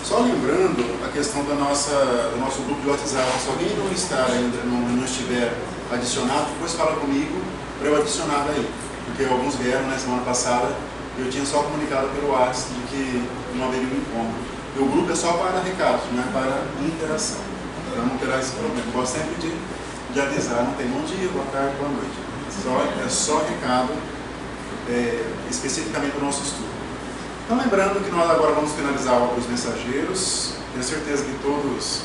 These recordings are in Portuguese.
Só lembrando a questão do nosso grupo de WhatsApp, se alguém não está ainda, não estiver adicionado, depois fala comigo para eu adicionar daí. Porque alguns vieram na semana passada e eu tinha só comunicado pelo WhatsApp de que não haveria um encontro. E o grupo é só para recados, não é para interação. Então não terá esse problema. Eu gosto sempre de avisar, não tem bom dia, boa tarde, boa noite. É só recado especificamente para o nosso estudo. Então lembrando que nós agora vamos finalizar a obra dos mensageiros. Tenho certeza que todos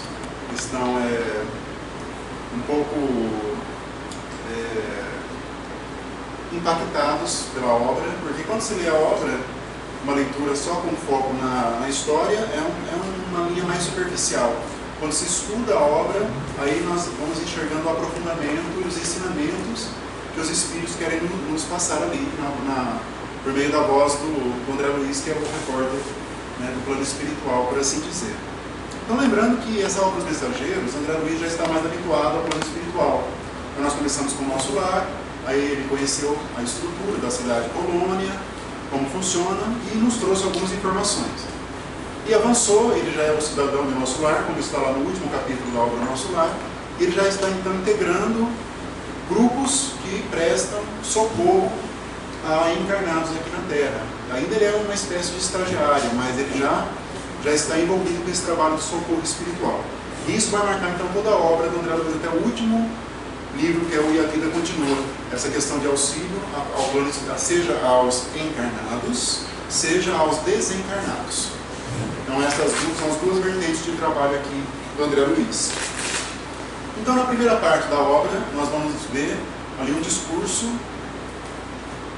estão um pouco impactados pela obra, porque quando se lê a obra, uma leitura só com foco na história é uma linha mais superficial. Quando se estuda a obra, aí nós vamos enxergando o aprofundamento e os ensinamentos que os Espíritos querem nos passar ali, por meio da voz do André Luiz, que é o repórter, né, do plano espiritual, por assim dizer. Então lembrando que essa obra dos mensageiros, André Luiz já está mais habituado ao plano espiritual. Então nós começamos com o nosso lar, aí ele conheceu a estrutura da cidade colônia, como funciona, e nos trouxe algumas informações. E avançou, ele já é o cidadão do nosso lar, como está lá no último capítulo da obra do nosso lar, ele já está então integrando grupos que prestam socorro a encarnados aqui na Terra. Ainda ele é uma espécie de estagiário, mas ele já está envolvido com esse trabalho de socorro espiritual. E isso vai marcar então toda a obra do André Luiz até o último livro, que é o E a Vida Continua. Essa questão de auxílio ao plano, seja aos encarnados, seja aos desencarnados. Então essas são as duas vertentes de trabalho aqui do André Luiz. Então na primeira parte da obra nós vamos ver ali um discurso,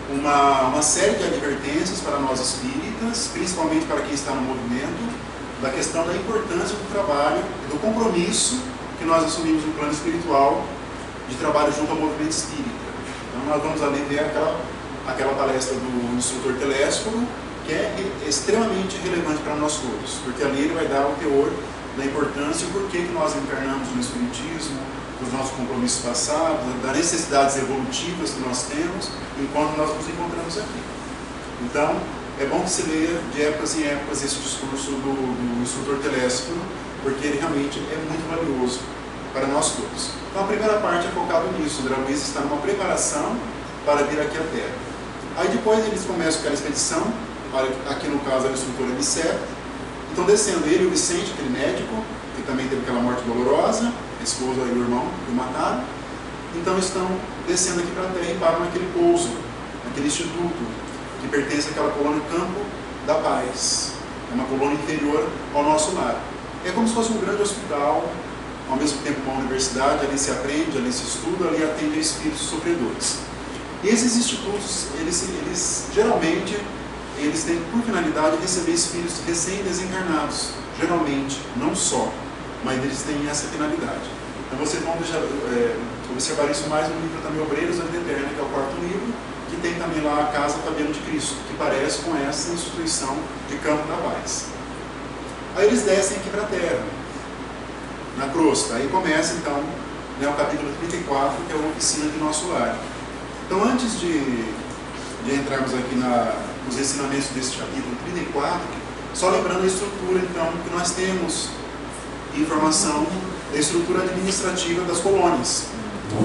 uma série de advertências para nós espíritas, principalmente para quem está no movimento, da questão da importância do trabalho, do compromisso que nós assumimos no plano espiritual de trabalho junto ao movimento espírita. Então nós vamos ali ver aquela palestra do instrutor Telésforo, que é extremamente relevante para nós todos, porque ali ele vai dar o teor da importância e o porquê que nós encarnamos no Espiritismo, dos nossos compromissos passados, das necessidades evolutivas que nós temos, enquanto nós nos encontramos aqui. Então, é bom que se leia de épocas em épocas esse discurso do instrutor Telésforo, porque ele realmente é muito valioso para nós todos. Então, a primeira parte é focada nisso. O André Luiz está numa preparação para vir aqui à Terra. Aí depois eles começam aquela expedição, aqui no caso a instrutora Niceta. Então, descendo ele e o Vicente, aquele médico, que também teve aquela morte dolorosa, a esposa e o irmão que o mataram. Então, estão descendo aqui para a Terra e param naquele pouso, naquele instituto, que pertence àquela colônia Campo da Paz. É uma colônia inferior ao nosso lar. É como se fosse um grande hospital, ao mesmo tempo uma universidade, ali se aprende, ali se estuda, ali atende a espíritos sofredores. E esses institutos, eles geralmente, eles têm por finalidade receber espíritos recém-desencarnados, geralmente, não só, mas eles têm essa finalidade. Então vocês vão observar isso mais no livro também Obreiros da Vida Eterna, que é o quarto livro, que tem também lá a Casa Fabiano de Cristo, que parece com essa instituição de Campo da Paz. Aí eles descem aqui para a Terra, na crosta. Aí começa então o capítulo 34, que é a oficina de nosso lar. Então antes de entrarmos aqui nos ensinamentos desse capítulo 34, só lembrando a estrutura então que nós temos informação da estrutura administrativa das colônias.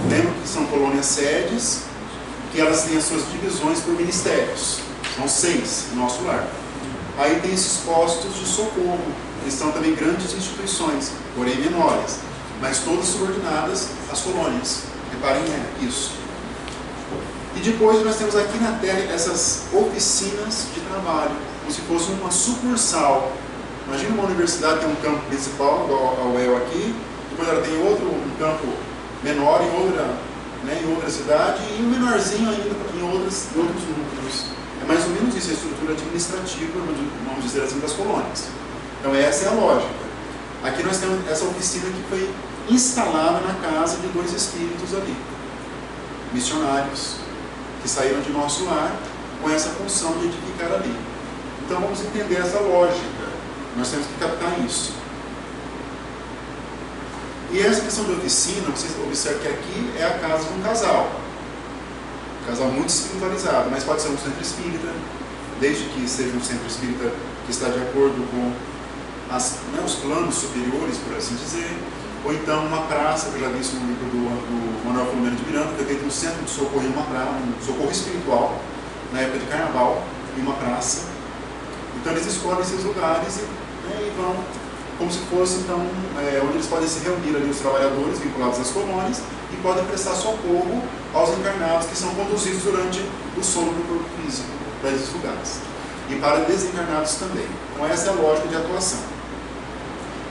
Lembra que são colônias sedes, que elas têm as suas divisões por ministérios. São 6 no nosso lar. Aí tem esses postos de socorro, que são também grandes instituições, porém menores, mas todas subordinadas às colônias. Reparem isso. E depois nós temos aqui na Terra essas oficinas de trabalho, como se fosse uma sucursal. Imagina uma universidade tem um campo principal, igual ao UEL aqui, depois ela tem um campo menor em outra cidade, e um menorzinho ainda em outros núcleos. É mais ou menos isso, a estrutura administrativa, vamos dizer assim, das colônias. Então essa é a lógica. Aqui nós temos essa oficina que foi instalada na casa de 2 espíritos ali, missionários, que saíram de nosso lar com essa função de edificar ali. Então vamos entender essa lógica, nós temos que captar isso. E essa questão de oficina, vocês observam que aqui é a casa de um casal. Um casal muito espiritualizado, mas pode ser um centro espírita, desde que seja um centro espírita que está de acordo com os planos superiores, por assim dizer, ou então uma praça, que eu já vi isso no livro do Manuel Filomeno de Miranda, que é feito no centro de socorro, um socorro espiritual, na época de carnaval, em uma praça. Então eles escolhem esses lugares e vão, como se fosse então, onde eles podem se reunir ali, os trabalhadores vinculados às colônias, e podem prestar socorro aos encarnados que são conduzidos durante o sono do corpo físico para esses lugares. E para desencarnados também. Então essa é a lógica de atuação.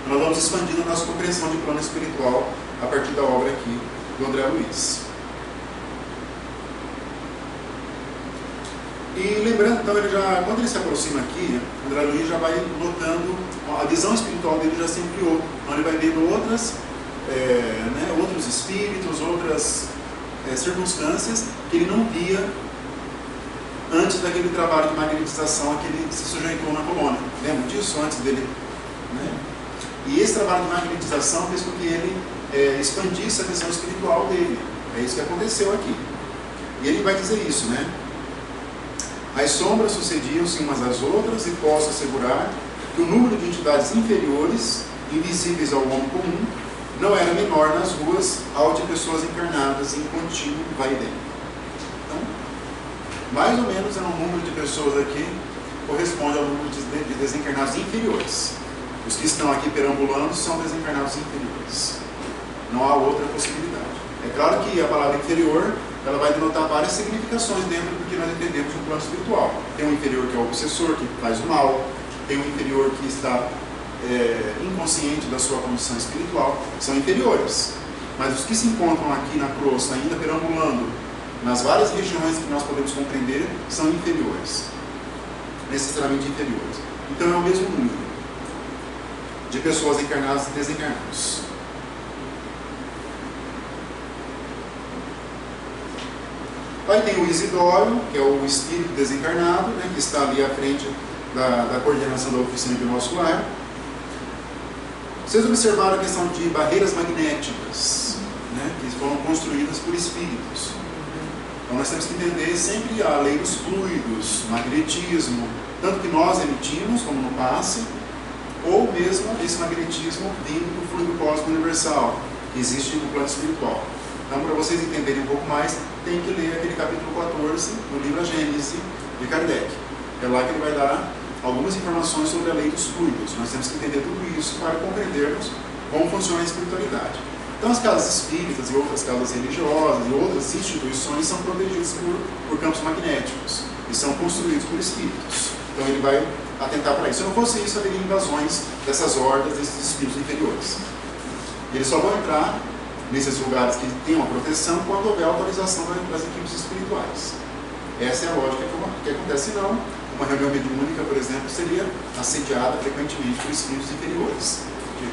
Nós vamos expandindo a nossa compreensão de plano espiritual a partir da obra aqui do André Luiz. E lembrando, então, quando ele se aproxima aqui, André Luiz já vai notando, a visão espiritual dele já se ampliou. Então ele vai vendo outros espíritos, outras circunstâncias que ele não via antes daquele trabalho de magnetização a que ele se sujeitou na colônia. Lembra disso? Antes dele... E esse trabalho de magnetização fez com que ele expandisse a visão espiritual dele. É isso que aconteceu aqui. E ele vai dizer isso, né? As sombras sucediam-se umas às outras e posso assegurar que o número de entidades inferiores, invisíveis ao homem comum, não era menor nas ruas ao de pessoas encarnadas em contínuo vai e vem. Então, mais ou menos é um número de pessoas aqui corresponde ao número de desencarnados inferiores. Os que estão aqui perambulando são desencarnados inferiores. Não há outra possibilidade. É claro que a palavra inferior, ela vai denotar várias significações dentro do que nós entendemos no plano espiritual. Tem um inferior que é o obsessor, que faz o mal. Tem um inferior que está inconsciente da sua condição espiritual. São inferiores. Mas os que se encontram aqui na crosta, ainda perambulando nas várias regiões que nós podemos compreender, são inferiores. Necessariamente inferiores. Então é o mesmo número de pessoas encarnadas e desencarnadas. Aí tem o Isidoro, que é o espírito desencarnado, né, que está ali à frente da coordenação da oficina do nosso lar. Vocês observaram a questão de barreiras magnéticas, né, que foram construídas por espíritos. Então nós temos que entender sempre a lei dos fluidos, magnetismo, tanto que nós emitimos, como no passe, ou mesmo esse magnetismo vindo do fluido cósmico universal, que existe no plano espiritual. Então, para vocês entenderem um pouco mais, tem que ler aquele capítulo 14 do livro A Gênese, de Kardec. É lá que ele vai dar algumas informações sobre a lei dos fluidos. Nós temos que entender tudo isso para compreendermos como funciona a espiritualidade. Então, as casas espíritas e outras casas religiosas e outras instituições são protegidas por campos magnéticos e são construídos por espíritos. Então, ele vai atentar para isso. Se não fosse isso, haveria invasões dessas hordas, desses espíritos inferiores. Eles só vão entrar nesses lugares que têm uma proteção quando houver autorização das equipes espirituais. Essa é a lógica que acontece. Senão, uma reunião mediúnica, por exemplo, seria assediada frequentemente por espíritos inferiores.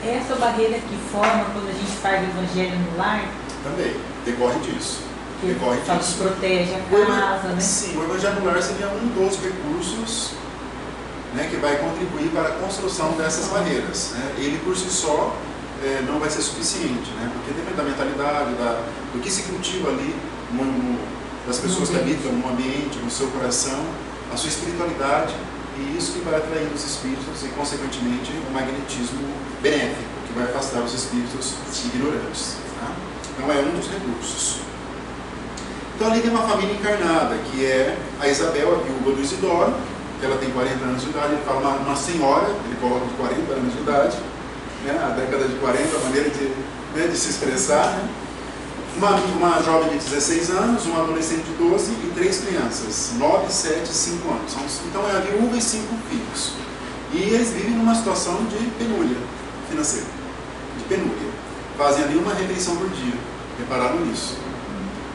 Essa barreira que forma quando a gente faz o evangelho no lar? Também, decorre disso. Que protege a casa, né? Sim, o evangelho no lar seria um dos recursos, né, que vai contribuir para a construção dessas barreiras. Né? Ele por si só não vai ser suficiente, né? Porque depende da mentalidade, do que se cultiva ali, das pessoas que habitam no ambiente, no seu coração, a sua espiritualidade, e isso que vai atrair os espíritos e, consequentemente, o magnetismo benéfico, que vai afastar os espíritos ignorantes. Tá? Então é um dos recursos. Então ali tem uma família encarnada, que é a Isabel, a viúva do Isidoro, que ela tem 40 anos de idade. Ele fala uma senhora, ele coloca de 40 anos de idade, né? A década de 40, a maneira de se expressar, né? Uma jovem de 16 anos, um adolescente de 12 e 3 crianças, 9, 7 e 5 anos. Então é a viúva e 5 filhos. E eles vivem numa situação de penúria financeira, de penúria. Fazem ali uma refeição por dia, repararam nisso.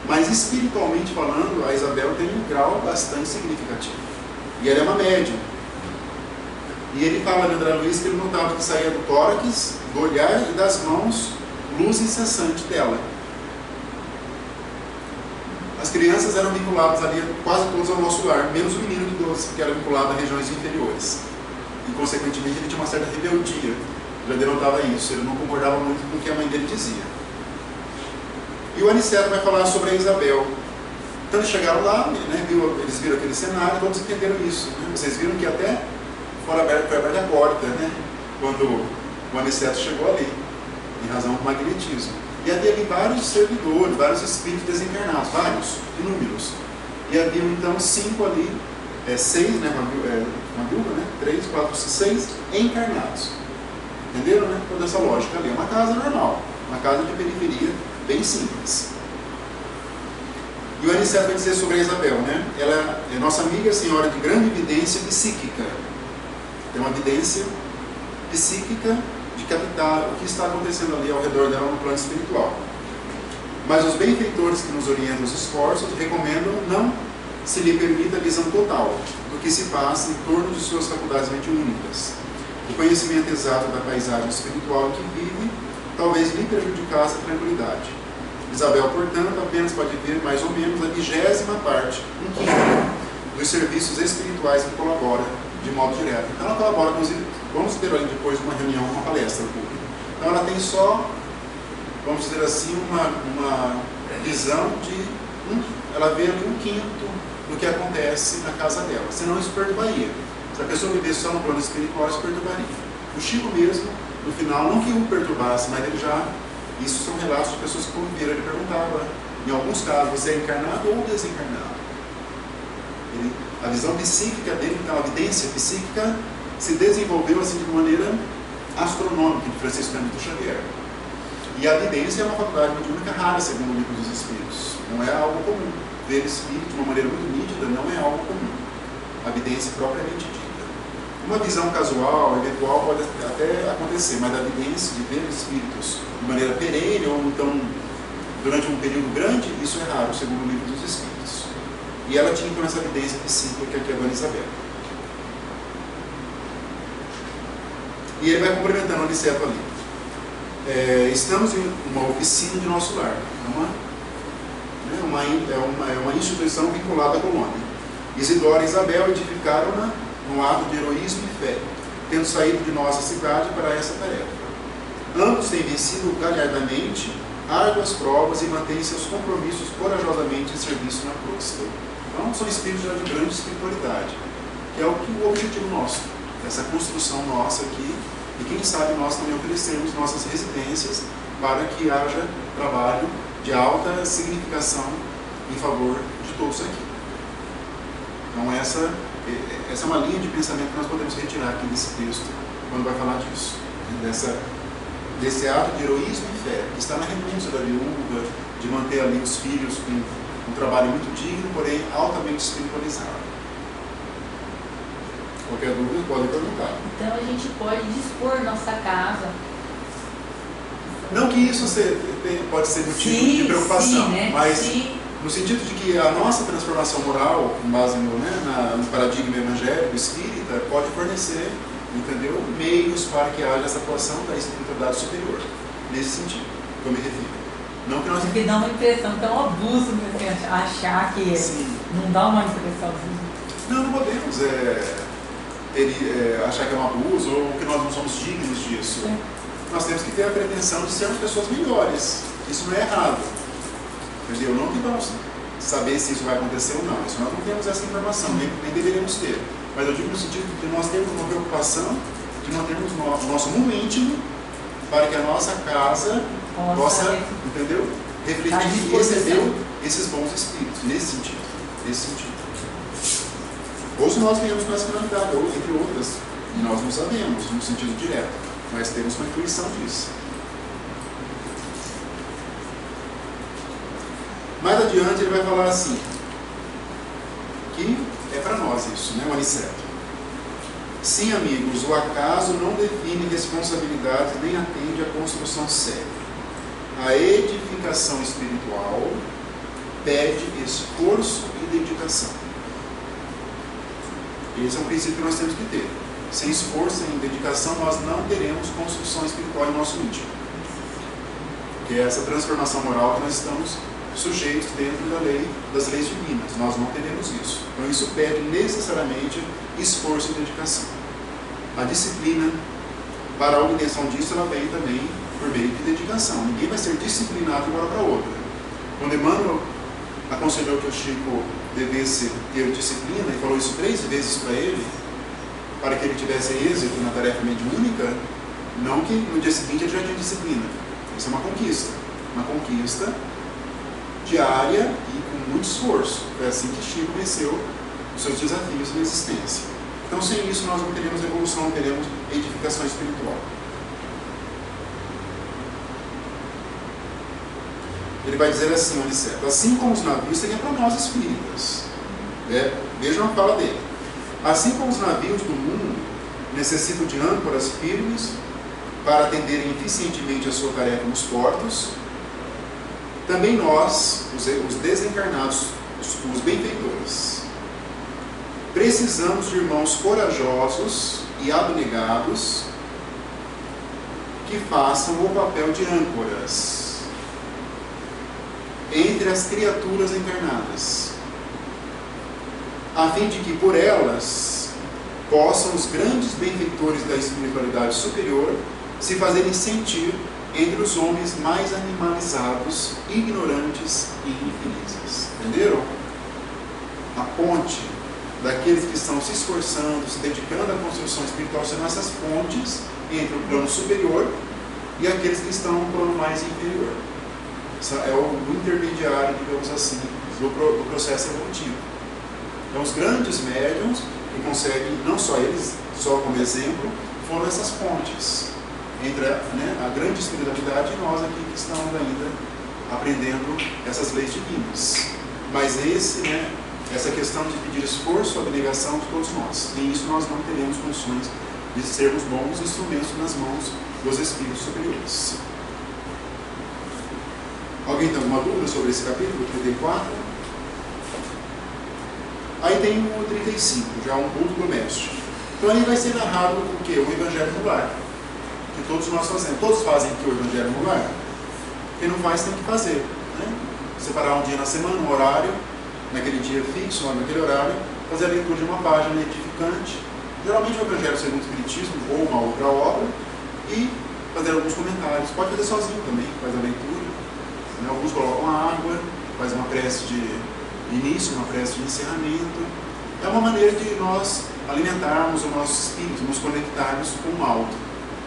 Mas espiritualmente falando, a Isabel tem um grau bastante significativo. E ela é uma médium. E ele fala, André Luiz, que ele notava que saía do tórax, do olhar e das mãos, luz incessante dela. As crianças eram vinculadas ali, quase todos ao nosso lar, menos o menino de 12, que era vinculado a regiões inferiores. E, consequentemente, ele tinha uma certa rebeldia. Já denotava isso, ele não concordava muito com o que a mãe dele dizia. E o Aniceto vai falar sobre a Isabel. Então eles chegaram lá, né, eles viram aquele cenário, todos entenderam isso. Né? Vocês viram que até foi aberta a porta, né? quando o Aniceto chegou ali, em razão do magnetismo. E havia ali vários servidores, vários espíritos desencarnados, vários, inúmeros. E havia então 5 ali, 6, né, uma viúva, né, 3, 4, 6 encarnados. Entenderam, né? Toda essa lógica ali. É uma casa normal, uma casa de periferia, bem simples. E o Aniceto vai dizer sobre a Isabel, né? Ela é nossa amiga, senhora de grande evidência psíquica. Tem uma evidência psíquica de captar o que está acontecendo ali ao redor dela no plano espiritual. Mas os benfeitores que nos orientam os esforços recomendam não se lhe permita a visão total do que se passa em torno de suas faculdades mediúnicas. O conhecimento exato da paisagem espiritual que vive talvez lhe prejudicasse a tranquilidade. Isabel, portanto, apenas pode ver mais ou menos a 20ª parte, um quinto, dos serviços espirituais que colabora de modo direto. Então ela colabora, inclusive, vamos ter ali depois uma reunião, uma palestra pública. Então ela tem só, vamos dizer assim, uma visão de, ela vê ali um quinto do que acontece na casa dela, senão isso perturbaria. Se a pessoa vivesse só no plano espiritual, isso perturbaria. O Chico mesmo, no final, não que o perturbasse, mas ele já, isso são relatos de pessoas que conviveram, ele perguntava, em alguns casos, você é encarnado ou desencarnado? A visão psíquica dele, então a evidência psíquica, se desenvolveu assim de maneira astronômica de Francisco Cândido Xavier. E a evidência é uma faculdade mediúnica rara, segundo o livro dos Espíritos. Não é algo comum. Ver espírito de uma maneira muito nítida não é algo comum. A evidência propriamente dita. Uma visão casual, eventual, pode até acontecer, mas a evidência de ver espíritos de maneira perene ou então durante um período grande, isso é raro, segundo o livro dos Espíritos. E ela tinha então essa evidência psíquica que é a Dona Isabel. E ele vai complementando o Aniceto ali. Estamos em uma oficina de nosso lar. É uma instituição vinculada à colônia. Isidora e Isabel edificaram-na no ato de heroísmo e fé, tendo saído de nossa cidade para essa tarefa. Ambos têm vencido galhardamente árduas provas e mantêm seus compromissos corajosamente em serviço na cruz. Então, são espíritos já de grande espiritualidade, que é o objetivo nosso, essa construção nossa aqui, e quem sabe nós também oferecermos nossas residências para que haja trabalho de alta significação em favor de todos aqui. Então essa é uma linha de pensamento que nós podemos retirar aqui desse texto, quando vai falar disso, desse ato de heroísmo e fé, que está na renúncia da viúva, de manter ali os filhos com um trabalho muito digno, porém altamente espiritualizado. Qualquer dúvida pode perguntar. Então a gente pode dispor nossa casa. Não que isso pode ser motivo de preocupação, né? mas no sentido de que a nossa transformação moral, com base no paradigma evangélico espírita, pode fornecer, entendeu, meios para que haja essa atuação da espiritualidade superior. Nesse sentido, que eu me refiro. Não que nós... Porque dá uma impressão que é um abuso, né? Achar que não dá uma impressão. Não podemos achar que é um abuso ou que nós não somos dignos disso. Nós temos que ter a pretensão de sermos pessoas melhores. Isso não é errado. Entendeu? Não que vamos saber se isso vai acontecer ou não. Isso nós não temos essa informação, nem deveríamos ter. Mas eu digo no sentido de nós termos uma preocupação de mantermos o nosso mundo íntimo para que a nossa casa possa, entendeu, refletir e receber esses bons espíritos. Nesse sentido. Ou se nós viemos com essa finalidade, ou entre outras, nós não sabemos, no sentido direto, mas temos uma intuição disso. Mais adiante ele vai falar assim, que é para nós isso, né, o Aniceto. Sim, amigos, o acaso não define responsabilidade nem atende à construção séria. A edificação espiritual pede esforço e dedicação. Esse é um princípio que nós temos que ter. Sem esforço, sem dedicação, nós não teremos construção espiritual em nosso íntimo. Que é essa transformação moral que nós estamos sujeitos dentro das leis divinas. Nós não teremos isso. Então isso pede necessariamente esforço e dedicação. A disciplina, para a obtenção disso, ela vem também por meio de dedicação. Ninguém vai ser disciplinado de uma hora para outra. Quando Emmanuel aconselhou que o Chico devesse ter disciplina, e falou isso 3 vezes para ele, para que ele tivesse êxito na tarefa mediúnica, não que no dia seguinte ele já tinha disciplina. Isso é uma conquista diária e com muito esforço. Foi assim que Chico venceu os seus desafios na existência. Então, sem isso, nós não teremos evolução, não teremos edificação espiritual. Ele vai dizer assim, Aniceto: assim como os navios, seria para nós espíritas. Vejam a fala dele. Assim como os navios do mundo necessitam de âncoras firmes para atenderem eficientemente a sua tarefa nos portos, também nós, os desencarnados, os benfeitores, precisamos de irmãos corajosos e abnegados que façam o papel de âncoras entre as criaturas encarnadas, a fim de que por elas possam os grandes benfeitores da espiritualidade superior se fazerem sentir entre os homens mais animalizados, ignorantes e infelizes. Entenderam? A ponte daqueles que estão se esforçando, se dedicando à construção espiritual, são essas pontes entre o plano superior e aqueles que estão no plano mais inferior. É o intermediário, digamos assim, do processo evolutivo. Então, os grandes médiuns que conseguem, não só eles, só como exemplo, foram essas pontes entre a grande espiritualidade e nós aqui que estamos ainda aprendendo essas leis divinas. Mas essa questão de pedir esforço, abnegação de todos nós. Sem isso, nós não teremos condições de sermos bons instrumentos nas mãos dos espíritos superiores. Alguém tem alguma dúvida sobre esse capítulo 34? Aí tem o 35, já um culto do mestre. Então ali vai ser narrado o quê? O Evangelho no lar, que todos nós fazemos. Todos fazem aqui o Evangelho no lar. Quem não faz tem que fazer, né? Separar um dia na semana, um horário, naquele dia fixo, naquele horário, fazer a leitura de uma página edificante, geralmente o Evangelho segundo o Espiritismo ou uma outra obra, e fazer alguns comentários. Pode fazer sozinho também, faz a leitura. Alguns colocam água, faz uma prece de início, uma prece de encerramento. É uma maneira de nós alimentarmos o nosso espírito, nos conectarmos com o alto.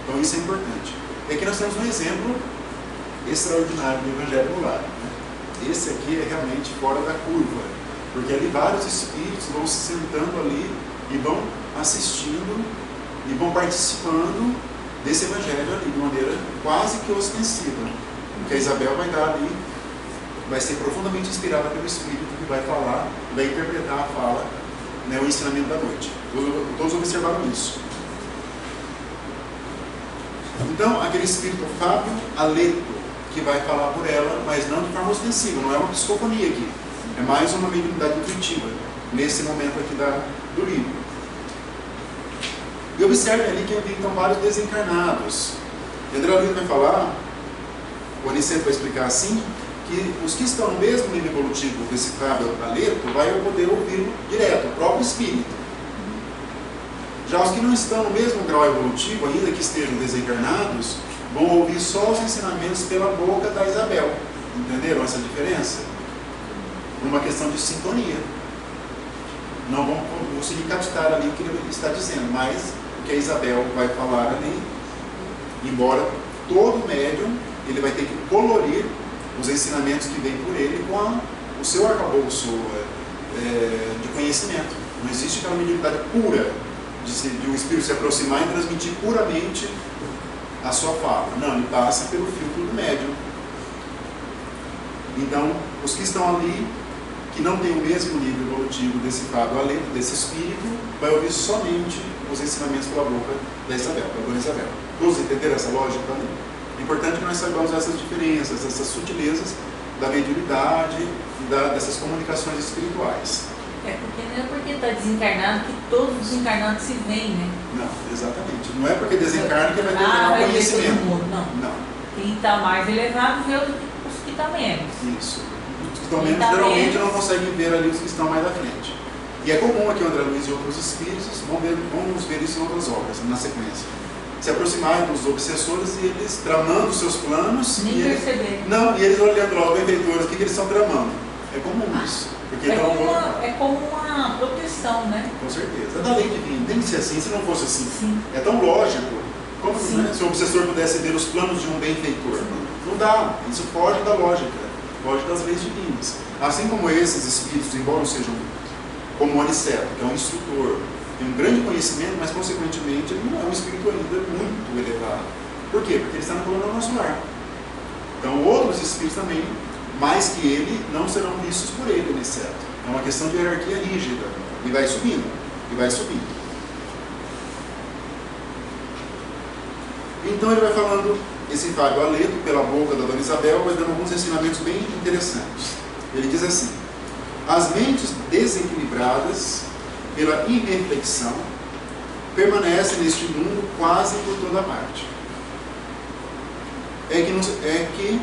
Então isso é importante. E aqui nós temos um exemplo extraordinário do Evangelho no lar. Esse aqui é realmente fora da curva, porque ali vários espíritos vão se sentando ali e vão assistindo e vão participando desse Evangelho ali, de maneira quase que ostensiva. Porque a Isabel vai dar ali, vai ser profundamente inspirada pelo Espírito que vai falar, vai interpretar a fala, o ensinamento da noite. Todos observaram isso. Então, aquele Espírito Fábio Aleto, que vai falar por ela, mas não de forma ostensiva, não é uma psicofonia aqui, é mais uma mediunidade intuitiva, nesse momento aqui do livro. E observe ali que ali estão vários desencarnados. E André Luiz vai falar, o Aniceto vai explicar assim, que os que estão no mesmo nível evolutivo desse Fábio Aleto vai poder ouvi-lo direto, o próprio Espírito. Já os que não estão no mesmo grau evolutivo, ainda que estejam desencarnados, vão ouvir só os ensinamentos pela boca da Isabel. Entenderam essa diferença? Por uma questão de sintonia. Não vão conseguir captar ali o que ele está dizendo, mas o que a Isabel vai falar ali, embora todo médium, ele vai ter que colorir os ensinamentos que vêm por ele com o seu arcabouço de conhecimento. Não existe aquela mediunidade pura de um espírito se aproximar e transmitir puramente a sua fala. Não, ele passa pelo filtro do médium. Então, os que estão ali, que não têm o mesmo nível evolutivo desse Fábio Aleto, desse espírito, vai ouvir somente os ensinamentos pela boca da Isabel, da dona Isabel. Todos entenderam essa lógica ali? É importante que nós saibamos essas diferenças, essas sutilezas da mediunidade e dessas comunicações espirituais. Porque não é porque está desencarnado que todos os desencarnados se veem, né? Não, exatamente. Não é porque desencarna que vai ter o conhecimento. Não. Quem está mais elevado vê os que estão menos. Isso. Os que estão menos geralmente não conseguem ver ali os que estão mais à frente. E é comum aqui o André Luiz e outros espíritos, vamos ver isso em outras obras, na sequência. Se aproximarem dos obsessores e eles tramando os seus planos. Nem perceber. Não, e eles olhando lá os benfeitores, o que eles estão tramando. É comum isso. Porque é como uma proteção, né? Com certeza. É da lei divina. Tem que ser assim, se não fosse assim. Sim. É tão lógico. Como se o obsessor pudesse ver os planos de um benfeitor? Não dá. Isso foge da lógica. Foge das leis divinas. Assim como esses espíritos, embora não sejam como o aniceto, que é um instrutor, tem um grande conhecimento, mas consequentemente ele não é um espírito ainda muito elevado. Por quê? Porque ele está no plano do nosso lar. Então outros espíritos também, mais que ele, não serão vistos por ele, aniceto. É uma questão de hierarquia rígida. E vai subindo. E vai subindo. Então ele vai falando, esse Fábio Aledo, pela boca da Dona Isabel, vai dando alguns ensinamentos bem interessantes. Ele diz assim: as mentes desequilibradas pela irreflexão permanecem neste mundo quase por toda parte. É que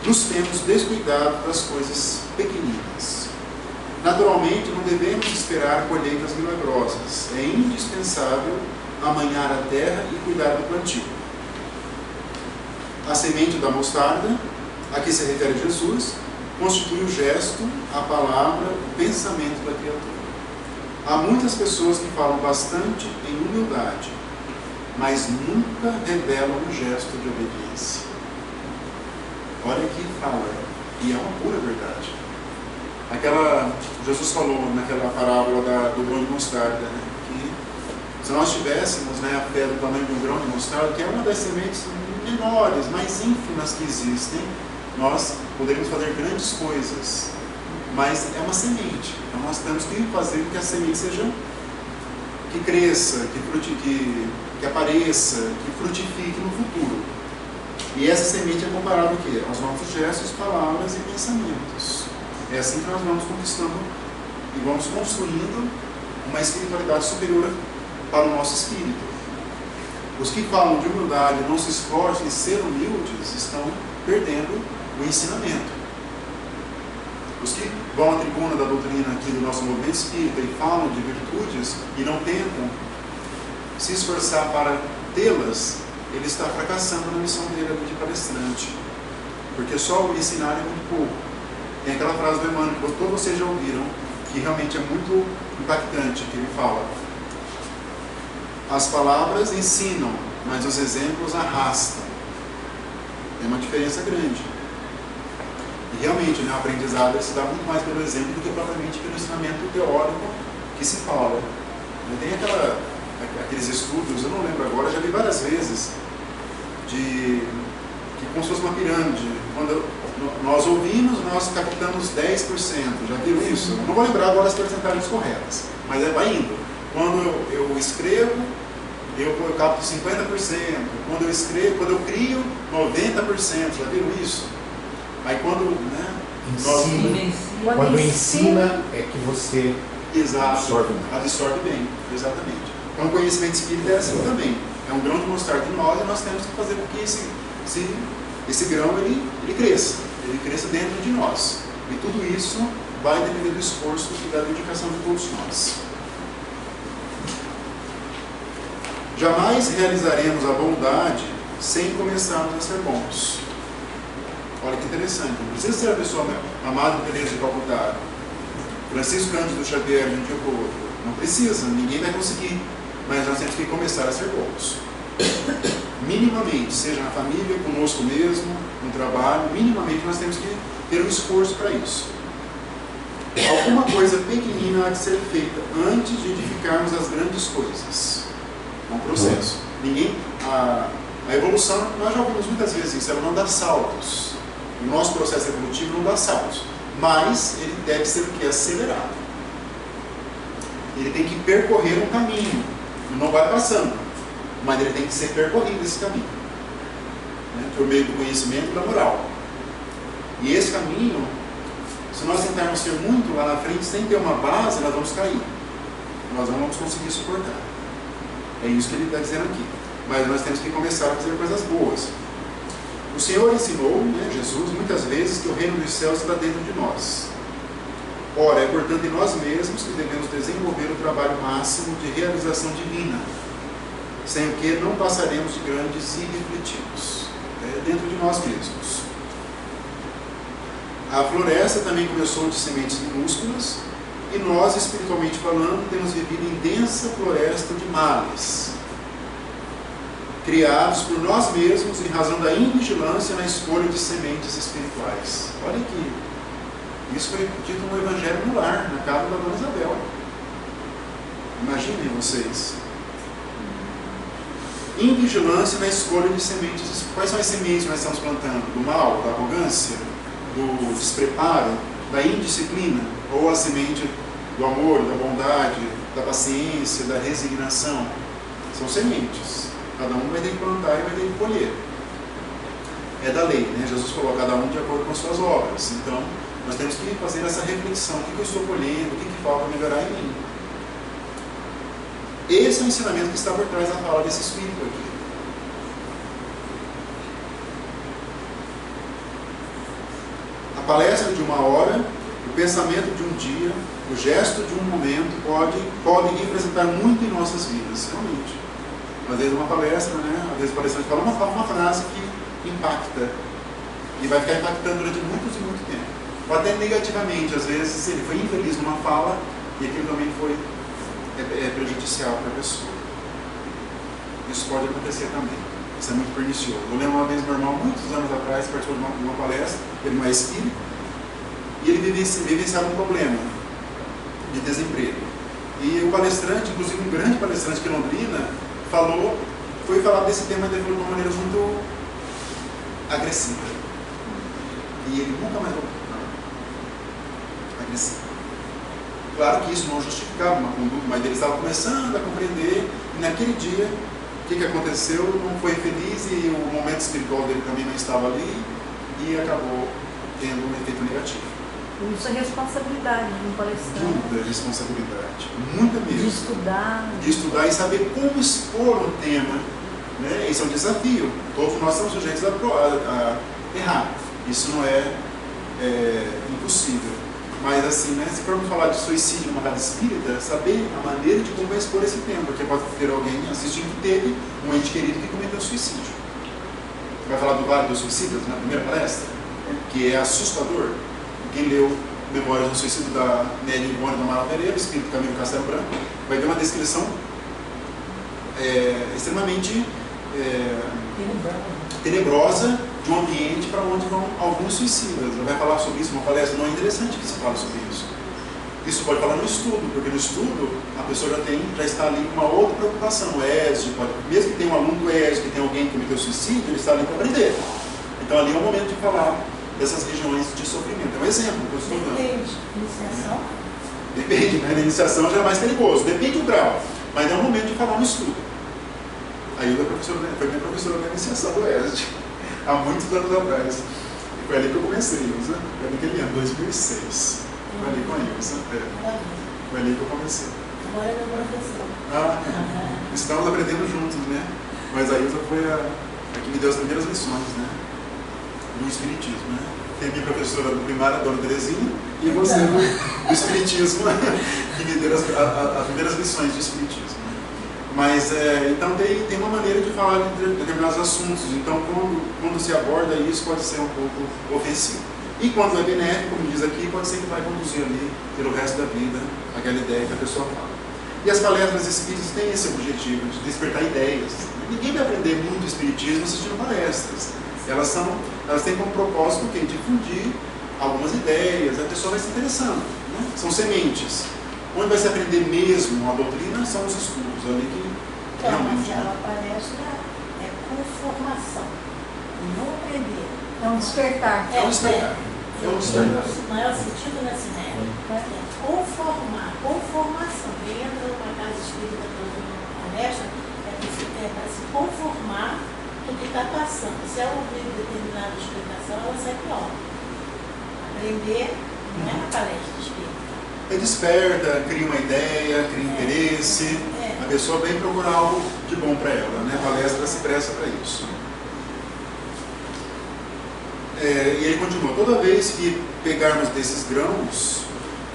nos temos descuidado das coisas pequeninas. Naturalmente, não devemos esperar colheitas milagrosas. É indispensável amanhar a terra e cuidar do plantio. A semente da mostarda, a que se refere Jesus, constitui o gesto, a palavra, o pensamento da criatura. Há muitas pessoas que falam bastante em humildade, mas nunca revelam um gesto de obediência. Olha que fala, e é uma pura verdade. Jesus falou naquela parábola do grão de mostarda, né, que se nós tivéssemos, né, a fé do tamanho de um grão de mostarda, que é uma das sementes menores, mais ínfimas que existem, nós poderíamos fazer grandes coisas, mas é uma semente. Então nós temos que fazer com que a semente seja, que cresça, que apareça, que frutifique no futuro. E essa semente é comparada ao quê? Aos nossos gestos, palavras e pensamentos. É assim que nós vamos conquistando e vamos construindo uma espiritualidade superior para o nosso espírito. Os que falam de humildade, não se esforçam em ser humildes, estão perdendo o ensinamento. Os que vão à tribuna da doutrina aqui do nosso movimento espírita e falam de virtudes e não tentam se esforçar para tê-las, ele está fracassando na missão dele de palestrante. Porque só o ensinar é muito pouco. Tem aquela frase do Emmanuel, que todos vocês já ouviram, que realmente é muito impactante, que ele fala: as palavras ensinam, mas os exemplos arrastam. É uma diferença grande. E realmente, né, o aprendizado se dá muito mais pelo exemplo do que propriamente pelo ensinamento teórico que se fala. Tem aqueles estudos, eu não lembro agora, já vi várias vezes, que como se fosse uma pirâmide. Quando nós ouvimos, nós captamos 10%. Já viram isso? Não vou lembrar agora as porcentagens corretas, mas vai indo. Quando eu escrevo, eu capto 50%. Quando eu crio, 90%. Já viram isso? Aí quando, né, quando ensina é que você absorve bem, exatamente. Então o conhecimento espírita é assim também. É um grão de mostarda de nós, e nós temos que fazer com que esse grão ele cresça dentro de nós. E tudo isso vai depender do esforço e da dedicação de todos nós. Jamais realizaremos a bondade sem começarmos a ser bons. Olha que interessante. Não precisa ser a pessoa, né? Amado Teresa de Calcutá, Francisco Cândido Xavier de um dia para o outro. Não precisa, ninguém vai conseguir. Mas nós temos que começar a ser bons. Minimamente, seja na família, conosco mesmo, no trabalho, minimamente nós temos que ter um esforço para isso. Alguma coisa pequenina há de ser feita antes de edificarmos as grandes coisas. É um processo. A evolução, nós já ouvimos muitas vezes isso, ela não dá saltos. O nosso processo evolutivo não dá saltos. Mas ele deve ser o quê? Acelerado. Ele tem que percorrer um caminho. Não vai passando, mas ele tem que ser percorrido esse caminho, né, por meio do conhecimento e da moral. E esse caminho, se nós tentarmos ser muito lá na frente sem ter uma base, nós vamos cair. Nós não vamos conseguir suportar. É isso que ele está dizendo aqui. Mas nós temos que começar a fazer coisas boas. O Senhor ensinou, né, Jesus, muitas vezes, que o reino dos céus está dentro de nós. Ora, é portanto em nós mesmos que devemos desenvolver o trabalho máximo de realização divina, sem o que não passaremos de grandes irrefletidos. É dentro de nós mesmos. A floresta também começou de sementes minúsculas, e nós, espiritualmente falando, temos vivido em densa floresta de males, criados por nós mesmos em razão da invigilância na escolha de sementes espirituais. Olha aqui, isso foi dito no Evangelho no Lar, na casa da Dona Isabel. Imaginem vocês. Invigilância na escolha de sementes. Quais são as sementes que nós estamos plantando? Do mal, da arrogância, do despreparo, da indisciplina? Ou a semente do amor, da bondade, da paciência, da resignação? São sementes. Cada um vai ter que plantar e vai ter que colher. É da lei, né? Jesus falou, cada um de acordo com as suas obras. Então, nós temos que fazer essa reflexão. O que eu estou colhendo? O que falta melhorar em mim? Esse é o ensinamento que está por trás da fala desse Espírito aqui. A palestra de uma hora, o pensamento de um dia, o gesto de um momento podem representar muito em nossas vidas, realmente. Às vezes uma palestra, né? Às vezes o palestrante fala uma frase que impacta e vai ficar impactando durante muitos e muito tempo. Ou até negativamente, às vezes ele foi infeliz numa fala e aquilo também foi prejudicial para a pessoa. Isso pode acontecer também. Isso é muito pernicioso. Eu lembro uma vez meu irmão, muitos anos atrás, participou de uma palestra, ele não é espírita, e ele vivenciava um problema de desemprego. E o palestrante, inclusive um grande palestrante de Londrina, foi falar desse tema de uma maneira muito agressiva. E ele nunca mais voltou. Agressivo. Claro que isso não justificava uma conduta, mas ele estava começando a compreender, e naquele dia, o que aconteceu? Não foi feliz, e o momento espiritual dele também não estava ali, e acabou tendo um efeito negativo. Isso é responsabilidade de um palestrante. Muita responsabilidade, muita mesmo. De estudar E saber como expor um tema, né? Esse é um desafio. Todos nós estamos sujeitos a errar. Isso não é impossível. Mas assim, né, se formos falar de suicídio numa casa espírita, saber a maneira de como vai expor esse tema, porque pode ter alguém assistindo que teve um ente querido que cometeu suicídio. Vai falar do Vale dos Suicidas na primeira palestra, que é assustador. Quem leu Memórias do Suicídio da Nélia Ivone do Amaral Pereira, escrito Camilo Castelo Branco, vai ver uma descrição extremamente tenebrosa de um ambiente para onde vão alguns suicidas. Vai falar sobre isso, uma palestra não é interessante que se fale sobre isso. Isso pode falar no estudo, porque no estudo a pessoa já está ali com uma outra preocupação. O ESG, mesmo que tenha um aluno do ESG, que tem alguém que cometeu suicídio, ele está ali para aprender. Então ali é o momento de falar dessas regiões de sofrimento. É um exemplo que eu estou dando. Depende. Iniciação? Depende, né? Na iniciação já é mais perigoso, depende do grau. Mas é o momento de falar no estudo. A Ilda foi minha professora da iniciação do ESG, há muitos anos atrás. E foi ali que eu comecei, Ilza. Foi naquele ano, 2006. Foi ali com a Ilza. Foi ali que eu comecei. Agora é meu professor. Estamos aprendendo juntos, né? Mas a Ilza foi a que me deu as primeiras lições, né? Do Espiritismo, né? Tem a minha professora do primário, a Dona Terezinha, e você do Espiritismo, que me deu as primeiras lições do Espiritismo. Mas, então tem uma maneira de falar de determinados assuntos. Então, quando se aborda isso, pode ser um pouco ofensivo. E quando é benéfico, como diz aqui, pode ser que vai conduzir ali, pelo resto da vida, aquela ideia que a pessoa fala. E as palestras espíritas têm esse objetivo, de despertar ideias. Ninguém vai aprender muito espiritismo assistindo palestras. Elas têm como propósito o quê? Difundir algumas ideias, a pessoa vai se interessando, né? São sementes. Onde vai se aprender mesmo a doutrina são os estudos ali que realmente... Então, a palestra é conformação, não aprender. É um despertar. É um despertar. É um despertar. No maior sentido, assim, né? É conformar, conformação. Quem entra numa casa espírita para uma palestra é para se conformar com o que está passando. Se ela ouvir determinada explicação, ela sai pior. Aprender não é na palestra espírita. Desperta, cria uma ideia, cria interesse. A pessoa vem procurar algo de bom para ela, né? A palestra se presta para isso. E ele continua: toda vez que pegarmos desses grãos,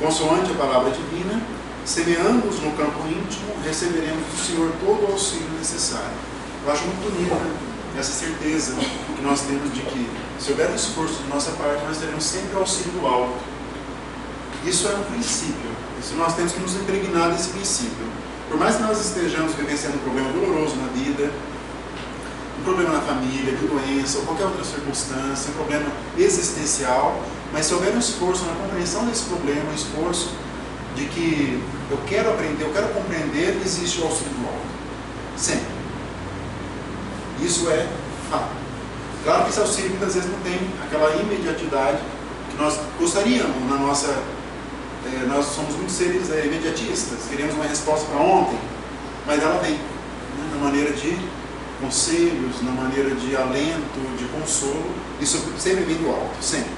consoante a palavra divina, semeando-os no campo íntimo, receberemos do Senhor todo o auxílio necessário. Eu acho muito bonito, né? essa certeza que nós temos de que, se houver um esforço de nossa parte, nós teremos sempre o auxílio do alto. Isso é um princípio. Isso nós temos que nos impregnar desse princípio. Por mais que nós estejamos vivenciando um problema doloroso na vida, um problema na família, de doença, ou qualquer outra circunstância, um problema existencial, mas se houver um esforço na compreensão desse problema, um esforço de que eu quero aprender, eu quero compreender, existe o auxílio do alto. Sempre. Isso é fato. Claro que esse auxílio muitas vezes não tem aquela imediatidade que nós gostaríamos na nossa... nós somos muitos seres imediatistas, queremos uma resposta para ontem, mas ela vem, né, na maneira de conselhos, na maneira de alento, de consolo. Isso sempre vem do alto, sempre.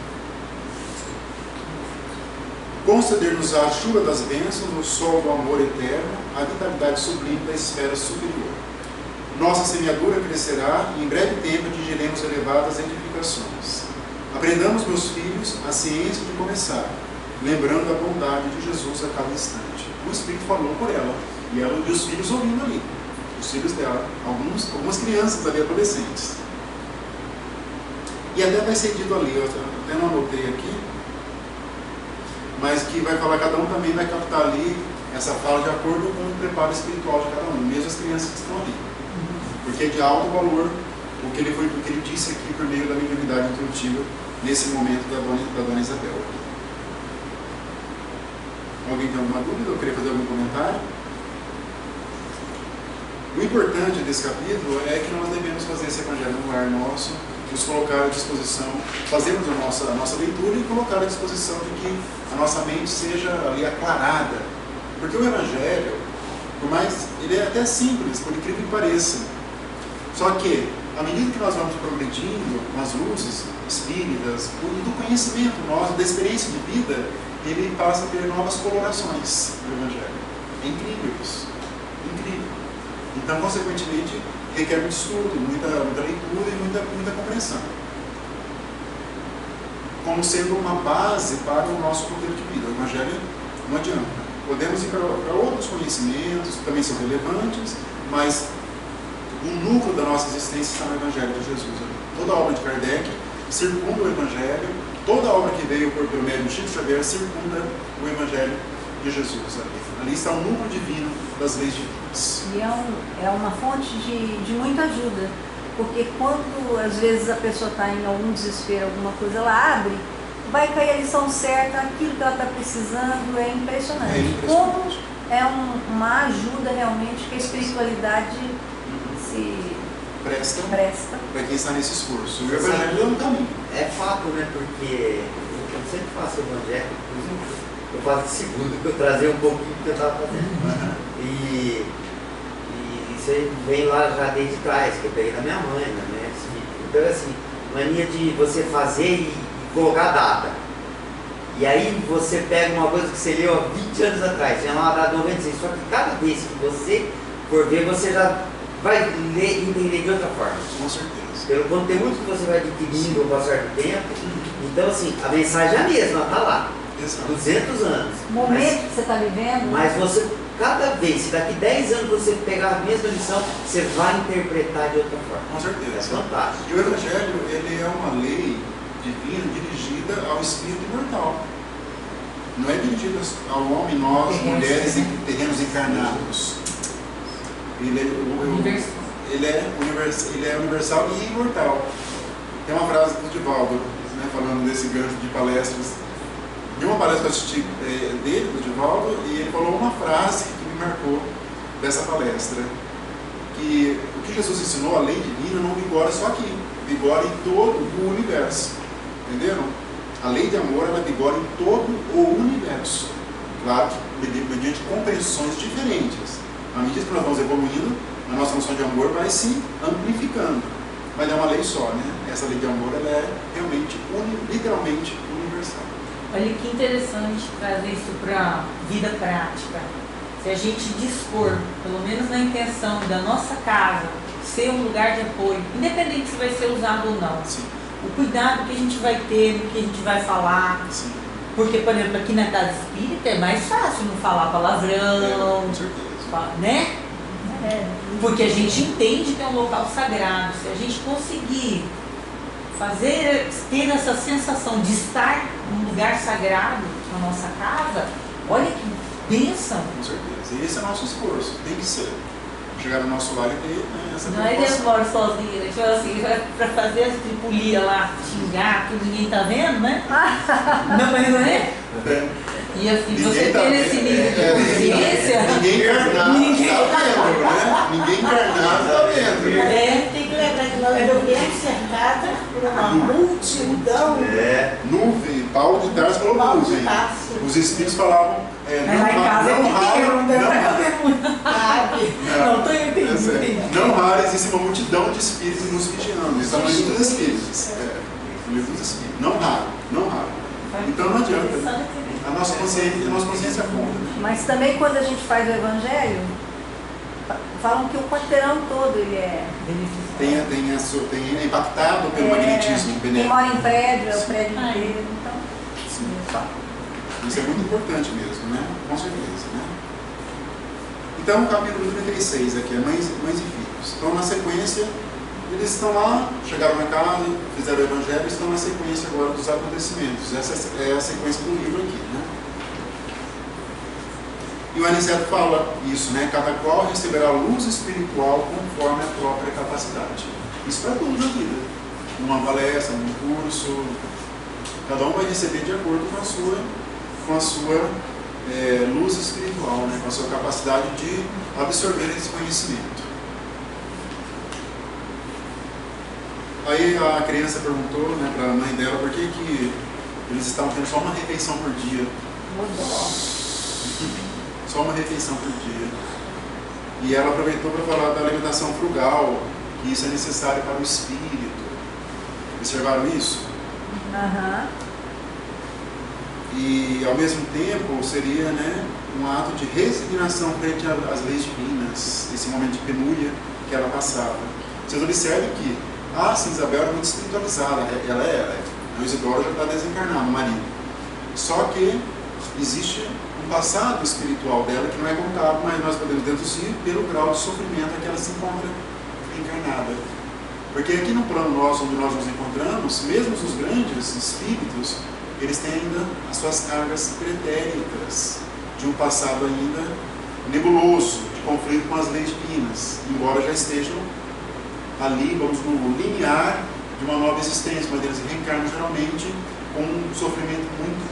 Conceder-nos a chuva das bênçãos, o sol do amor eterno, a vitalidade sublime da esfera superior. Nossa semeadura crescerá e em breve tempo atingiremos elevadas edificações. Aprendamos, meus filhos, a ciência de começar, lembrando a bondade de Jesus a cada instante. O Espírito falou por ela, e os filhos ouvindo ali, os filhos dela, algumas crianças ali, adolescentes. E até vai ser dito ali, eu até não anotei aqui, mas que vai falar, cada um também vai captar ali essa fala de acordo com o preparo espiritual de cada um, mesmo as crianças que estão ali. Porque é de alto valor o que ele disse aqui por meio da mediunidade intuitiva nesse momento da dona Isabel. Alguém tem alguma dúvida ou queria fazer algum comentário? O importante desse capítulo é que nós devemos fazer esse evangelho no lar nosso, nos colocar à disposição, fazermos a nossa leitura e colocar à disposição de que a nossa mente seja ali aclarada. Porque o evangelho, por mais, ele é até simples, por incrível que pareça. Só que, à medida que nós vamos progredindo com as luzes espíritas, do conhecimento nosso, da experiência de vida, ele passa a ter novas colorações do evangelho. É incrível isso. Incrível. Então, consequentemente, requer muito estudo, muita leitura e muita compreensão. Como sendo uma base para o nosso roteiro de vida. O evangelho não adianta. Podemos ir para outros conhecimentos, que também são relevantes, mas o núcleo da nossa existência está no Evangelho de Jesus. Toda a obra de Kardec circunda o Evangelho, toda a obra que veio pelo médium Chico Xavier circunda o Evangelho de Jesus. Ali está o núcleo divino das leis divinas. E é uma fonte de muita ajuda, porque quando às vezes a pessoa está em algum desespero, alguma coisa, ela abre, vai cair a lição certa, aquilo que ela está precisando, é impressionante. Como é uma ajuda realmente que a espiritualidade se presta para quem está nesse esforço. O Evangelho é um caminho. É fato, né? Porque eu sempre faço o Evangelho, eu faço de segundo, eu trazer um pouquinho do que eu estava fazendo. E isso aí vem lá já desde trás, que eu peguei da minha mãe, né? Então, assim, mania de você fazer e colocar a data. E aí você pega uma coisa que você leu há 20 anos atrás, tinha lá uma data 96, só que cada vez que você for ver, você já vai ler e entender de outra forma. Com certeza. Pelo conteúdo que você vai adquirindo ao passar do tempo. Então, assim, a mensagem é a mesma, está lá. Exato. 200 anos. O momento que você está vivendo. Mas você, cada vez, se daqui 10 anos você pegar a mesma lição, você vai interpretar de outra forma. Com certeza. É fantástico. E o Evangelho, ele é uma lei divina dirigida ao espírito imortal. Não é dirigida ao homem, nós, mulheres, terrenos encarnados. Ele é universal e imortal. Tem uma frase do Divaldo, né, falando desse gancho de palestras. De uma palestra que eu assisti dele, do Divaldo, e ele falou uma frase que me marcou dessa palestra. Que o que Jesus ensinou, a lei divina, não vigora só aqui, vigora em todo o universo. Entenderam? A lei de amor, ela vigora em todo o universo. Claro, mediante compreensões diferentes. À medida que nós vamos evoluindo, a nossa noção de amor vai se amplificando. Mas é uma lei só, né? Essa lei de amor, ela é realmente, literalmente universal. Olha que interessante trazer isso para a vida prática. Se a gente dispor, pelo menos na intenção da nossa casa, ser um lugar de apoio, independente se vai ser usado ou não. Sim. O cuidado que a gente vai ter, no que a gente vai falar. Sim. Porque, por exemplo, aqui na casa espírita é mais fácil não falar palavrão, com certeza. né? Porque a gente entende que é um local sagrado. Se a gente conseguir ter essa sensação de estar num lugar sagrado na nossa casa, olha que bênção. Com certeza. E esse é o nosso esforço, tem que ser. Chegar no nosso lar e ter, né, essa Não é Deus mora sozinho, né? Tipo assim, pra fazer as tripulia lá, xingar, que ninguém tá vendo, né? Não, mas não é? E assim, você tá ter esse nível de consciência. Ninguém encarnado tá vendo, né? Ninguém encarnado tá vendo. Tem que lembrar que nós vivemos cercada por uma multidão. Nuvem, Paulo de Tarso falou nuvem. Os espíritos falavam. Lá em casa é inteiro, não deve não rares existe uma multidão de espíritos nos vigiando. Isso é o livro dos espíritos. O livro dos espíritos. Não raro, não raro. Então não adianta. A nossa consciência conta. Mas também quando a gente faz o evangelho, falam que o quarteirão todo ele é impactado pelo magnetismo quem benéfico. mora em prédio, é o prédio inteiro. Então, isso é muito importante mesmo, né? Com certeza, né? Então, o capítulo 36 aqui é mães e filhos. Então, na sequência, eles estão lá, chegaram na casa, fizeram o evangelho, estão na sequência agora dos acontecimentos. Essa é a sequência do livro aqui, né? E o Aniceto fala isso, né? Cada qual receberá luz espiritual conforme a própria capacidade. Isso para tudo na vida. Numa palestra, num curso, cada um vai receber de acordo com a sua luz espiritual, né? Com a sua capacidade de absorver esse conhecimento. Aí a criança perguntou, né, para a mãe dela por que eles estavam tendo só uma refeição por dia. Só uma refeição por dia. E ela aproveitou para falar da alimentação frugal, que isso é necessário para o espírito. Observaram isso? E ao mesmo tempo seria, né, um ato de resignação frente às leis divinas, esse momento de penúria que ela passava. Vocês observem que a Isabel era muito espiritualizada, ela é. O Isidoro já está desencarnado, o marido. Só que existe um passado espiritual dela que não é contado, mas nós podemos deduzir pelo grau de sofrimento que ela se encontra encarnada. Porque aqui no plano nosso, onde nós nos encontramos, mesmo os grandes espíritos, eles têm ainda as suas cargas pretéritas, de um passado ainda nebuloso, de conflito com as leis divinas, embora já estejam ali, vamos no limiar de uma nova existência, mas eles reencarnam geralmente com um sofrimento muito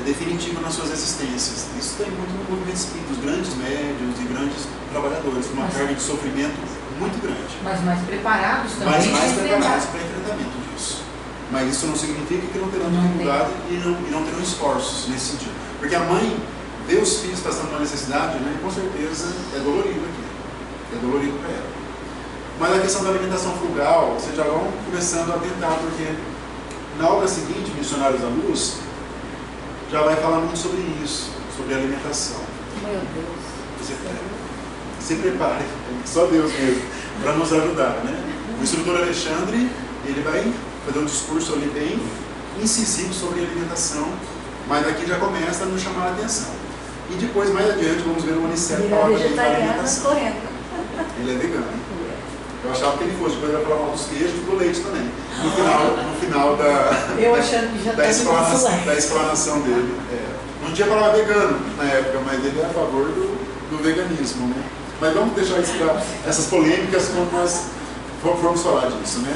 definitivo nas suas existências. Isso tem muito no movimento espírita, os grandes médiuns e grandes trabalhadores, com uma carga de sofrimento muito grande. Mas mais preparados também. Mas mais preparados para o enfrentamento disso. Mas isso não significa que não terão dificuldade e não terão esforços nesse sentido. Porque a mãe vê os filhos passando uma necessidade, né, e com certeza é dolorido aqui. É dolorido para ela. Mas a questão da alimentação frugal, vocês já vão começando a tentar, porque na obra seguinte, Missionários da Luz, já vai falar muito sobre isso, sobre alimentação. Meu Deus. Se prepare, só Deus mesmo, para nos ajudar, né? O instrutor Alexandre, ele vai fazer um discurso ali bem incisivo sobre alimentação, mas aqui já começa a nos chamar a atenção. E depois, mais adiante, vamos ver o Aniceto falar também da alimentação. Ele é vegano. Eu achava que ele fosse, depois ele vai falar mal dos queijos e do leite também. No final Eu achando que já da explanação dele. Não tinha palavra vegano na época, mas ele é a favor do veganismo, né? Mas vamos deixar essas polêmicas quando nós formos falar disso, né?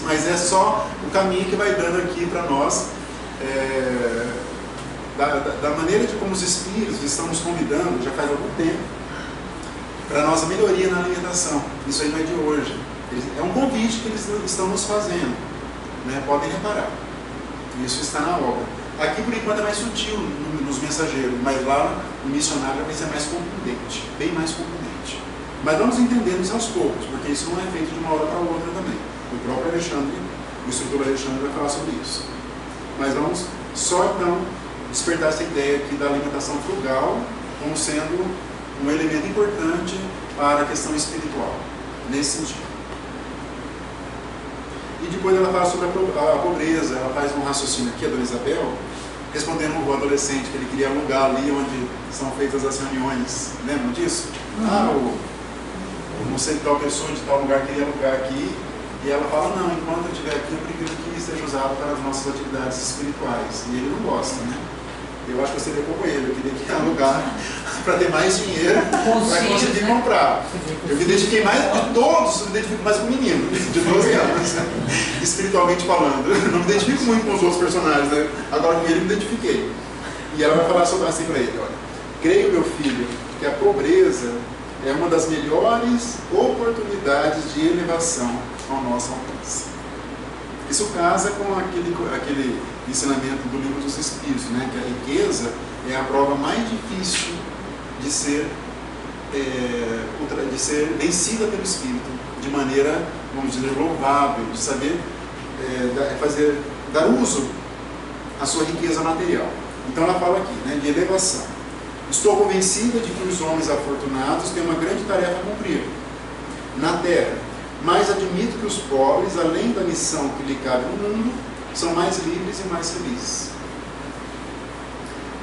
Mas é só o caminho que vai dando aqui para nós, da maneira de como os espíritos estão nos convidando, já faz algum tempo, para a nossa melhoria na alimentação. Isso aí não é de hoje. É um convite que eles estão nos fazendo, né? Podem reparar. Isso está na obra. Aqui, por enquanto, é mais sutil nos mensageiros, mas lá no missionário vai ser mais contundente, bem mais contundente. Mas vamos entendendo isso aos poucos, porque isso não é feito de uma hora para outra também. O próprio Alexandre, o instrutor Alexandre vai falar sobre isso. Mas vamos só então despertar essa ideia aqui da alimentação frugal como sendo um elemento importante para a questão espiritual, nesse sentido. E depois ela fala sobre a pobreza, ela faz um raciocínio aqui, a Dona Isabel, respondendo o adolescente que ele queria alugar ali onde são feitas as reuniões. Lembram disso? Não sei tal pessoa de tal lugar queria alugar aqui. E ela fala, não, enquanto eu estiver aqui, eu prefiro que seja usado para as nossas atividades espirituais. E ele não gosta, né? Eu acho que eu seria como ele, eu queria que alugar para ter mais dinheiro para conseguir comprar. Eu me identifiquei mais, de todos, eu me identifico mais com o menino, de 12 anos, espiritualmente falando. Eu não me identifico muito com os outros personagens, né? Agora com ele eu me identifiquei. E ela vai falar sobre assim para ele, olha, creio, meu filho, que a pobreza é uma das melhores oportunidades de elevação ao nosso alcance. Isso casa com aquele ensinamento do Livro dos Espíritos, né? Que a riqueza é a prova mais difícil de ser vencida pelo Espírito, de maneira, vamos dizer, louvável, de saber dar uso à sua riqueza material. Então ela fala aqui, né, de elevação. Estou convencida de que os homens afortunados têm uma grande tarefa a cumprir na Terra, mas admito que os pobres, além da missão que lhe cabe no mundo, são mais livres e mais felizes.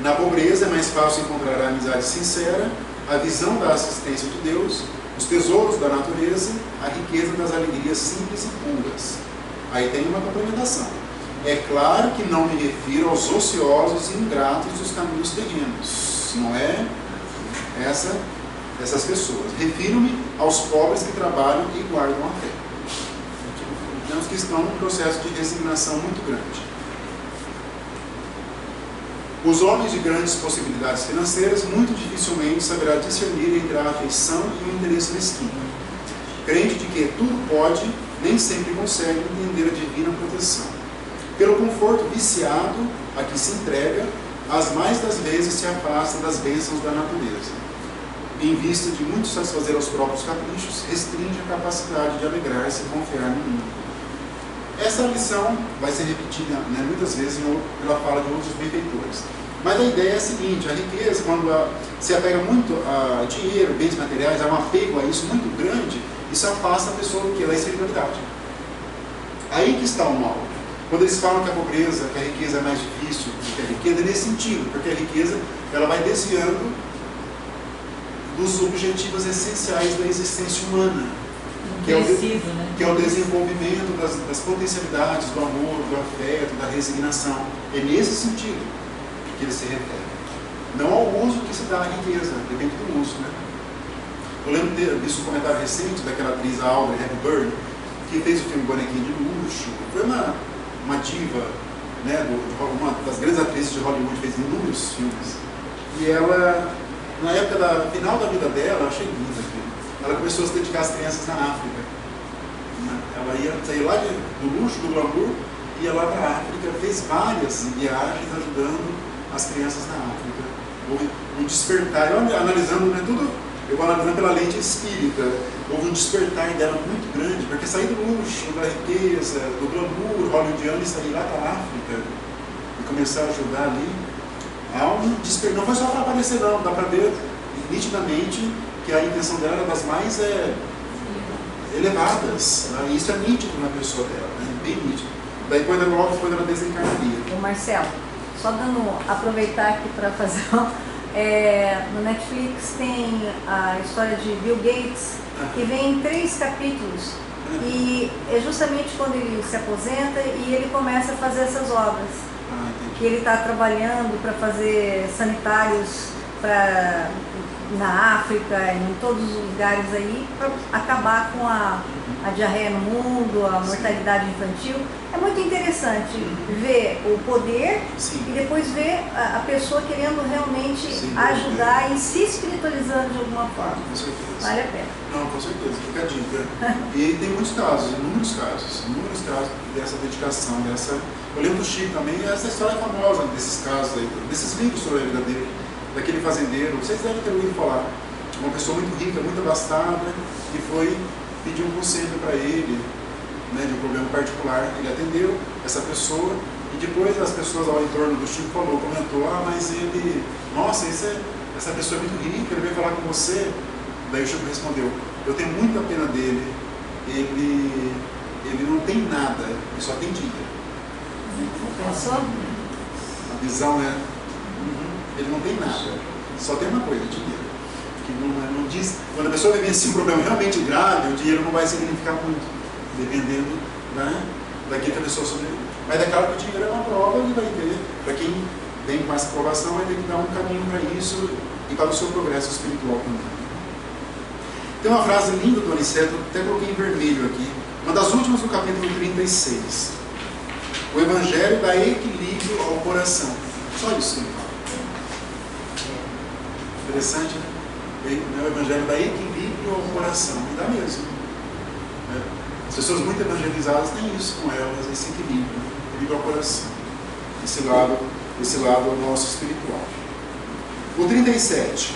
Na pobreza é mais fácil encontrar a amizade sincera, a visão da assistência de Deus, os tesouros da natureza, a riqueza das alegrias simples e puras. Aí tem uma complementação. É claro que não me refiro aos ociosos e ingratos dos caminhos terrenos. Não é essas pessoas. Refiro-me aos pobres que trabalham e guardam a fé. Então, os que estão num processo de resignação muito grande. Os homens de grandes possibilidades financeiras muito dificilmente saberá discernir entre a afeição e o interesse mesquinho. Crente de que tudo pode, nem sempre consegue entender a divina proteção. Pelo conforto viciado a que se entrega, as mais das vezes se afasta das bênçãos da natureza. Em vista de muito satisfazer aos próprios caprichos, restringe a capacidade de alegrar-se e confiar no mundo. Essa lição vai ser repetida, né, muitas vezes ela fala de outros benfeitores. Mas a ideia é a seguinte: a riqueza, quando se apega muito a dinheiro, bens materiais, há um apego a isso muito grande, isso afasta a pessoa do que? Da espiritualidade. Aí que está o mal. Quando eles falam que a pobreza, que a riqueza é mais difícil do que a riqueza, é nesse sentido, porque a riqueza ela vai desviando dos objetivos essenciais da existência humana, que é o desenvolvimento das potencialidades, do amor, do afeto, da resignação. É nesse sentido que ele se refere. Não ao uso que se dá à riqueza, depende do uso, né? Eu lembro de ter visto um comentário recente daquela atriz Audrey Hepburn, que fez o filme Bonequinho de Luxo. Foi uma diva, né, uma das grandes atrizes de Hollywood, fez inúmeros filmes. E ela, na época final da vida dela, eu achei lindo aquilo. Ela começou a se dedicar às crianças na África. Ela ia sair lá do luxo, do glamour, ia lá para a África, fez várias viagens ajudando as crianças na África. Um despertar, eu analisando, né, tudo, eu vou analisando pela lente espírita, houve um despertar dela muito grande, porque sair do luxo, da riqueza, do glamour hollywoodiano e sair lá para a África e começar a ajudar ali, há um despertar. Não foi só para aparecer, não, dá para ver nitidamente que a intenção dela era das mais elevadas, né? E isso é nítido na pessoa dela, né? Bem nítido. Daí quando ela desencarnaria. O Marcelo, só aproveitar aqui para fazer no Netflix tem a história de Bill Gates, que vem em 3 capítulos, e é justamente quando ele se aposenta e ele começa a fazer essas obras, que ele está trabalhando para fazer sanitários na África, em todos os lugares aí, para acabar com a diarreia no mundo, a mortalidade infantil. É muito interessante ver o poder. Sim. E depois ver a pessoa querendo realmente ajudar e se espiritualizando de alguma forma. Com certeza. Vale a pena. Não, com certeza, fica a dica. E tem muitos casos dessa dedicação, Eu lembro do Chico também, essa história é famosa desses casos aí, desses livros sobre a vida dele. Daquele fazendeiro, vocês devem ter ouvido falar, uma pessoa muito rica, muito abastada, que foi pedir um conselho para ele, né, de um problema particular. Ele atendeu essa pessoa e depois as pessoas ao entorno do Chico comentou, mas ele, nossa, essa pessoa é muito rica, ele veio falar com você. Daí o Chico respondeu, eu tenho muita pena dele, ele não tem nada, ele só tem dinheiro. Pensou? visão, né? Ele não tem nada, só tem uma coisa, dinheiro. Que não diz, quando a pessoa vivencia um problema realmente grave, o dinheiro não vai significar muito, dependendo, né, daquilo que a pessoa sobrevive. Mas é claro que o dinheiro é uma prova e vai ter, para quem vem com essa aprovação, vai ter que dar um caminho para isso e para o seu progresso espiritual também. Tem uma frase linda do Aniceto, até coloquei em vermelho aqui, uma das últimas do capítulo 36. O Evangelho dá equilíbrio ao coração. Só isso que ele fala. Interessante, né? O Evangelho dá equilíbrio ao coração. E dá mesmo. As pessoas muito evangelizadas têm isso com elas, esse equilíbrio ao coração. Esse lado nosso espiritual. O 37.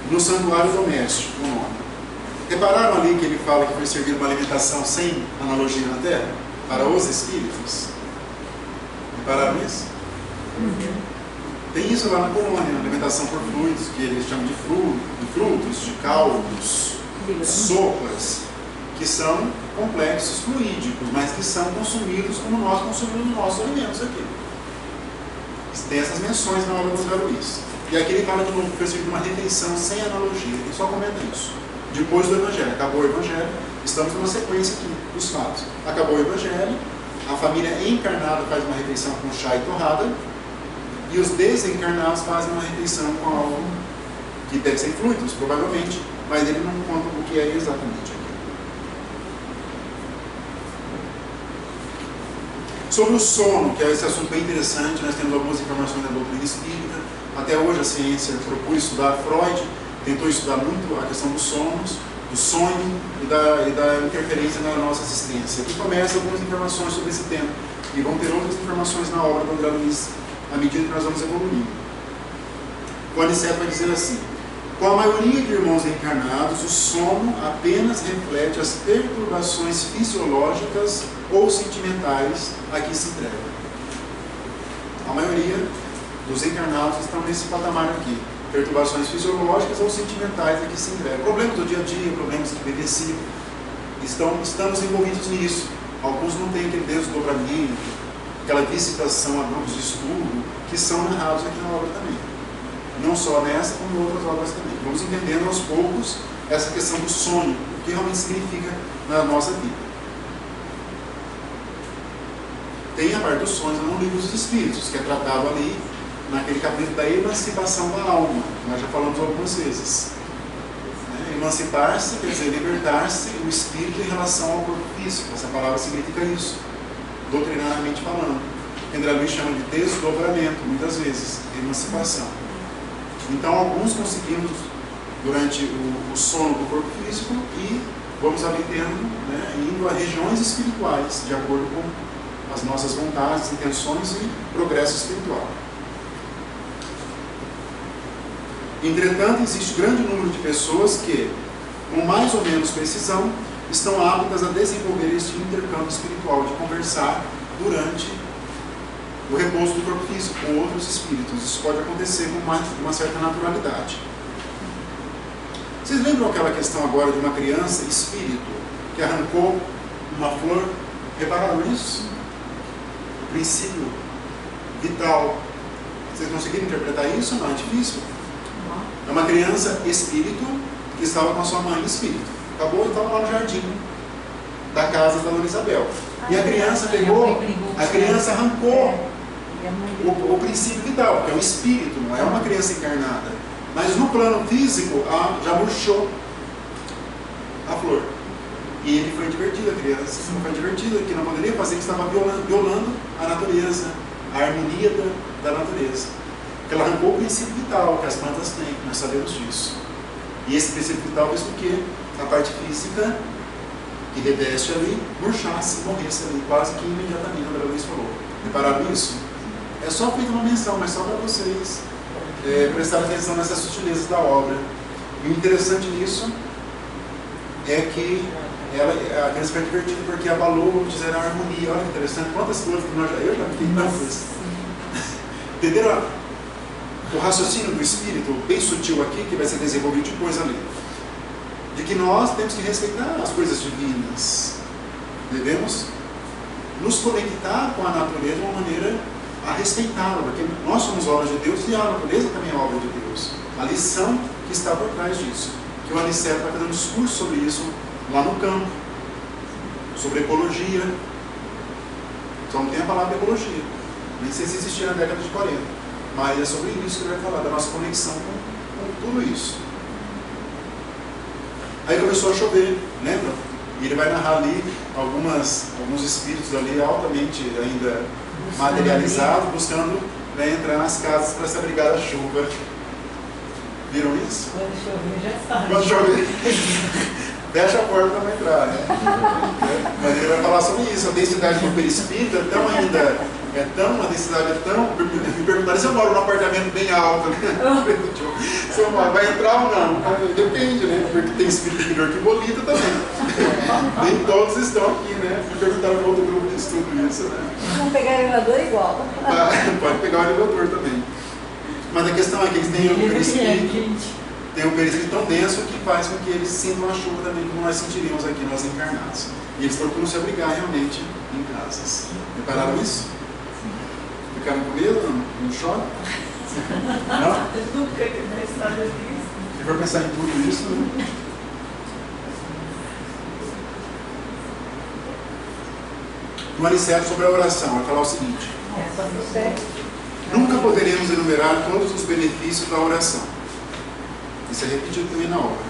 No santuário doméstico, o nome. Repararam ali que ele fala que foi servir uma alimentação sem analogia na terra? Para os espíritos? Repararam isso? Tem isso lá na colônia, na alimentação por fluidos, que eles chamam de frutos, de caldos, sopas, que são complexos fluídicos, mas que são consumidos como nós consumimos os nossos alimentos aqui. Tem essas menções na obra do André Luiz. E aqui ele fala de novo que foi servido uma refeição sem analogia, ele só comenta isso. Depois do Evangelho, acabou o Evangelho, estamos numa sequência aqui dos fatos. Acabou o Evangelho, a família encarnada faz uma refeição com chá e torrada, e os desencarnados fazem uma refeição com algo que deve ser fluidos, provavelmente, mas ele não conta o que é exatamente aqui. Sobre o sono, que é esse assunto bem interessante, nós temos algumas informações da doutrina espírita. Até hoje a ciência propôs estudar Freud, tentou estudar muito a questão dos sonos, do sonho e da interferência na nossa existência. Aqui começam algumas informações sobre esse tema, e vão ter outras informações na obra do André Luiz, à medida que nós vamos evoluindo. O Aniceto vai dizer assim: com a maioria de irmãos encarnados, o sono apenas reflete as perturbações fisiológicas ou sentimentais a que se entregam. A maioria dos encarnados estão nesse patamar aqui. Perturbações fisiológicas ou sentimentais a que se entregam. Problemas do dia a dia, problemas que vivenciam. Estamos envolvidos nisso. Alguns não têm aquele desdobramento, aquela visitação a grupos de estudo, que são narrados aqui na obra também. Não só nessa, como em outras obras também. Vamos entendendo aos poucos essa questão do sonho, o que realmente significa na nossa vida. Tem a parte dos sonhos no Livro dos Espíritos, que é tratado ali naquele capítulo da emancipação da alma. Nós já falamos algumas vezes. Emancipar-se quer dizer libertar-se o espírito em relação ao corpo físico. Essa palavra significa isso, doutrinariamente falando. André Luiz chama de desdobramento, muitas vezes, emancipação. Então, alguns conseguimos durante o sono do corpo físico e vamos aprendendo, indo a regiões espirituais, de acordo com as nossas vontades, intenções e progresso espiritual. Entretanto, existe grande número de pessoas que, com mais ou menos precisão, estão aptas a desenvolver este intercâmbio espiritual, de conversar durante o repouso do corpo físico com outros espíritos. Isso pode acontecer com uma certa naturalidade. Vocês lembram aquela questão agora de uma criança espírito que arrancou uma flor? Repararam isso? O princípio vital. Vocês conseguiram interpretar isso? Não é difícil? É uma criança espírito que estava com a sua mãe espírito. Acabou e estava lá no jardim da casa da Dona Isabel. E a criança arrancou o princípio vital, que é o espírito, não é uma criança encarnada. Mas no plano físico, já murchou a flor. E ele foi divertido, a criança não foi divertida, que não poderia fazer, que estava violando a natureza, a harmonia da natureza. Porque ela arrancou o princípio vital que as plantas têm, nós sabemos disso. E esse princípio vital fez com que a parte física que reveste ali murchasse, morresse ali, quase que imediatamente, a André Luiz falou. Repararam isso? É só feita uma menção, mas só para vocês prestarem atenção nessas sutilezas da obra. E o interessante nisso é que a criança foi divertida porque abalou, vamos dizer, a harmonia. Olha que interessante, quantas coisas que eu já fiquei tantas. Entenderam? O raciocínio do espírito, bem sutil aqui, que vai ser desenvolvido depois ali, de que nós temos que respeitar as coisas divinas, devemos nos conectar com a natureza de uma maneira a respeitá-la, porque nós somos obras de Deus e a natureza também é obra de Deus. A lição que está por trás disso, que o Aniceto vai fazer um discurso sobre isso lá no campo, sobre ecologia. Só não tem a palavra ecologia, nem sei se existia na década de 40, mas é sobre isso que ele vai falar, da nossa conexão com tudo isso. Aí começou a chover, lembra? E ele vai narrar ali alguns espíritos ali altamente ainda materializados, buscando, né, entrar nas casas para se abrigar da chuva. Viram isso? Quando chover, já sabe. Quando chover, fecha a porta para não entrar, né? Mas ele vai falar sobre isso. A densidade do perispírito uma densidade é tão... Me perguntaram se eu moro num apartamento bem alto, né? Se eu moro, vai entrar ou não? Depende, né? Porque tem espírito interior que bolita também. Nem todos estão aqui, né? Me perguntaram no outro grupo de estudo isso, né? Vamos pegar elevador igual. Pode pegar o elevador também. Mas a questão é que eles têm um perispírito tão denso que faz com que eles sintam a chuva também, como nós sentiríamos aqui, nós encarnados. E eles procuram se abrigar realmente em casas. Repararam isso? Ficaram com medo? Não choram? Não? Nunca na história disso. Se for pensar em tudo isso, né? No Aniceto sobre a oração, vai falar o seguinte: nunca poderemos enumerar todos os benefícios da oração. Isso é repetido também na obra.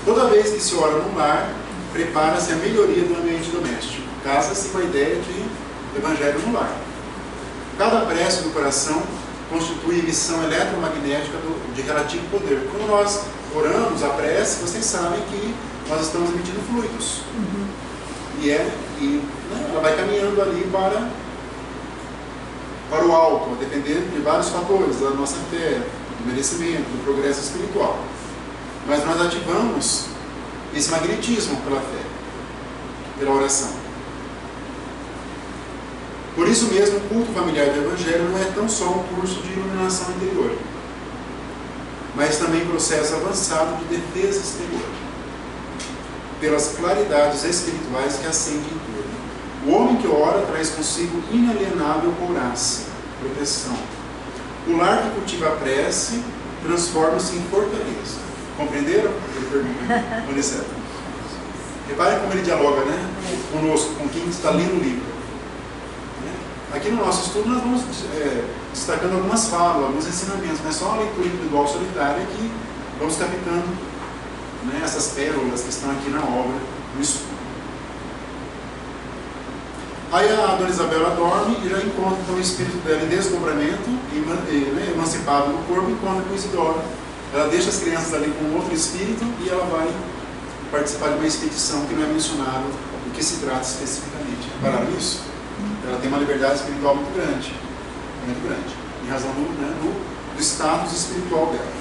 Toda vez que se ora no lar, prepara-se a melhoria do ambiente doméstico. Casa-se com a ideia de evangelho no lar. Cada prece do coração constitui emissão eletromagnética de relativo poder. Quando nós oramos a prece, vocês sabem que nós estamos emitindo fluidos. Ela vai caminhando ali para o alto, a depender de vários fatores, da nossa fé, do merecimento, do progresso espiritual. Mas nós ativamos esse magnetismo pela fé, pela oração. Por isso mesmo, o culto familiar do Evangelho não é tão só um curso de iluminação interior, mas também processo avançado de defesa exterior, pelas claridades espirituais que acendem em torno. O homem que ora traz consigo inalienável couraça, proteção. O lar que cultiva a prece transforma-se em fortaleza. Compreenderam? Ele pergunta, Aniceto. Reparem como ele dialoga, né, conosco, com quem está lendo o livro. Aqui no nosso estudo nós vamos destacando algumas falas, alguns ensinamentos, não é só a leitura individual solitária que vamos captando, né, essas pérolas que estão aqui na obra, no estudo. Aí a Dona Isabela dorme e já encontra então, o espírito dela em desdobramento, emancipado do corpo, encontra com Isidoro. Ela deixa as crianças ali com outro espírito e ela vai participar de uma expedição que não é mencionado do que se trata especificamente. Repararam isso? Ela tem uma liberdade espiritual muito grande, em razão do status espiritual dela.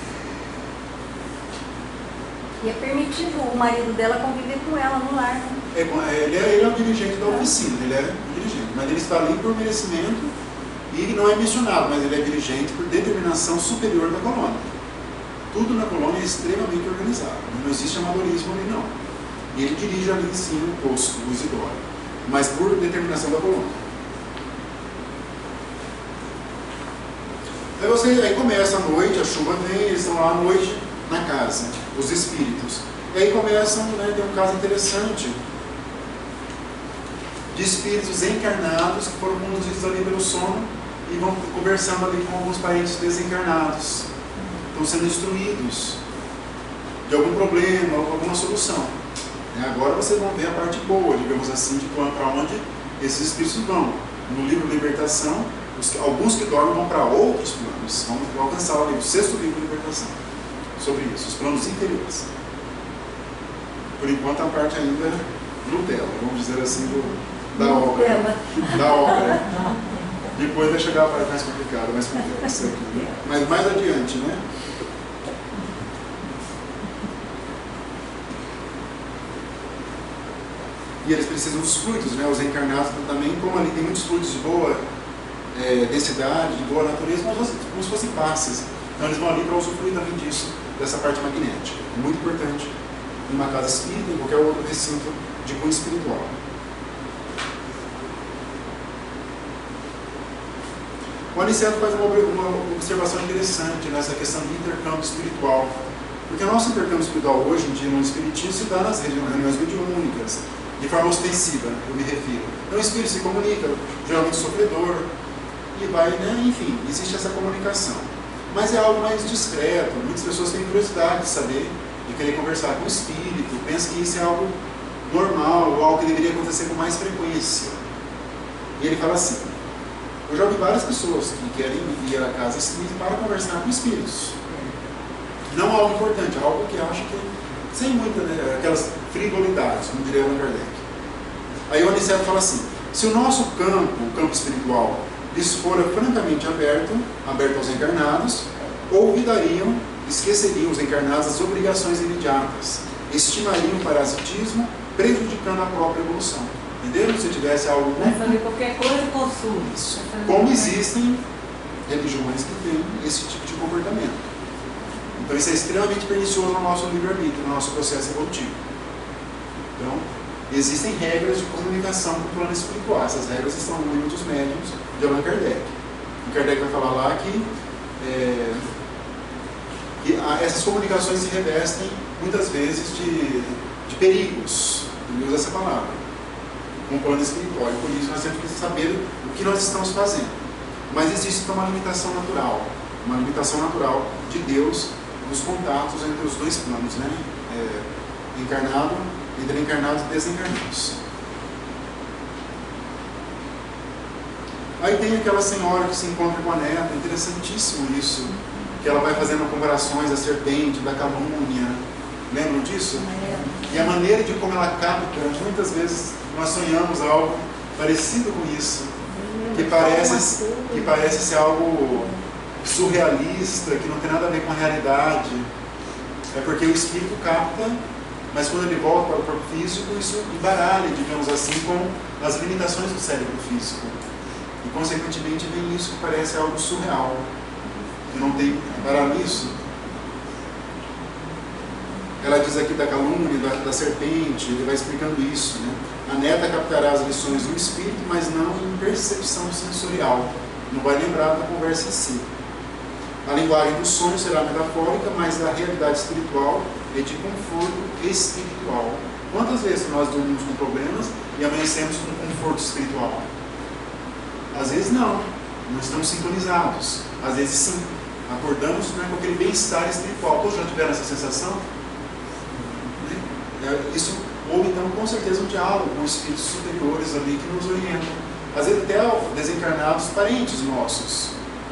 E é permitido o marido dela conviver com ela no lar, né? Ele é o dirigente da oficina, ele é o dirigente, mas ele está ali por merecimento e não é mencionado, mas ele é dirigente por determinação superior da colônia. Tudo na colônia é extremamente organizado, não existe amadorismo ali não. E ele dirige ali sim o posto, o Isidoro, mas por determinação da colônia. Aí começa a noite, a chuva vem, eles estão lá à noite na casa, os espíritos. E aí começam, né, tem um caso interessante de espíritos encarnados que foram conduzidos ali pelo sono e vão conversando ali com alguns parentes desencarnados. Estão sendo instruídos de algum problema, alguma solução. Agora vocês vão ver a parte boa, digamos assim, de para onde esses espíritos vão. No livro Libertação, alguns que dormem vão para outros planos, vão alcançar o 6º livro de Libertação, sobre isso, os planos inferiores. Por enquanto a parte ainda Nutella, vamos dizer assim, da obra. Depois vai chegar a parte mais complicada, mais complexa aqui, né? Mas mais adiante, né? E eles precisam dos fluidos, né? Os encarnados também, como ali tem muitos fluidos de boa densidade, de boa natureza, como se fossem passes. Então eles vão ali para usufruir também disso, dessa parte magnética. É muito importante em uma casa espírita, em qualquer outro recinto de cunho espiritual. O Aniceto faz uma observação interessante nessa questão do intercâmbio espiritual. Porque o nosso intercâmbio espiritual hoje em dia no Espiritismo se dá nas reuniões mediúnicas, de forma ostensiva, eu me refiro. Então o Espírito se comunica, geralmente sofredor, e vai, né? Enfim, existe essa comunicação. Mas é algo mais discreto, muitas pessoas têm curiosidade de saber, de querer conversar com o Espírito, pensam que isso é algo normal, ou algo que deveria acontecer com mais frequência. E ele fala assim: eu já ouvi várias pessoas que querem ir à casa espírita para conversar com espíritos. Não algo importante, algo que acho que sem muita, né, aquelas frivolidades, como diria Allan Kardec. Aí o Aniceto fala assim: se o nosso campo, o campo espiritual, lhes fora francamente aberto aos encarnados, olvidariam, esqueceriam os encarnados as obrigações imediatas, estimariam o parasitismo, prejudicando a própria evolução. Entenderam? Se tivesse algo... Vai fazer qualquer coisa, consulte. Como existem religiões que têm esse tipo de comportamento. Então isso é extremamente pernicioso no nosso livre-arbítrio, no nosso processo evolutivo. Então, existem regras de comunicação com o plano espiritual. Essas regras estão no livro dos médiuns de Allan Kardec. O Kardec vai falar lá que essas comunicações se revestem muitas vezes de perigos. Ele usa essa palavra. Com o plano espiritual. E por isso nós temos que saber o que nós estamos fazendo. Mas existe uma limitação natural. Uma limitação natural de Deus nos contatos entre os dois planos, né? Entre encarnados e desencarnados. Aí tem aquela senhora que se encontra com a neta, interessantíssimo isso, que ela vai fazendo comparações da serpente, da calúnia. Lembram disso? E a maneira de como ela capta, muitas vezes nós sonhamos algo parecido com isso, que parece ser algo surrealista, que não tem nada a ver com a realidade. É porque o espírito capta, mas quando ele volta para o corpo físico, isso embaralha, digamos assim, com as limitações do cérebro físico. E, consequentemente, vem isso que parece algo surreal, que não tem embaralho nisso. Ela diz aqui da calúnia, da serpente, ele vai explicando isso, né? A neta captará as lições do espírito, mas não em percepção sensorial. Não vai lembrar da conversa em si. A linguagem do sonho será metafórica, mas a realidade espiritual é de conforto espiritual. Quantas vezes nós dormimos com problemas e amanhecemos com conforto espiritual? Às vezes não, não estamos sintonizados. Às vezes sim, acordamos, né, com aquele bem-estar espiritual. Todos já tiveram essa sensação? Isso, ou então com certeza um diálogo com espíritos superiores ali que nos orientam. Às vezes até desencarnados parentes nossos.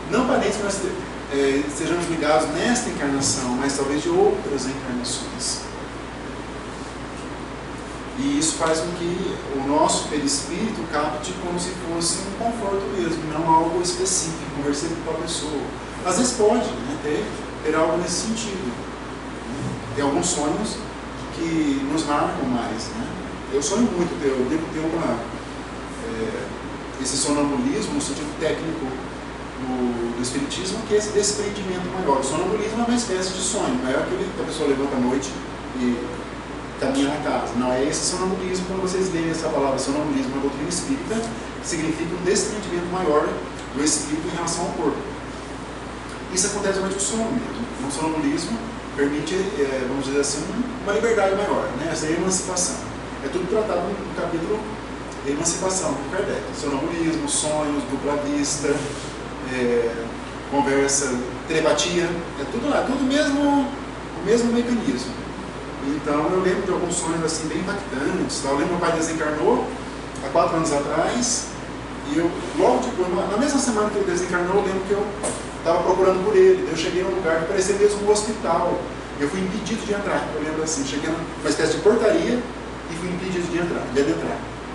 Não parentes que nós sejamos ligados nesta encarnação, mas talvez de outras encarnações. E isso faz com que o nosso perispírito capte como se fosse um conforto mesmo, não algo específico, conversar com a pessoa. Às vezes pode, né, ter algo nesse sentido. Tem alguns sonhos que nos marcam mais, né? Eu sonho muito, eu devo ter esse sonambulismo no sentido técnico do espiritismo, que é esse desprendimento maior. O sonambulismo é uma espécie de sonho, não é aquele que a pessoa levanta à noite e caminha na casa. Não é esse sonambulismo. Quando vocês leem essa palavra sonambulismo na doutrina espírita, significa um desprendimento maior do espírito em relação ao corpo. Isso acontece durante o sono mesmo. O sonambulismo permite, vamos dizer assim, uma liberdade maior, né? Essa emancipação. É tudo tratado no capítulo de emancipação do Kardec. Sonambulismo, sonhos, dupla vista, conversa, telepatia, é tudo lá, tudo o mesmo mecanismo. Então eu lembro de alguns sonhos assim bem impactantes. Eu lembro que meu pai desencarnou há 4 anos atrás, e eu, logo depois, na mesma semana que ele desencarnou, eu lembro que eu estava procurando por ele. Eu cheguei num lugar que parecia mesmo um hospital. Eu fui impedido de entrar. Eu lembro assim, cheguei numa espécie de portaria e fui impedido de entrar.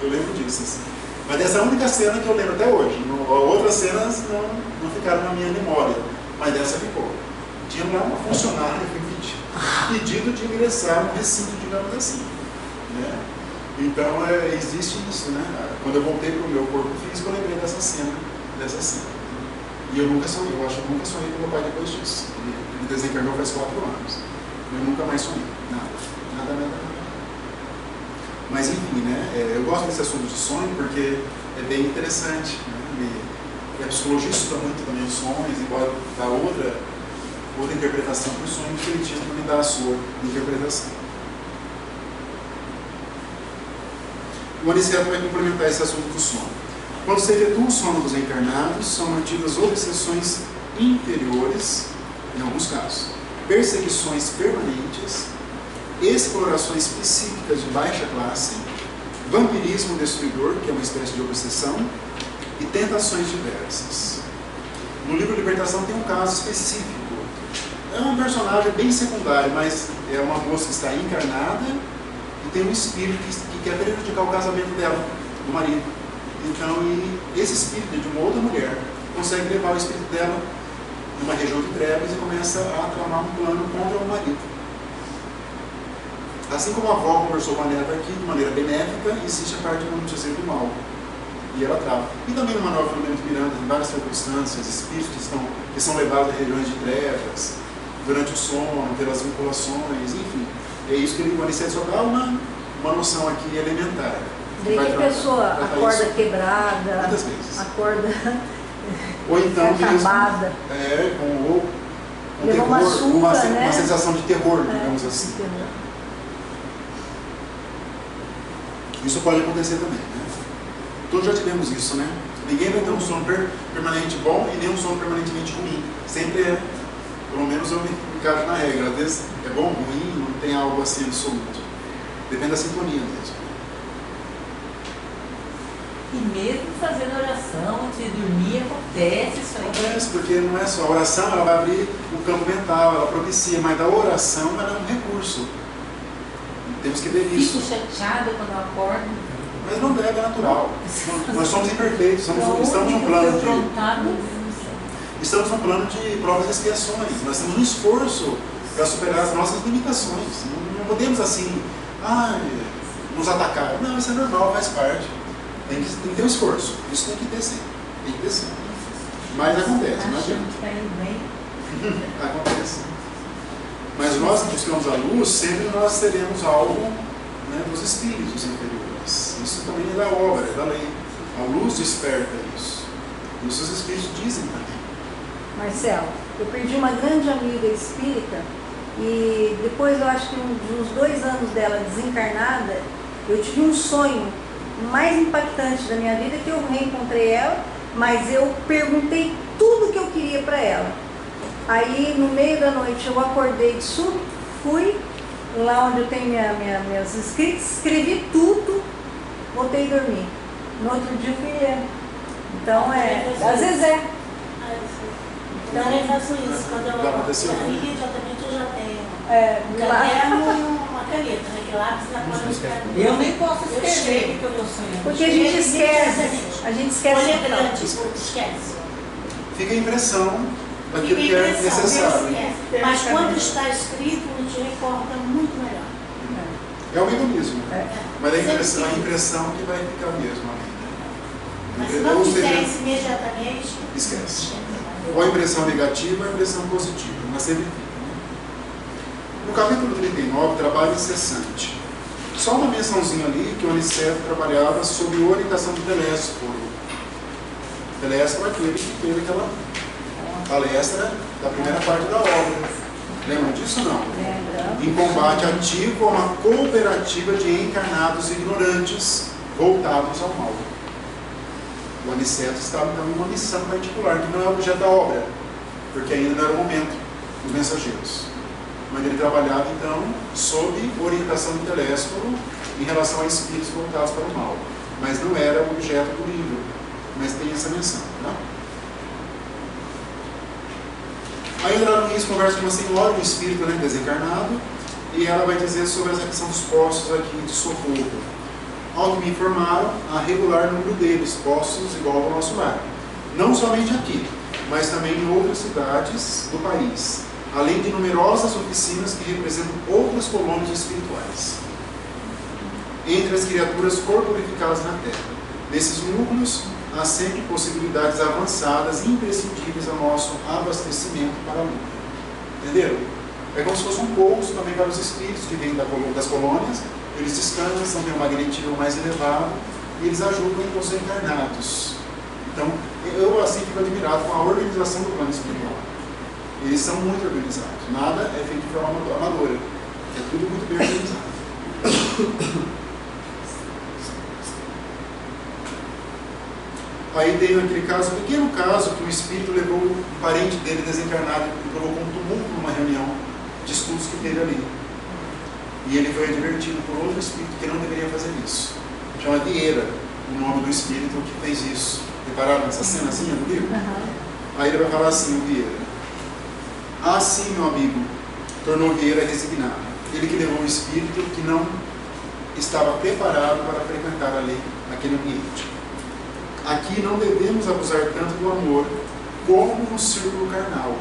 Eu lembro disso. Assim. Mas dessa única cena que eu lembro até hoje. Outras cenas não ficaram na minha memória, mas dessa ficou. Tinha lá uma funcionária que foi impedido de ingressar no recinto, digamos assim. Né? Então existe isso, né? Quando eu voltei para o meu corpo físico, eu lembrei dessa cena. E eu nunca sonhei, eu acho que eu nunca sonhei com meu pai depois disso. Ele desencarnou faz 4 anos. Eu nunca mais sonhei, nada. Mas enfim, né? Eu gosto desse assunto de sonho porque é bem interessante, né? E a psicologia estuda muito também os sonhos, embora dá outra interpretação para o sonho, o espiritismo também dá a sua interpretação. O aniceto vai complementar esse assunto do sono. Quando se efetua o sono dos encarnados, são mantidas obsessões interiores, em alguns casos, perseguições permanentes, explorações psíquicas de baixa classe, vampirismo destruidor, que é uma espécie de obsessão, e tentações diversas. No livro Libertação tem um caso específico. É um personagem bem secundário, mas é uma moça que está encarnada e tem um espírito que quer prejudicar o casamento dela, do marido. Então, esse espírito de uma outra mulher consegue levar o espírito dela numa região de trevas e começa a tramar um plano contra o marido. Assim como a avó conversou com a neta aqui, de maneira benéfica, existe a parte, vamos dizer, do mal. E ela trava. E também no Manuel Filomeno de Miranda, em várias circunstâncias, espíritos que são levados a regiões de trevas, durante o sono, pelas vinculações, enfim. É isso que o Aniceto só dá uma noção aqui elementar. Daí que a pessoa acorda quebrada, muitas vezes. Acorda ou então acabada. Mesmo, com levou uma surra, uma sensação de terror, digamos assim. Isso pode acontecer também, né? Todos já tivemos isso, né? Ninguém vai ter um sono permanente bom e nem um sono permanentemente ruim. Sempre é, pelo menos eu me encaixo na regra. Às vezes é bom, ruim, não tem algo assim absoluto. Depende da sintonia mesmo. E mesmo fazendo oração antes de dormir, acontece isso aí. Acontece, porque não é só a oração, ela vai abrir o campo mental, ela propicia, mas a oração ela é um recurso. Temos que ver isso. Fico chateada quando eu acordo. Mas não deve, é natural. Nós somos imperfeitos, estamos num plano de provas e expiações. Nós temos um esforço para superar as nossas limitações. Não podemos assim, nos atacar. Não, isso é normal, faz parte. Tem que ter um esforço. Isso tem que ter sim. Tem que ter sim. Mas acontece, não adianta. Está indo bem. Acontece. Mas nós que buscamos a luz, sempre nós teremos algo, né, dos espíritos inferiores. Isso também é da obra, é da lei. A luz desperta isso. Isso os espíritos dizem também. Marcelo, eu perdi uma grande amiga espírita e depois, eu acho que uns 2 anos dela desencarnada, eu tive um sonho mais impactante da minha vida, que eu reencontrei ela, mas eu perguntei tudo que eu queria para ela. Aí, no meio da noite, eu acordei de súbito, fui lá onde eu tenho minhas escritas, escrevi tudo, voltei a dormir. No outro dia, eu fui ler. Então, às vezes é. Eu também faço isso. Quando eu imediatamente eu já tenho um caderno e uma caneta, né? Que lápis na ponta do caderno. Eu nem posso escrever o que eu estou sonhando. Porque a gente esquece. A gente esquece. Folha grande, esquece. Fica a impressão daquilo que é necessário. Mas quando está escrito, a gente recorda muito melhor. É o mecanismo. Mas a impressão que vai ficar mesmo ali. Mas se não fizer isso imediatamente, esquece. Ou a impressão negativa ou a impressão positiva. Mas sempre fica. Né? No capítulo 39, trabalho incessante. Só uma mençãozinha ali que o Aniceto trabalhava sobre orientação do Telésforo. Telésforo é aquele que teve aquela palestra da primeira parte da obra. Lembram disso ou não? Em combate ativo a uma cooperativa de encarnados ignorantes voltados ao mal. O Aniceto estava dando uma missão particular, que não é objeto da obra, porque ainda não era o momento dos mensageiros. Mas ele trabalhava, então, sob orientação do Telésforo em relação a espíritos voltados para o mal. Mas não era o objeto do livro, mas tem essa menção. Tá? Aí o Luiz conversa com uma senhora, um espírito, né, desencarnado, e ela vai dizer sobre a questão dos postos aqui de socorro. Ao que me informaram, há regular número deles, postos igual ao nosso lar. Não somente aqui, mas também em outras cidades do país, além de numerosas oficinas que representam outras colônias espirituais. Entre as criaturas corporificadas na Terra, nesses núcleos, há sempre possibilidades avançadas e imprescindíveis ao nosso abastecimento para a luta. Entenderam? É como se fosse um pouso também para os espíritos que vêm das colônias. Eles descansam, têm um magnetismo mais elevado e eles ajudam os encarnados. Então, eu assim fico admirado com a organização do plano espiritual. Eles são muito organizados. Nada é feito de forma amadora. É tudo muito bem organizado. Aí tem aquele caso, um pequeno caso, que o espírito levou um parente dele desencarnado e provocou um tumulto numa reunião de estudos que teve ali. E ele foi advertido por outro espírito que não deveria fazer isso. Chama Vieira, o nome do espírito que fez isso. Repararam nessa cenazinha do livro? Aí ele vai falar assim, o Vieira. Ah, sim, meu amigo, tornou Vieira resignado. Ele que levou um espírito que não estava preparado para frequentar ali aquele ambiente. Aqui não devemos abusar tanto do amor como no círculo carnal.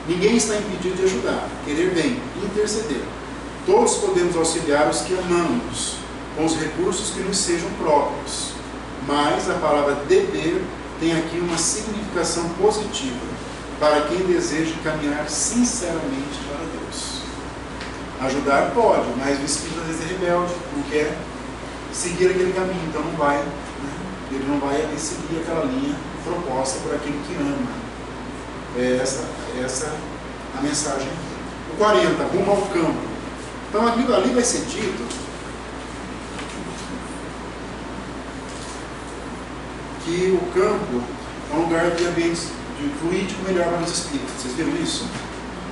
Ninguém está impedido de ajudar, querer bem, interceder. Todos podemos auxiliar os que amamos, com os recursos que nos sejam próprios. Mas a palavra dever tem aqui uma significação positiva para quem deseja caminhar sinceramente para Deus. Ajudar pode, mas o espírito às vezes é rebelde, não quer seguir aquele caminho, então não vai, ele não vai seguir aquela linha proposta por aquele que ama. É essa a mensagem. O 40, rumo ao campo. Então ali vai ser dito que o campo é um lugar de ambiente fluídico melhor para os espíritos. Vocês viram isso?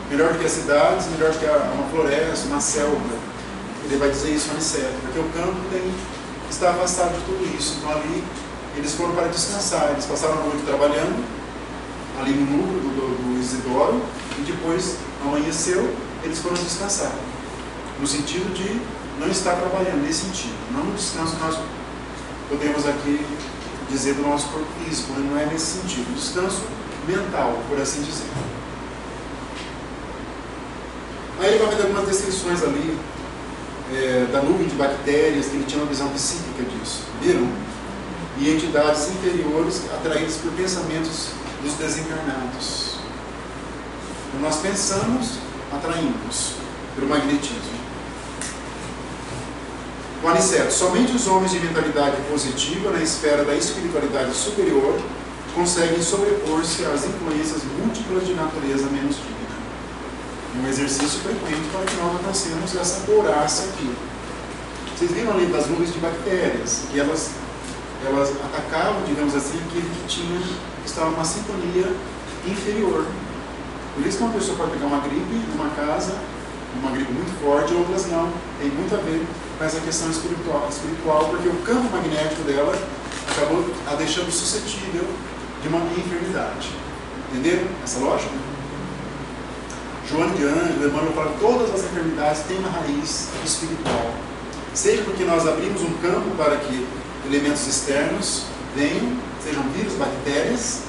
Melhor do que as cidades, melhor do que uma floresta, uma selva. Ele vai dizer isso no Aniceto, porque o campo está afastado de tudo isso. Então ali eles foram para descansar. Eles passaram a noite trabalhando ali no núcleo do Isidoro, e depois amanheceu, eles foram descansar. No sentido de não estar trabalhando, nesse sentido. Não no descanso que nós podemos aqui dizer do nosso corpo físico, não é nesse sentido. Descanso mental, por assim dizer. Aí ele vai dar algumas descrições ali da nuvem de bactérias, que ele tinha uma visão psíquica disso. Viram? E entidades inferiores atraídas por pensamentos dos desencarnados. Então, nós pensamos, atraímos pelo magnetismo. O Aniceto, somente os homens de mentalidade positiva na esfera da espiritualidade superior conseguem sobrepor-se às influências múltiplas de natureza menos digna. É um exercício frequente para que nós alcancemos essa couraça aqui. Vocês viram ali das nuvens de bactérias, que elas atacavam, digamos assim, aquele que estava numa sintonia inferior. Por isso que uma pessoa pode pegar uma gripe numa casa, uma gripe muito forte, outras não. Tem muito a ver com essa questão espiritual, porque o campo magnético dela acabou a deixando suscetível de uma enfermidade. Entenderam essa lógica? Joana de Ângelo, Emmanuel fala que todas as enfermidades têm uma raiz espiritual. Seja porque nós abrimos um campo para que elementos externos venham, sejam vírus, bactérias,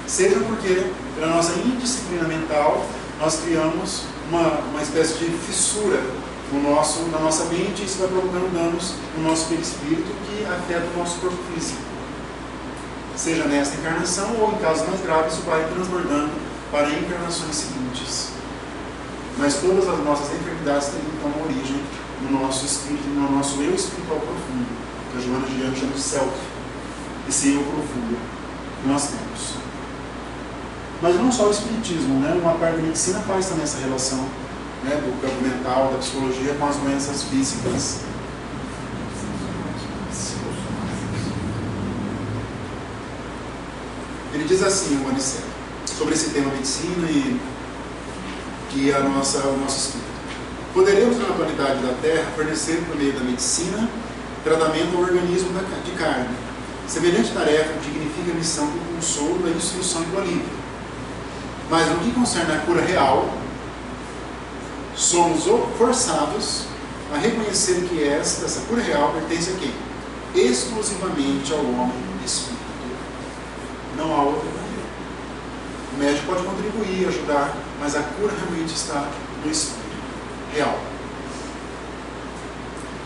seja porque, pela nossa indisciplina mental, nós criamos uma espécie de fissura na nossa mente, e isso vai provocando danos no nosso perispírito que afeta o nosso corpo físico. Seja nesta encarnação ou, em casos mais graves, isso vai transbordando para encarnações seguintes. Mas todas as nossas enfermidades têm então uma origem no nosso espírito, no nosso eu espiritual profundo, que a Joana de Ângelo chama de self, esse eu profundo que nós temos. Mas não só o espiritismo, né? Uma parte da medicina faz também essa relação, né, do campo mental, da psicologia com as doenças físicas. Ele diz assim, o Aniceto, sobre esse tema medicina e o nosso espírito. Poderemos, na atualidade da Terra, fornecer, por meio da medicina, tratamento ao organismo de carne. Semelhante tarefa dignifica a missão do consolo, da instrução e do alívio. Mas no que concerne a cura real, somos forçados a reconhecer que essa cura real pertence a quem? Exclusivamente ao homem espírito. Não há outra maneira. O médico pode contribuir, ajudar, mas a cura realmente está no espírito real.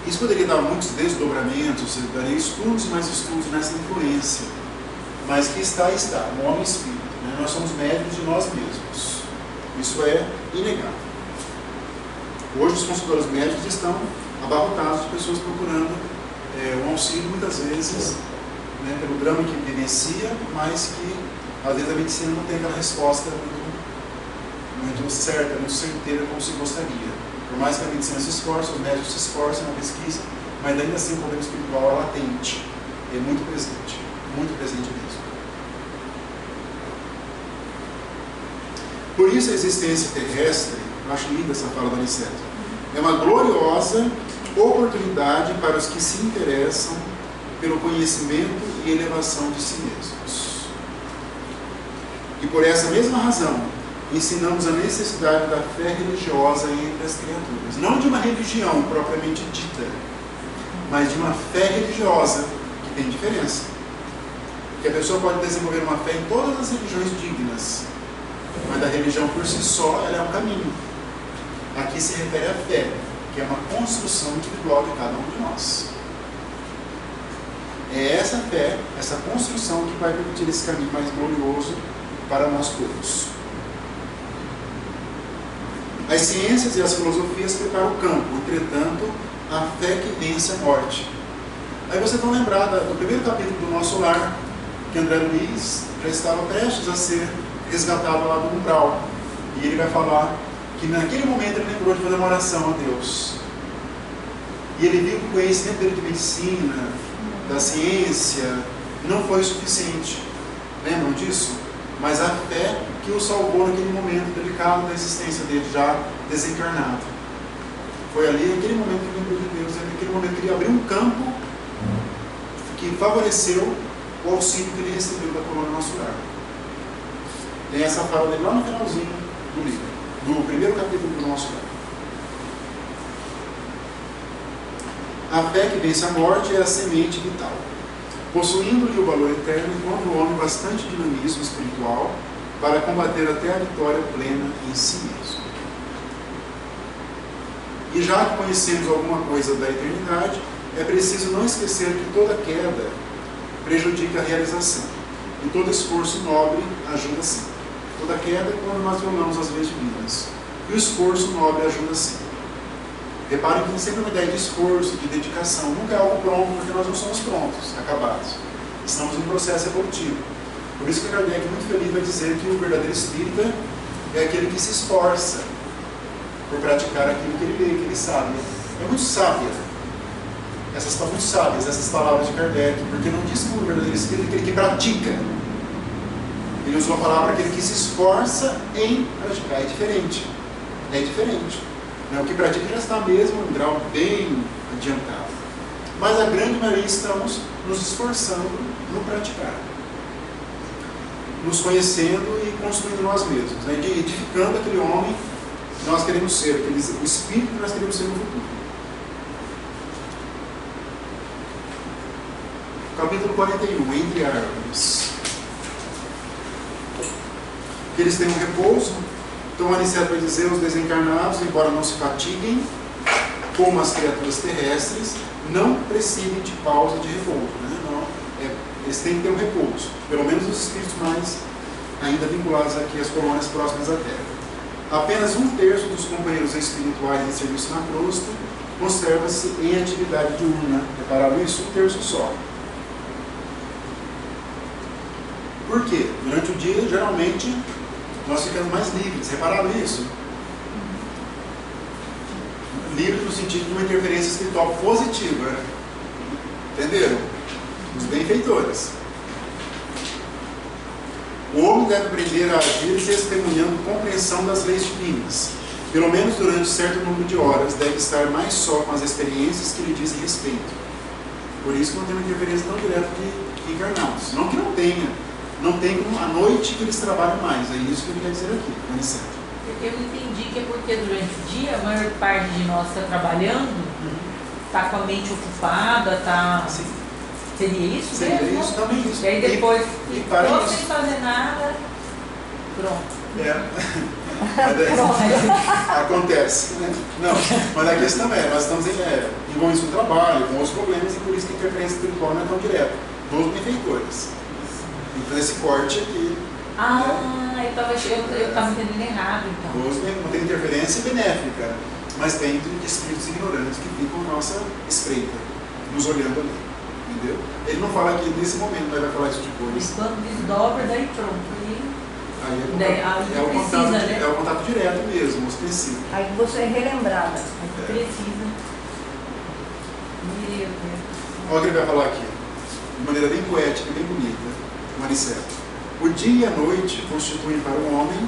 Isso poderia dar muitos desdobramentos, daria estudos e mais estudos nessa influência. Mas que está, no homem espírito. Né? Nós somos médicos de nós mesmos. Isso é inegável. Hoje os consultórios médicos estão abarrotados de pessoas procurando um auxílio, muitas vezes, né, pelo drama que vivencia, mas que às vezes a medicina não tem aquela resposta muito certa, muito certeira como se gostaria. Por mais que a medicina se esforce, os médicos se esforcem na pesquisa, mas ainda assim o problema espiritual é latente, é muito presente mesmo. Por isso a existência terrestre, eu acho linda essa fala do Aniceto, é uma gloriosa oportunidade para os que se interessam pelo conhecimento e elevação de si mesmos. E por essa mesma razão, ensinamos a necessidade da fé religiosa entre as criaturas. Não de uma religião propriamente dita, mas de uma fé religiosa, que tem diferença. Porque a pessoa pode desenvolver uma fé em todas as religiões dignas, mas a religião por si só, ela é um caminho. Aqui se refere à fé, que é uma construção individual de cada um de nós. É essa fé, essa construção que vai permitir esse caminho mais glorioso para nós todos. As ciências e as filosofias preparam o campo, entretanto, a fé que vence a morte. Aí vocês vão lembrar do primeiro capítulo do Nosso Lar, que André Luiz já estava prestes a ser resgatado lá do umbral. E ele vai falar que naquele momento ele lembrou de fazer uma oração a Deus. E ele viu que o conhecimento dele de medicina, da ciência, não foi suficiente. Lembram disso? Mas a fé que o salvou naquele momento delicado da existência dele, já desencarnado. Foi ali, naquele momento, que ele lembrou de Deus, naquele momento que ele abriu um campo que favoreceu o auxílio que ele recebeu da colônia Nosso Lar. Tem essa fala dele lá no finalzinho do livro, do primeiro capítulo do Nosso Lar. A fé que vence a morte é a semente vital. Possuindo-lhe o valor eterno, encontra o homem bastante dinamismo espiritual para combater até a vitória plena em si mesmo. E já que conhecemos alguma coisa da eternidade, é preciso não esquecer que toda queda prejudica a realização, e todo esforço nobre ajuda sempre. Toda queda é quando nós violamos as leis divinas, e o esforço nobre ajuda sempre. Reparem que tem sempre uma ideia de esforço, de dedicação, nunca é algo pronto, porque nós não somos prontos, acabados. Estamos em um processo evolutivo. Por isso que Kardec, muito feliz, vai dizer que o verdadeiro espírita é aquele que se esforça por praticar aquilo que ele vê, que ele sabe. É muito sábia. Muito sábias essas palavras de Kardec, porque não diz que o verdadeiro espírita é aquele que pratica. Ele usou a palavra aquele que se esforça em praticar. É diferente. É diferente. O que pratica já está mesmo em um grau bem adiantado. Mas a grande maioria estamos nos esforçando no praticar. Nos conhecendo e construindo nós mesmos. Né? Edificando aquele homem que nós queremos ser, o espírito que nós queremos ser no futuro. Capítulo 41, Entre Árvores. Que eles têm um repouso. Então o Aniceto vai dizer, os desencarnados, embora não se fatiguem, como as criaturas terrestres, não precisem de pausa de repouso. Né? Não, eles têm que ter um repouso, pelo menos os espíritos mais ainda vinculados aqui às colônias próximas à Terra. Apenas 1/3 dos companheiros espirituais em serviço na crosta conserva-se em atividade diurna. Repararam isso? 1/3 só. Por quê? Durante o dia, geralmente, nós ficamos mais livres. Repararam isso? Livre no sentido de uma interferência espiritual positiva. Entenderam? Os benfeitores. O homem deve aprender a agir testemunhando compreensão das leis divinas. Pelo menos durante certo número de horas, deve estar mais só com as experiências que lhe dizem respeito. Por isso que não tem uma interferência tão direta de encarnados. Não que não tenha. Não tem como à noite que eles trabalham mais. É isso que ele quer dizer aqui, Aniceto. Eu entendi que é porque durante o dia a maior parte de nós está trabalhando, está com a mente ocupada, está... Sim. Seria isso Seria mesmo? isso, também isso. E aí depois ficou isso. sem fazer nada, pronto. Acontece, né? Não, mas a questão é, nós estamos envolvidos no trabalho, com os problemas, e por isso que a interferência espiritual não é tão direta. Dos benfeitores. Então esse corte aqui. Eu estava entendendo errado, então. Não tem interferência benéfica, mas tem espíritos ignorantes que ficam à nossa espreita, nos olhando ali. Entendeu? Ele não fala aqui nesse momento, mas vai falar isso E depois. quando desdobra, daí pronto. Aí Daí, é o precisa, contato, né? é o contato direto mesmo, ostensivo. Aí você é relembrada. Precisa. Meu Deus. Olha o que ele vai falar aqui, de maneira bem poética, bem bonita, Maniceto. O dia e a noite constituem para o homem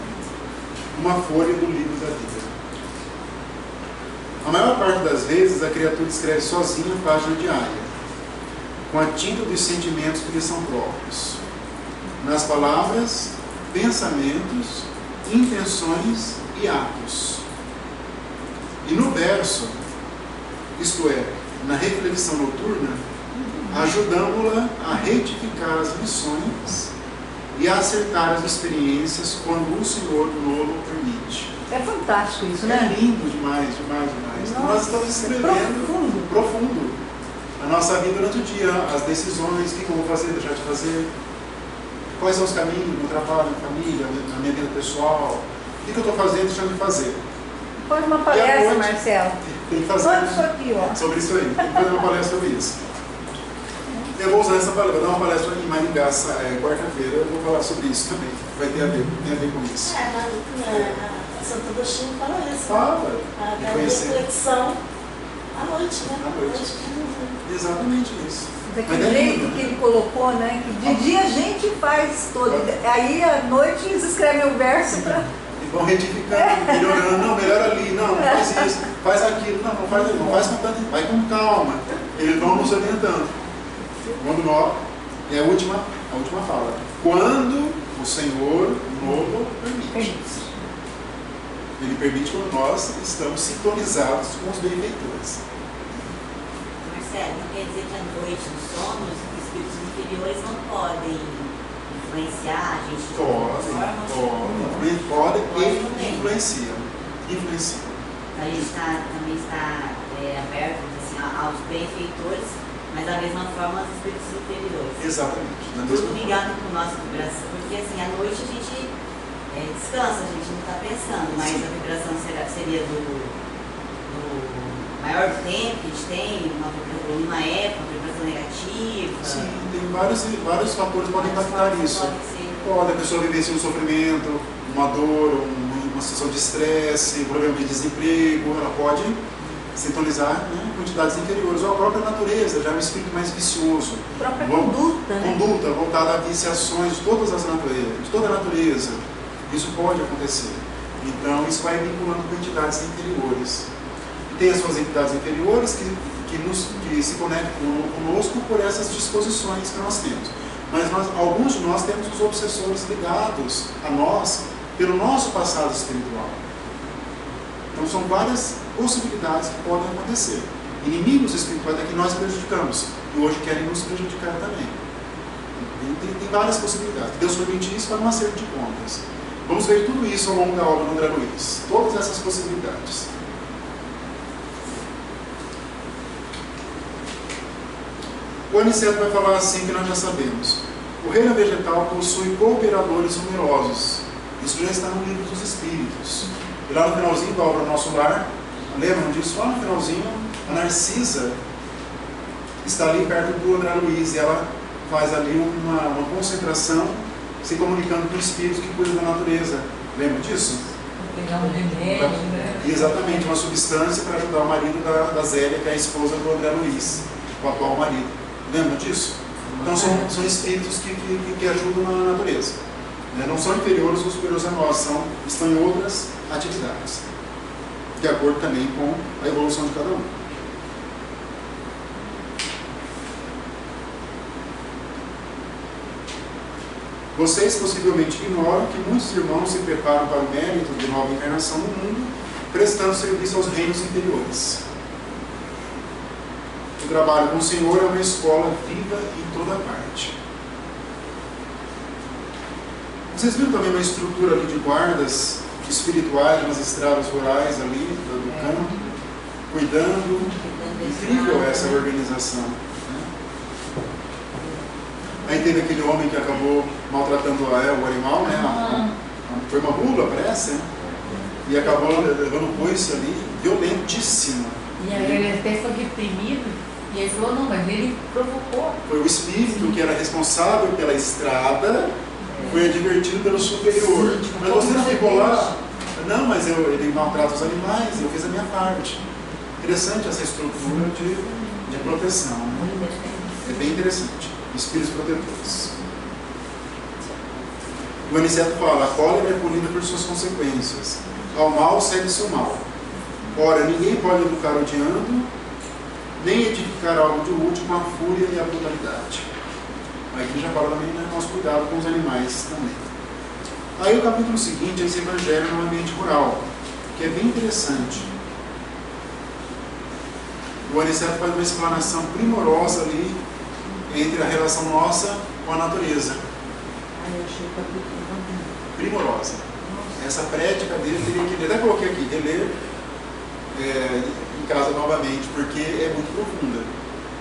uma folha do livro da vida. A maior parte das vezes a criatura escreve sozinha a página diária, com a tinta dos sentimentos que lhe são próprios. Nas palavras, pensamentos, intenções e atos. E no verso, isto é, na reflexão noturna, ajudando-la a retificar as lições e a acertar as experiências quando o Senhor nolo permite. É fantástico isso, É né? lindo demais, demais, demais. Nossa, Nós estamos escrevendo profundo a nossa vida durante o dia, as decisões, o que eu vou fazer, deixar de fazer, quais são os caminhos, meu trabalho, minha família, na minha vida pessoal, o que eu estou fazendo, deixando de fazer. Foi uma palestra, noite, Marcelo. Tem que fazer Só isso aqui, ó. sobre isso aí, tem que fazer uma palestra sobre isso. Eu vou usar essa palestra, vou dar uma palestra em Maringá, quarta-feira, eu vou falar sobre isso também, vai ter a ver com isso. Santo Agostinho fala isso. Fala, A conhecer. reflexão à noite, né? À noite. Exatamente isso. Daquele Mas é jeito lindo, que ele colocou, né? Que de dia a gente faz todo. Aí à noite eles escrevem o verso para. E vão retificando, melhorando, não, melhor ali, não faz isso, faz aquilo, não faz ali, não faz com tanto, vai com calma. Eles vão nos orientando. Quando nós, é a última fala. Quando o Senhor nos permite. Ele permite quando nós estamos sintonizados com os benfeitores. Marcelo, não quer dizer que à noite, no sono, os espíritos inferiores não podem influenciar a gente de alguma forma? Podem e influenciam. A gente também está aberto assim, aos benfeitores, mas da mesma forma aos espíritos inferiores. Exatamente. Tudo ligado com nossa vibração, porque assim, à noite a gente descansa, a gente não está pensando, mas a vibração seria do maior tempo que a gente tem, uma época, uma vibração negativa. Sim, tem vários fatores que podem impactar isso. Pode a pessoa vivenciar um sofrimento, uma dor, uma situação de estresse, um problema de desemprego, ela pode sintonizar quantidades inferiores, ou a própria natureza, já é um espírito mais vicioso. A própria conduta, né? Conduta voltada a viciações de todas as naturezas, de toda a natureza. Isso pode acontecer. Então, isso vai vinculando com entidades inferiores. E tem as suas entidades inferiores que se conectam conosco por essas disposições que nós temos. Mas alguns de nós temos os obsessores ligados a nós pelo nosso passado espiritual. Então, são várias possibilidades que podem acontecer. Inimigos espirituais é que nós prejudicamos e hoje querem nos prejudicar também. Tem várias possibilidades. Deus permite isso para um acerto de contas. Vamos ver tudo isso ao longo da obra do André Luiz. Todas essas possibilidades. O Aniceto vai falar assim que nós já sabemos. O reino vegetal possui cooperadores numerosos. Isso já está no livro dos Espíritos. E lá no finalzinho da obra Nosso Lar, lembram disso? Lá no finalzinho, a Narcisa está ali perto do André Luiz e ela faz ali uma concentração se comunicando com espíritos que cuidam da natureza. Lembra disso? Pegar um remédio, né? Exatamente, uma substância para ajudar o marido da Zélia, que é a esposa do André Luiz, o atual marido. Lembra disso? Então são espíritos que ajudam na natureza. Não são inferiores ou superiores a nós, estão em outras atividades, de acordo também com a evolução de cada um. Vocês possivelmente ignoram que muitos irmãos se preparam para o mérito de nova encarnação no mundo, prestando serviço aos reinos inferiores. O trabalho com o Senhor é uma escola viva em toda parte. Vocês viram também uma estrutura ali de guardas espirituais nas estradas rurais ali do campo, cuidando. Incrível essa organização. Aí teve aquele homem que acabou maltratando o animal, né? Foi uma mula, parece, né? E acabou levando um coice ali, violentíssima. E aí ele até foi reprimido E ele falou, não, mas ele provocou. Foi o espírito que era responsável pela estrada, foi advertido pelo superior. Mas você não ficou lá? Não, mas ele maltrata os animais, eu fiz a minha parte. Interessante essa estrutura de proteção. Né? É bem interessante. Espíritos protetores. O Aniceto fala, a cólera é punida por suas consequências. Ao mal segue-se o mal. Ora, ninguém pode educar odiando, nem edificar algo de útil com a fúria e a brutalidade. Aqui já fala também, né, nosso cuidado com os animais também. Aí o capítulo seguinte é esse evangelho no ambiente rural, que é bem interessante. O Aniceto faz uma explanação primorosa ali entre a relação nossa com a natureza. Primorosa. Essa prédica dele teria que ler, até coloquei aqui, reler em casa novamente, porque é muito profunda.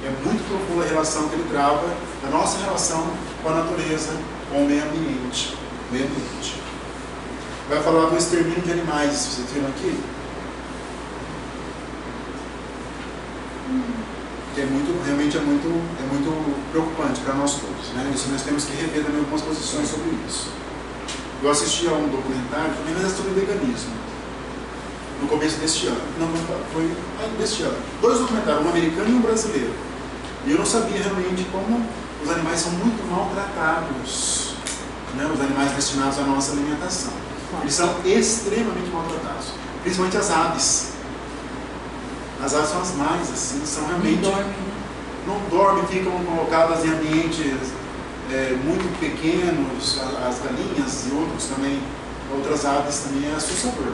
É muito profunda a relação que ele trava da nossa relação com a natureza, com o meio ambiente. Vai falar do extermínio de animais, vocês viram aqui? Que realmente é muito preocupante para nós todos, né? Isso nós temos que rever também algumas posições sobre isso. Eu assisti a um documentário, mas é sobre veganismo, no começo deste ano. Não, foi deste ano. 2 documentários, um americano e um brasileiro. E eu não sabia realmente como os animais são muito maltratados, né? Os animais destinados à nossa alimentação. Eles são extremamente maltratados, principalmente as aves. As aves são as mais, assim, são realmente... Não dormem, ficam colocadas em ambientes muito pequenos, as galinhas e outras aves também é assustador.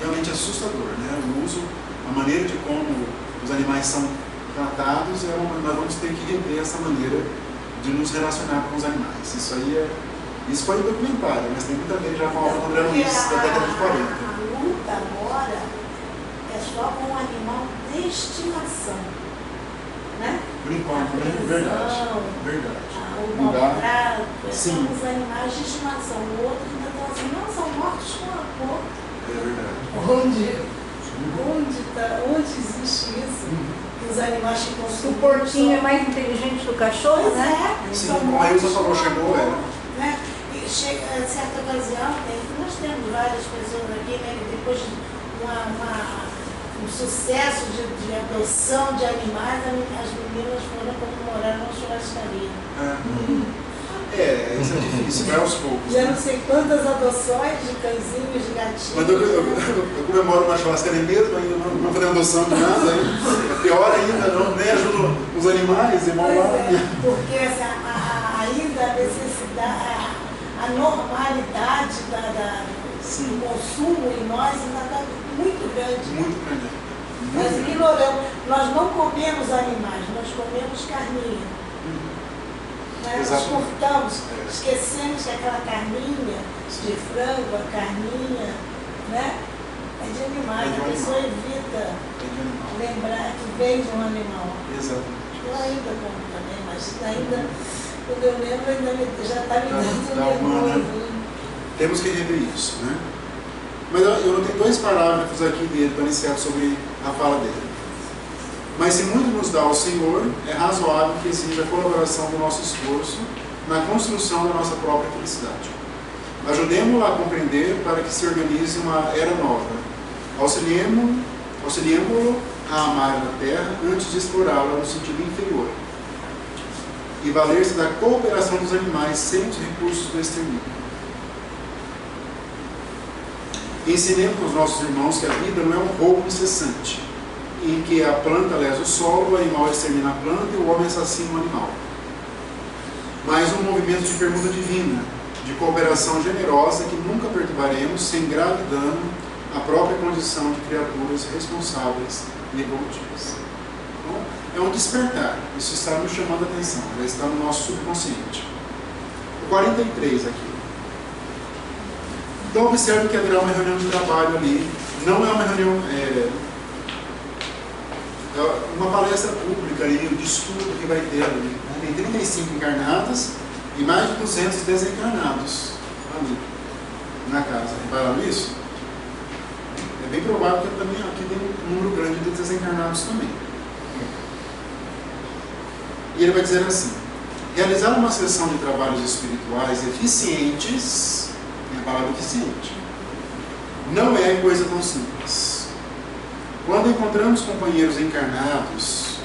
Realmente assustador, né? O uso, a maneira de como os animais são tratados, nós vamos ter que rever essa maneira de nos relacionar com os animais. Isso foi um documentário, mas tem muita gente já com a obra do André Luiz, da década de 40. A luta agora é só com um animal de estimação, né? Por enquanto, né? Verdade. O maltrato, são os animais de estimação. O outro ainda está assim, não, são mortos com amor. É verdade. Onde existe isso? Os animais ficam O porquinho é mais inteligente que o cachorro, pois né? Sim, como a Ilza falou, chegou, né? E chega, em certa ocasião, nós temos várias pessoas aqui, né, que depois de um sucesso de adoção de animais, as meninas foram comemorar uma churrascaria. Isso é difícil, vai aos poucos. Já não sei quantas adoções de cãezinhos, de gatinhos. Mas eu comemoro uma churrascaria mesmo, ainda não fazer adoção de nada, é pior ainda, nem ajudo os animais, irmão lá. Porque ainda a necessidade, a normalidade do consumo em nós ainda está muito grande. Muito grande. Nós ignoramos, nós não comemos animais, nós comemos carninha. Né? Nós cortamos, esquecemos que aquela carninha de frango, a carninha, né? É de animais, a pessoa evita lembrar que vem de um animal. Exatamente. Eu ainda como também, mas ainda, quando eu lembro, já está me dando nervoso. Temos que rever isso, né? Mas eu notei 2 parágrafos aqui dele para iniciar sobre a fala dele. Mas se muito nos dá o Senhor, é razoável que exija a colaboração do nosso esforço na construção da nossa própria felicidade. Ajudemo-lo a compreender para que se organize uma era nova. Auxiliemo-lo a amar a terra antes de explorá-la no sentido inferior. E valer-se da cooperação dos animais sem os recursos do extermínio. Ensinemos aos nossos irmãos que a vida não é um roubo incessante, em que a planta lesa o solo, o animal extermina a planta e o homem assassina o animal. Mas um movimento de permuta divina, de cooperação generosa que nunca perturbaremos sem grave dano à própria condição de criaturas responsáveis e evolutivas. Então, é um despertar, isso está nos chamando a atenção, já está no nosso subconsciente. O 43 aqui. Então observe que haverá uma reunião de trabalho ali, não é uma reunião, é uma palestra pública ali, de estudo que vai ter ali, né? Tem 35 encarnados e mais de 200 desencarnados ali na casa. Repararam isso? É bem provável que também aqui tem um número grande de desencarnados também. E ele vai dizer assim: realizar uma sessão de trabalhos espirituais eficientes, é a palavra eficiente, não é coisa tão simples. Quando encontramos companheiros encarnados,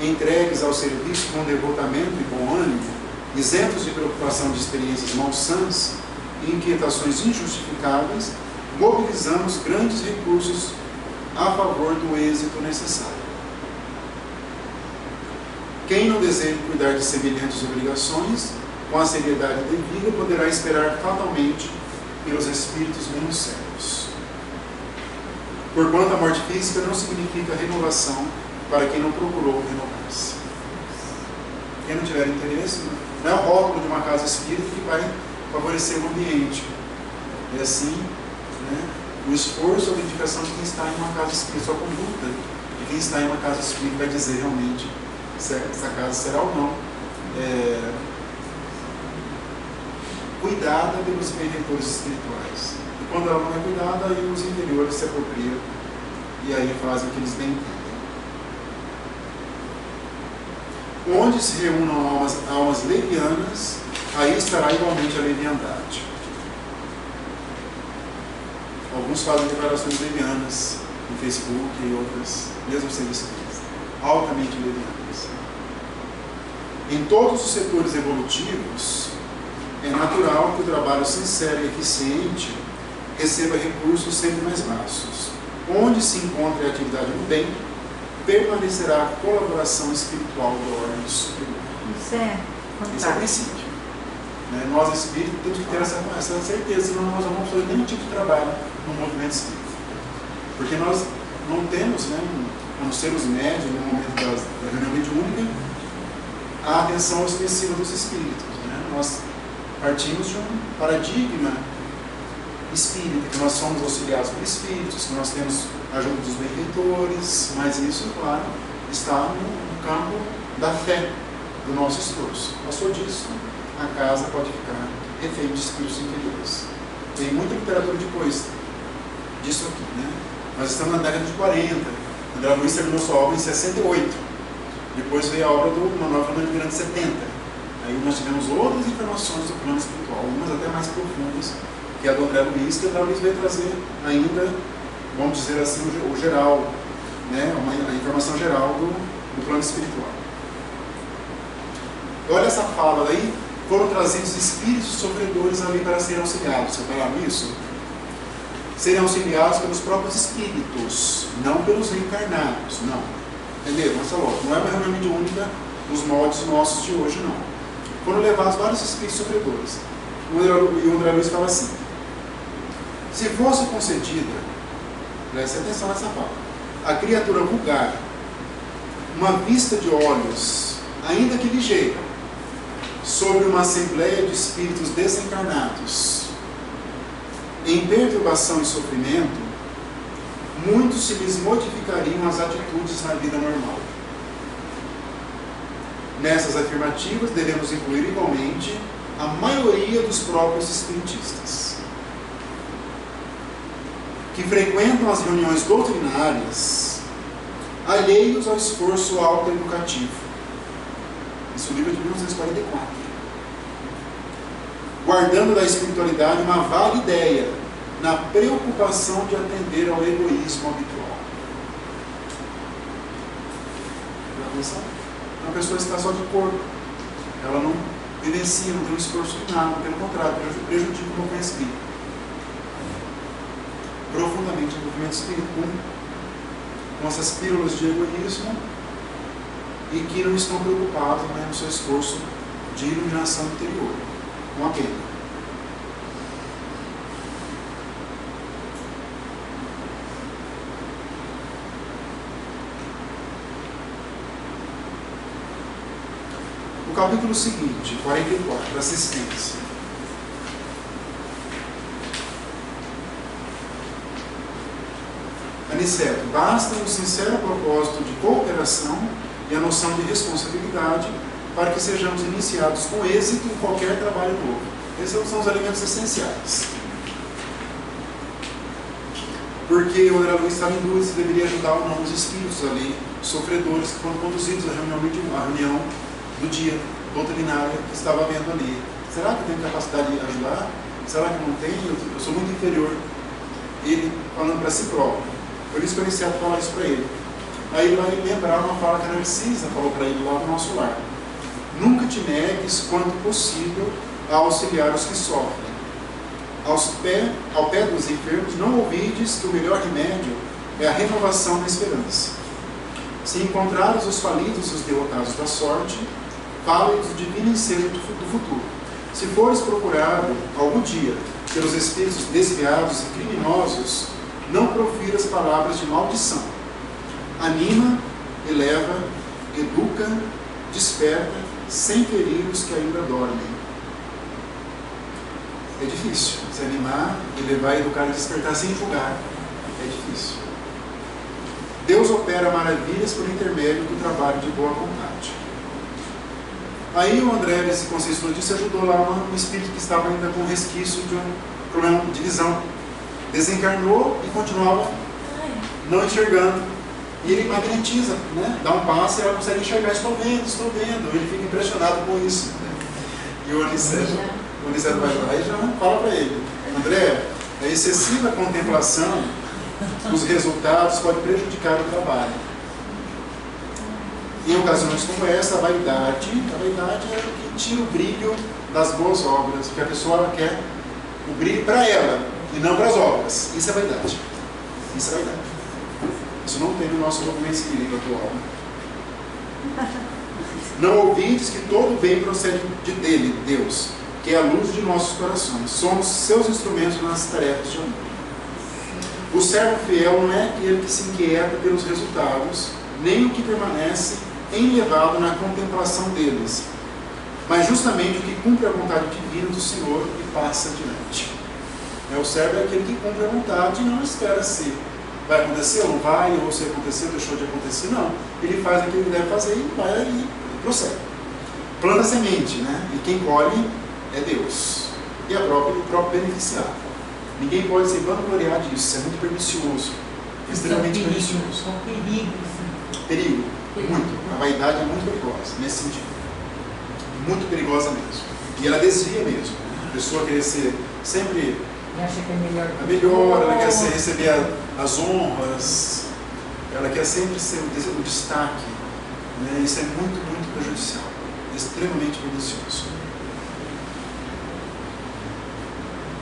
entregues ao serviço com devotamento e bom ânimo, isentos de preocupação de experiências malsãs e inquietações injustificáveis, mobilizamos grandes recursos a favor do êxito necessário. Quem não deseja cuidar de semelhantes obrigações, com a seriedade devida, poderá esperar fatalmente pelos espíritos menos sérios. Porquanto a morte física não significa renovação para quem não procurou renovar-se. Quem não tiver interesse, não é o rótulo de uma casa espírita que vai favorecer o ambiente. É assim, né, o esforço ou a dedicação de quem está em uma casa espírita, sua conduta de quem está em uma casa espírita vai dizer realmente se essa casa será ou não cuidada pelos benfeitores espirituais. E quando ela não é cuidada, aí os interiores se apropriam e aí fazem o que eles bem entendem. Onde se reúnam almas levianas, aí estará igualmente a leviandade. Alguns fazem declarações levianas no Facebook e outras, mesmo sendo espíritas, altamente levianas. Em todos os setores evolutivos, é natural que o trabalho sincero e eficiente receba recursos sempre mais vastos. Onde se encontre a atividade do bem, permanecerá a colaboração espiritual da ordem superior. Isso é fantástico. Esse é o princípio. Nós espíritas temos que ter essa certeza, senão nós não vamos fazer nenhum tipo de trabalho no movimento espírita. Porque nós não temos, a não ser os médios, no momento da reunião mediúnica, a atenção ostensiva dos espíritos. Nós partimos de um paradigma espírita, que nós somos auxiliados por espíritos, que nós temos a ajuda dos benfeitores, mas isso, claro, está no campo da fé, do nosso esforço. Passou disso, a casa pode ficar refém de espíritos inferiores. Tem muita literatura depois disso aqui, Nós estamos na década de 40, André Luiz terminou sua obra em 68. Depois veio a obra do Manuel Fernando Miranda em 70. Aí nós tivemos outras informações do plano espiritual, algumas até mais profundas, que é a do André Luiz, que o André Luiz veio trazer ainda, vamos dizer assim, o geral, a informação geral do plano espiritual. Olha essa fala daí: foram trazidos espíritos sofredores ali para serem auxiliados. Você falaram isso? Serem auxiliados pelos próprios espíritos, não pelos reencarnados, não. Entendeu? Essa lógica. Não é uma reunião mediúnica nos moldes nossos de hoje, não. Foram levados vários espíritos sofredores. E o André Luiz fala assim: se fosse concedida, preste atenção nessa fala, a criatura vulgar uma vista de olhos, ainda que ligeira, sobre uma assembleia de espíritos desencarnados, em perturbação e sofrimento, muitos se lhes modificariam as atitudes na vida normal. Nessas afirmativas, devemos incluir igualmente a maioria dos próprios espiritistas, que frequentam as reuniões doutrinárias, alheios ao esforço autoeducativo. Isso é o livro de 1944. Guardando da espiritualidade uma vaga ideia, na preocupação de atender ao egoísmo habitual. Uma pessoa está só de corpo, ela não vivencia, não tem um esforço de nada, pelo contrário, prejudica o movimento espírita. Profundamente o movimento espírita, com essas pílulas de egoísmo, e que não estão preocupados no seu esforço de iluminação interior. Uma pena. O capítulo seguinte, 44, assistência. Aniceto, basta um sincero propósito de cooperação e a noção de responsabilidade para que sejamos iniciados com êxito em qualquer trabalho novo. Esses são os elementos essenciais. Porque o André Luiz estava em dúvida se deveria ajudar ou não os espíritos ali, sofredores que foram conduzidos à reunião do dia doutrinário que estava vendo ali. Será que eu tenho capacidade de ajudar? Será que eu não tenho? Eu sou muito inferior. Ele falando para si próprio. Por isso que eu iniciei a falar isso para ele. Aí ele vai lembrar uma fala que a Narcisa falou para ele lá no nosso lar. Nunca te negues, quanto possível, a auxiliar os que sofrem. Ao pé dos enfermos, não ouvides que o melhor remédio é a renovação da esperança. Se encontrares os falidos e os derrotados da sorte, fale do divino ensejo do futuro. Se fores procurado algum dia pelos espíritos desviados e criminosos, não profiras palavras de maldição. Anima, eleva, educa, desperta, sem ferir os que ainda dormem. É difícil se animar, elevar, educar e despertar sem julgar. É difícil. Deus opera maravilhas por intermédio do trabalho de boa vontade. Aí o André, nesse conceito disse, ajudou lá um espírito que estava ainda com resquício de um problema de visão. Desencarnou e continuava não enxergando. E ele magnetiza, né? Dá um passo e ela consegue enxergar. Estou vendo, estou vendo. Ele fica impressionado com isso. E o Aniceto vai lá e já fala para ele: André, a excessiva contemplação dos resultados pode prejudicar o trabalho. Em ocasiões como essa, a vaidade é o que tira o brilho das boas obras, porque a pessoa ela quer o brilho para ela e não para as obras. Isso é vaidade. Isso é vaidade. Isso não tem no nosso movimento espírita atual. Não ouvides que todo bem procede dele, Deus, que é a luz de nossos corações. Somos seus instrumentos nas tarefas de amor. O servo fiel não é aquele que se inquieta pelos resultados, nem o que permanece enlevado na contemplação deles, mas justamente o que cumpre a vontade divina do Senhor e passa adiante. O servo é aquele que cumpre a vontade e não espera se vai acontecer ou não vai, ou se aconteceu, deixou de acontecer, não. Ele faz aquilo que deve fazer e vai e prossegue. Planta semente, né? E quem colhe é Deus. E o próprio beneficiado. Ninguém pode se vangloriar disso, isso é muito pernicioso. Extremamente pernicioso. Com perigo. Perigo. Muito. A vaidade é muito perigosa, nesse sentido. Muito perigosa mesmo. E ela desvia mesmo. A pessoa querer ser sempre acha que é melhor, ela quer receber as honras, ela quer sempre ser o destaque. Né? Isso é muito, muito prejudicial, extremamente pernicioso.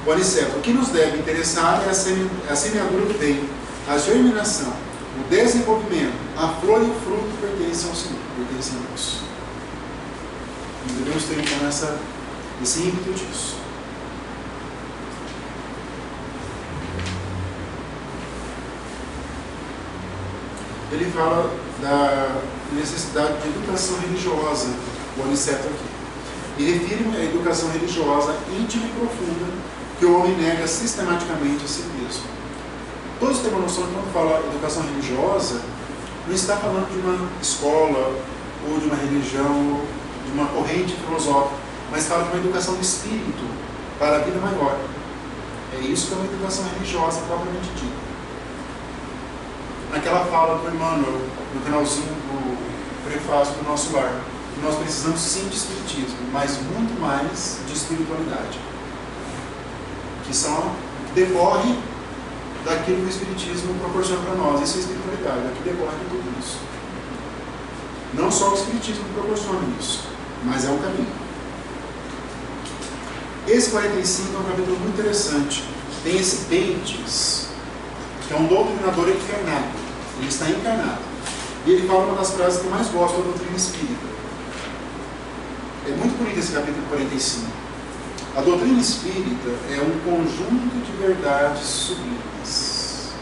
O Aniceto, o que nos deve interessar é a semeadura do bem, a germinação, o desenvolvimento, a flor e o fruto pertencem ao Senhor, pertencem a nós. Nós devemos ter então esse ímpeto disso. Ele fala da necessidade de educação religiosa, o Aniceto aqui. E refere-me à educação religiosa íntima e profunda que o homem nega sistematicamente a si mesmo. Todos têm uma noção que quando fala educação religiosa, não está falando de uma escola, ou de uma religião, de uma corrente filosófica, mas fala de uma educação do espírito para a vida maior. É isso que é uma educação religiosa propriamente dita. Naquela fala do Emmanuel, no finalzinho do prefácio do nosso lar, que nós precisamos sim de espiritismo, mas muito mais de espiritualidade, que decorre daquilo que o espiritismo proporciona para nós. Isso é espiritualidade, é que decorre de tudo isso. Não só o espiritismo proporciona isso, mas é um caminho. Esse 45 é um capítulo muito interessante. Tem esse Bentes, que é um doutrinador encarnado. Ele está encarnado. E ele fala uma das frases que eu mais gosto da doutrina espírita. É muito bonito esse capítulo 45. A doutrina espírita é um conjunto de verdades sublimes.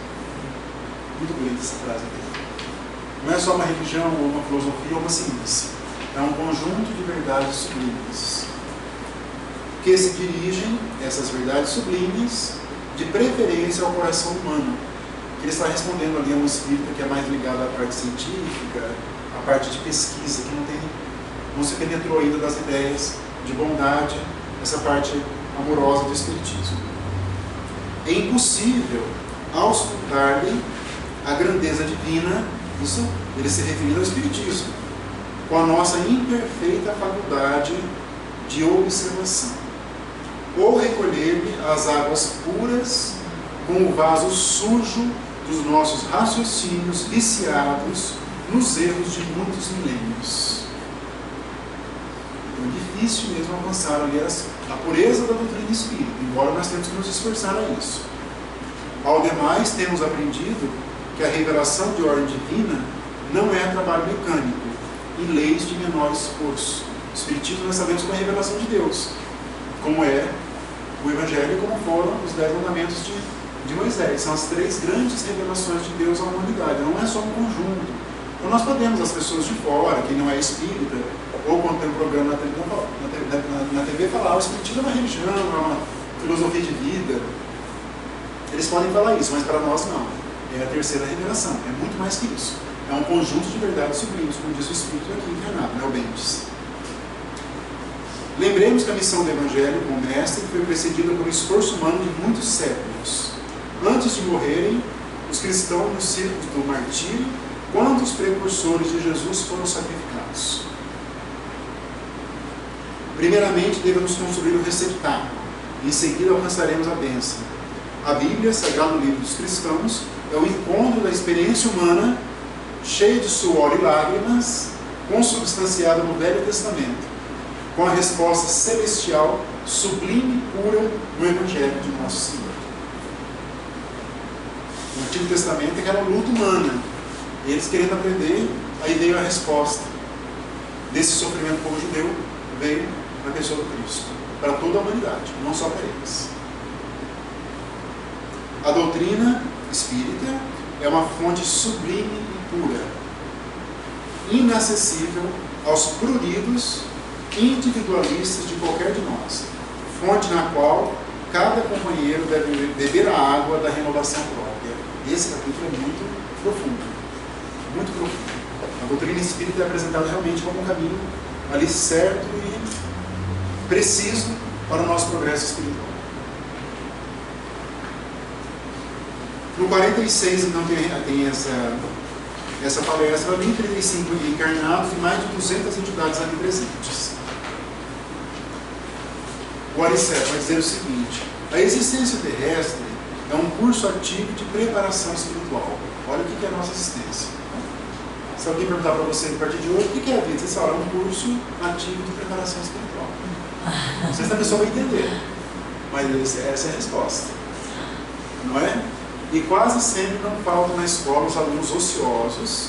Muito bonita essa frase aqui. Não é só uma religião, ou uma filosofia, ou uma ciência. É um conjunto de verdades sublimes, que se dirigem, essas verdades sublimes, de preferência ao coração humano. Ele está respondendo ali a um espírita que é mais ligado à parte científica, à parte de pesquisa, que não se penetrou ainda das ideias de bondade, essa parte amorosa do espiritismo. É impossível auscultar-lhe a grandeza divina, isso ele se referindo ao espiritismo, com a nossa imperfeita faculdade de observação, ou recolher-lhe as águas puras com o vaso sujo dos nossos raciocínios viciados nos erros de muitos milênios. É difícil mesmo alcançar ali a pureza da doutrina espírita, embora nós temos que nos esforçar a isso. Ao demais, temos aprendido que a revelação de ordem divina não é trabalho mecânico e leis de menor esforço. O Espiritismo nós sabemos que é a revelação de Deus, como é o Evangelho, como foram os 10 mandamentos de Moisés. São as 3 grandes revelações de Deus à humanidade, não é só um conjunto. Então nós podemos, as pessoas de fora, quem não é espírita, ou quando tem um programa na TV falar, o Espiritismo é uma religião, é uma filosofia de vida. Eles podem falar isso, mas para nós não. É a terceira revelação, é muito mais que isso. É um conjunto de verdades sublimes, como diz o Espírito aqui encarnado, né, o Bentes. Lembremos que a missão do Evangelho, como mestre, foi precedida por um esforço humano de muitos séculos. Antes de morrerem, os cristãos nos círculos do martírio, quando os precursores de Jesus foram sacrificados. Primeiramente, devemos construir o receptáculo, e em seguida alcançaremos a bênção. A Bíblia, sagrado livro dos cristãos, é o encontro da experiência humana, cheia de suor e lágrimas, consubstanciada no Velho Testamento, com a resposta celestial, sublime e pura no Evangelho de Nosso Senhor. No Antigo Testamento é aquela luta humana, e eles querendo aprender, aí veio a resposta desse sofrimento do povo judeu, veio na pessoa do Cristo, para toda a humanidade, não só para eles. A doutrina espírita é uma fonte sublime e pura, inacessível aos pruridos individualistas de qualquer de nós, fonte na qual cada companheiro deve beber a água da renovação própria. Esse capítulo é muito profundo, muito profundo. A doutrina espírita é apresentada realmente como um caminho ali certo e preciso para o nosso progresso espiritual. No 46, então, tem essa palestra ali, 35 encarnados e mais de 200 entidades ali presentes. O Aristeto vai dizer o seguinte: a existência terrestre é um curso ativo de preparação espiritual. Olha o que é a nossa existência. Se alguém perguntar para você a partir de hoje, o que é a vida? Você fala, é um curso ativo de preparação espiritual. Não sei se a pessoa vai entender, mas essa é a resposta. Não é? E quase sempre não faltam na escola os alunos ociosos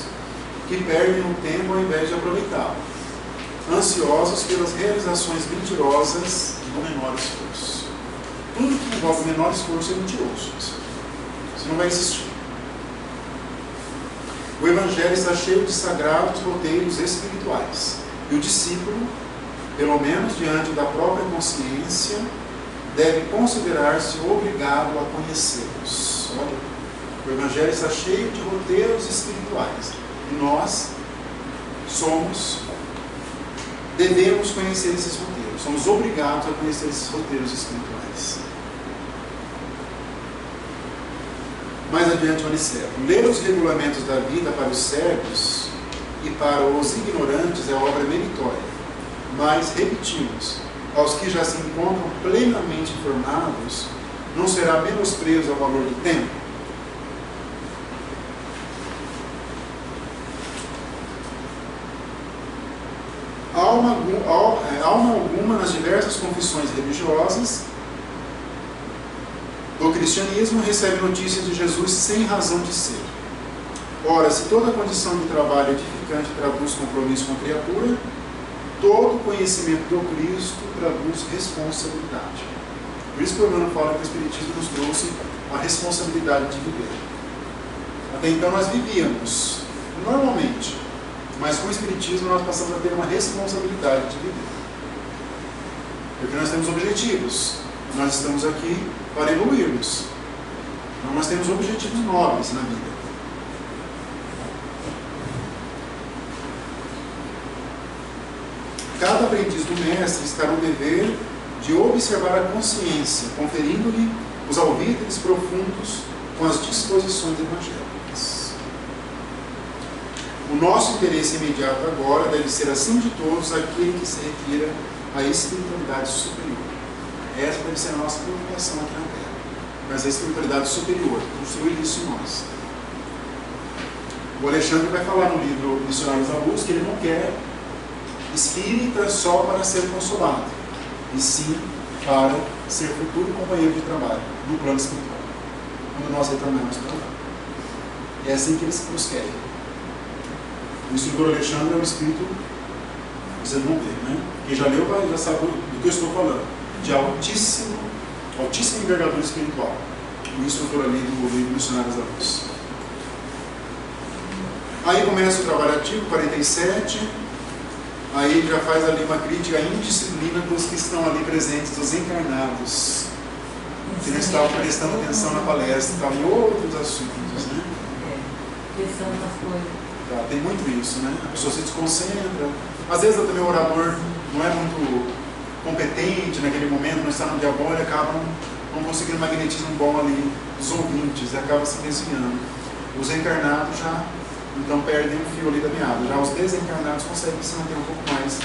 que perdem o tempo ao invés de aproveitá-lo, ansiosos pelas realizações mentirosas do menor esforço. Tudo que envolve menor esforço é mentiroso. Isso não vai existir. O Evangelho está cheio de sagrados roteiros espirituais, e o discípulo, pelo menos diante da própria consciência, deve considerar-se obrigado a conhecê-los. Olha, o Evangelho está cheio de roteiros espirituais, e nós devemos conhecer esses roteiros, somos obrigados a conhecer esses roteiros espirituais. Mais adiante, o Aniceto: ler os regulamentos da vida para os cegos e para os ignorantes é obra meritória, mas, repetimos, aos que já se encontram plenamente informados, não será menosprezo ao valor do tempo? Alma alguma nas diversas confissões religiosas do cristianismo recebe notícias de Jesus sem razão de ser. Ora, se toda condição de trabalho edificante traduz compromisso com a criatura, todo conhecimento do Cristo traduz responsabilidade. Por isso que o Emmanuel fala que o Espiritismo nos trouxe a responsabilidade de viver. Até então nós vivíamos normalmente, mas com o Espiritismo nós passamos a ter uma responsabilidade de viver. Porque nós temos objetivos. Nós estamos aqui para evoluirmos. Então nós temos objetivos nobres na vida. Cada aprendiz do mestre está no dever de observar a consciência, conferindo-lhe os alvítres profundos com as disposições evangélicas. O nosso interesse imediato agora deve ser, acima de todos, aquele que se refira à espiritualidade superior. Essa deve ser a nossa preocupação aqui na Terra. Mas a espiritualidade superior, construir isso em nós. O Alexandre vai falar no livro Missionários da Luz que ele não quer espírita só para ser consolado, e sim para ser futuro companheiro de trabalho no plano espiritual, quando nós retornamos para lá. É assim que eles nos querem. O instrutor Alexandre é um espírito, vocês vão ver, né? Quem já leu já sabe do que eu estou falando, de altíssima envergadura espiritual. O instrutor ali do livro Missionários da Luz. Aí começa o trabalho ativo, 47. Aí já faz ali uma crítica à indisciplina dos que estão ali presentes, dos encarnados, que não estavam prestando atenção na palestra, estavam em outros assuntos, né? Pensando nas coisas. Tá, tem muito isso, né? A pessoa se desconcentra. Às vezes também o orador não é muito competente naquele momento, não está no dia bom, ele acaba não conseguindo um magnetismo bom ali dos ouvintes, e acaba se desviando. Os encarnados já então perdem o fio ali da meada. Já os desencarnados conseguem se manter um pouco mais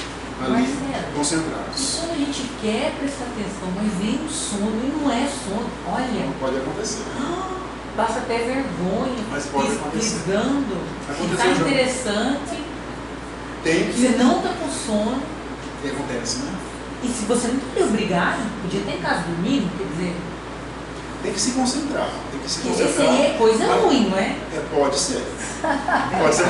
ali concentrados. Quando a gente quer prestar atenção, mas vem um sono e não é sono, olha. Não pode acontecer. Passa até vergonha, mas pode acontecer. pisando, está interessante. Tem que. Você não está com sono. E acontece, né? E se você não podia obrigar, podia ter em casa dormindo, quer dizer. Tem que se concentrar. Tem que se concentrar. Seria coisa ruim, não é? Pode ser. Pode ser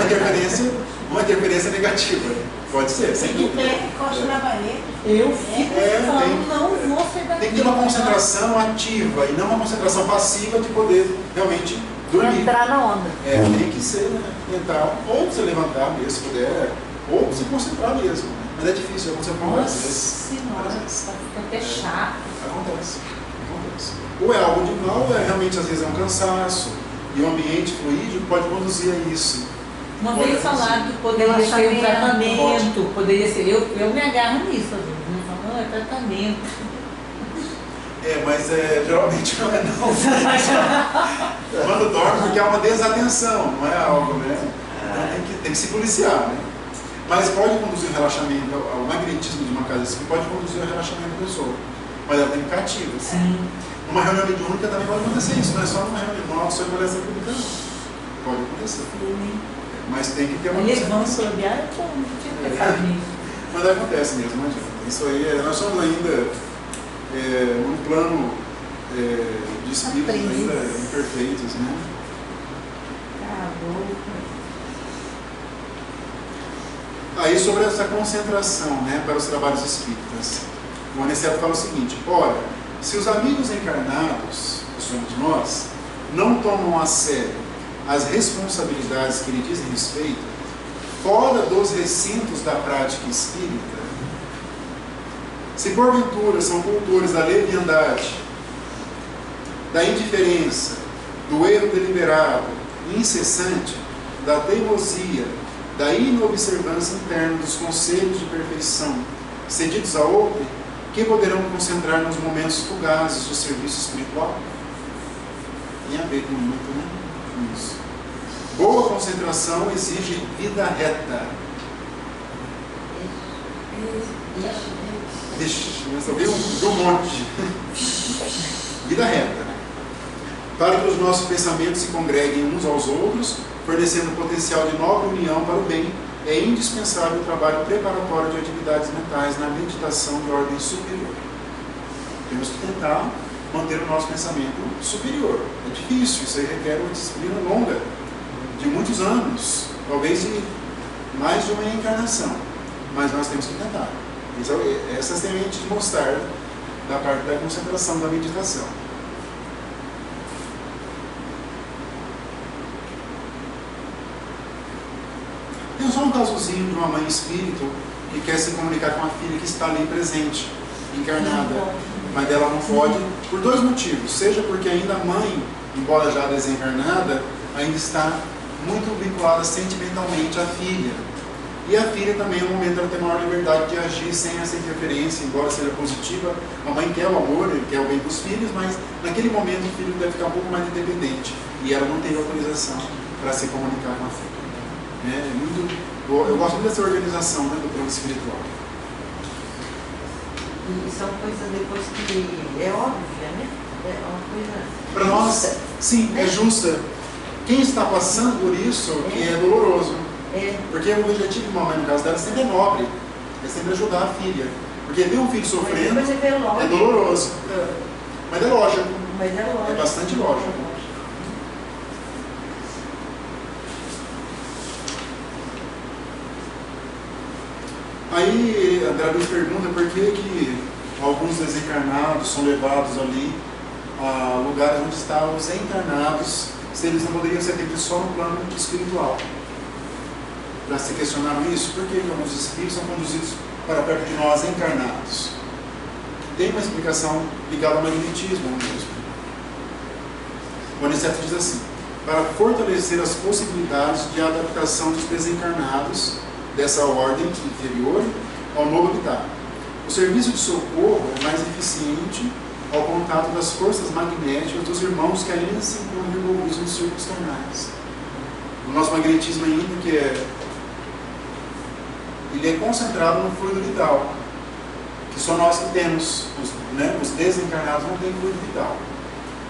uma interferência negativa. Pode ser, sem dúvida. Encosta na parede. Eu fico falando, não vou ser daqui. Tem que ter uma concentração ativa e não uma concentração passiva de poder realmente dormir. Entrar na onda. Tem que ser, né? Entrar, ou se levantar mesmo, se puder, ou se concentrar mesmo. Mas é difícil, acontece várias vezes. Nossa senhora, fica até chato. Acontece. Ou é algo de mal, ou realmente às vezes é um cansaço. E o ambiente fluídico pode conduzir a isso. Uma vez falaram que poderia ser um tratamento, poderia ser. Eu me agarro nisso, às vezes. Eu falo, é tratamento. Mas geralmente não é não. Quando dorme, porque há uma desatenção, não é algo, né? Então tem que se policiar, né? Mas pode conduzir ao relaxamento, ao magnetismo de uma casa assim, pode conduzir ao relaxamento da pessoa. Mas ela tem cativa. Sim. Numa reunião mediúnica também pode acontecer isso, não é só numa reunião, numa audição de palestra pública, não. Pode acontecer. Mas tem que ter uma concentração. Eu não tinha pensado nisso. Mas acontece mesmo, não adianta. Isso aí, nós somos ainda num plano de espíritos ainda imperfeitos, né? Aí sobre essa concentração, né, para os trabalhos espíritas, o Aniceto fala o seguinte: ora, se os amigos encarnados, que somos nós, não tomam a sério as responsabilidades que lhe dizem respeito, fora dos recintos da prática espírita, se porventura são cultores da leviandade, da indiferença, do erro deliberado e incessante, da teimosia, da inobservância interna dos conselhos de perfeição cedidos a outro, que poderão concentrar nos momentos fugazes do serviço espiritual? Tem a ver com muito, né? Isso. Boa concentração exige vida reta. Mas eu vi um monte. Vida reta. Para que os nossos pensamentos se congreguem uns aos outros, fornecendo potencial de nova união para o bem, é indispensável o trabalho preparatório de atividades mentais na meditação de ordem superior. Temos que tentar manter o nosso pensamento superior. É difícil, isso aí requer uma disciplina longa, de muitos anos, talvez de mais de uma encarnação, mas nós temos que tentar. Essa é a semente de mostrar da parte da concentração da meditação. Tem só um casozinho de uma mãe espírito que quer se comunicar com a filha que está ali presente, encarnada, mas ela não pode, por dois motivos. Seja porque ainda a mãe, embora já desencarnada, ainda está muito vinculada sentimentalmente à filha. E a filha também, no momento, ela tem maior liberdade de agir sem essa interferência, embora seja positiva. A mãe quer o amor, ele quer o bem dos filhos, mas naquele momento o filho deve ficar um pouco mais independente. E ela não tem autorização para se comunicar com a filha. Eu gosto muito dessa organização, né, do plano espiritual. E são coisas depois que é óbvia, né? É uma coisa. Para nós, sim, é justa. Quem está passando por isso, que é doloroso. Porque o objetivo de uma mãe, no caso dela, sempre é nobre. É sempre ajudar a filha. Porque ver um filho sofrendo é doloroso. Mas é lógico. É bastante lógico. Aí André nos pergunta por que alguns desencarnados são levados ali a lugares onde estão os encarnados, se eles não poderiam ser atendidos só no plano espiritual. Já se questionaram isso? Por que alguns espíritos são conduzidos para perto de nós encarnados? Tem uma explicação ligada ao magnetismo mesmo. O Aniceto diz assim: para fortalecer as possibilidades de adaptação dos desencarnados dessa ordem inferior ao novo habitat. O serviço de socorro é mais eficiente ao contato das forças magnéticas dos irmãos que ainda se encontram envolvidos nos círculos carnais. O nosso magnetismo ainda ele é concentrado no fluido vital, que só nós que temos, os desencarnados não têm fluido vital.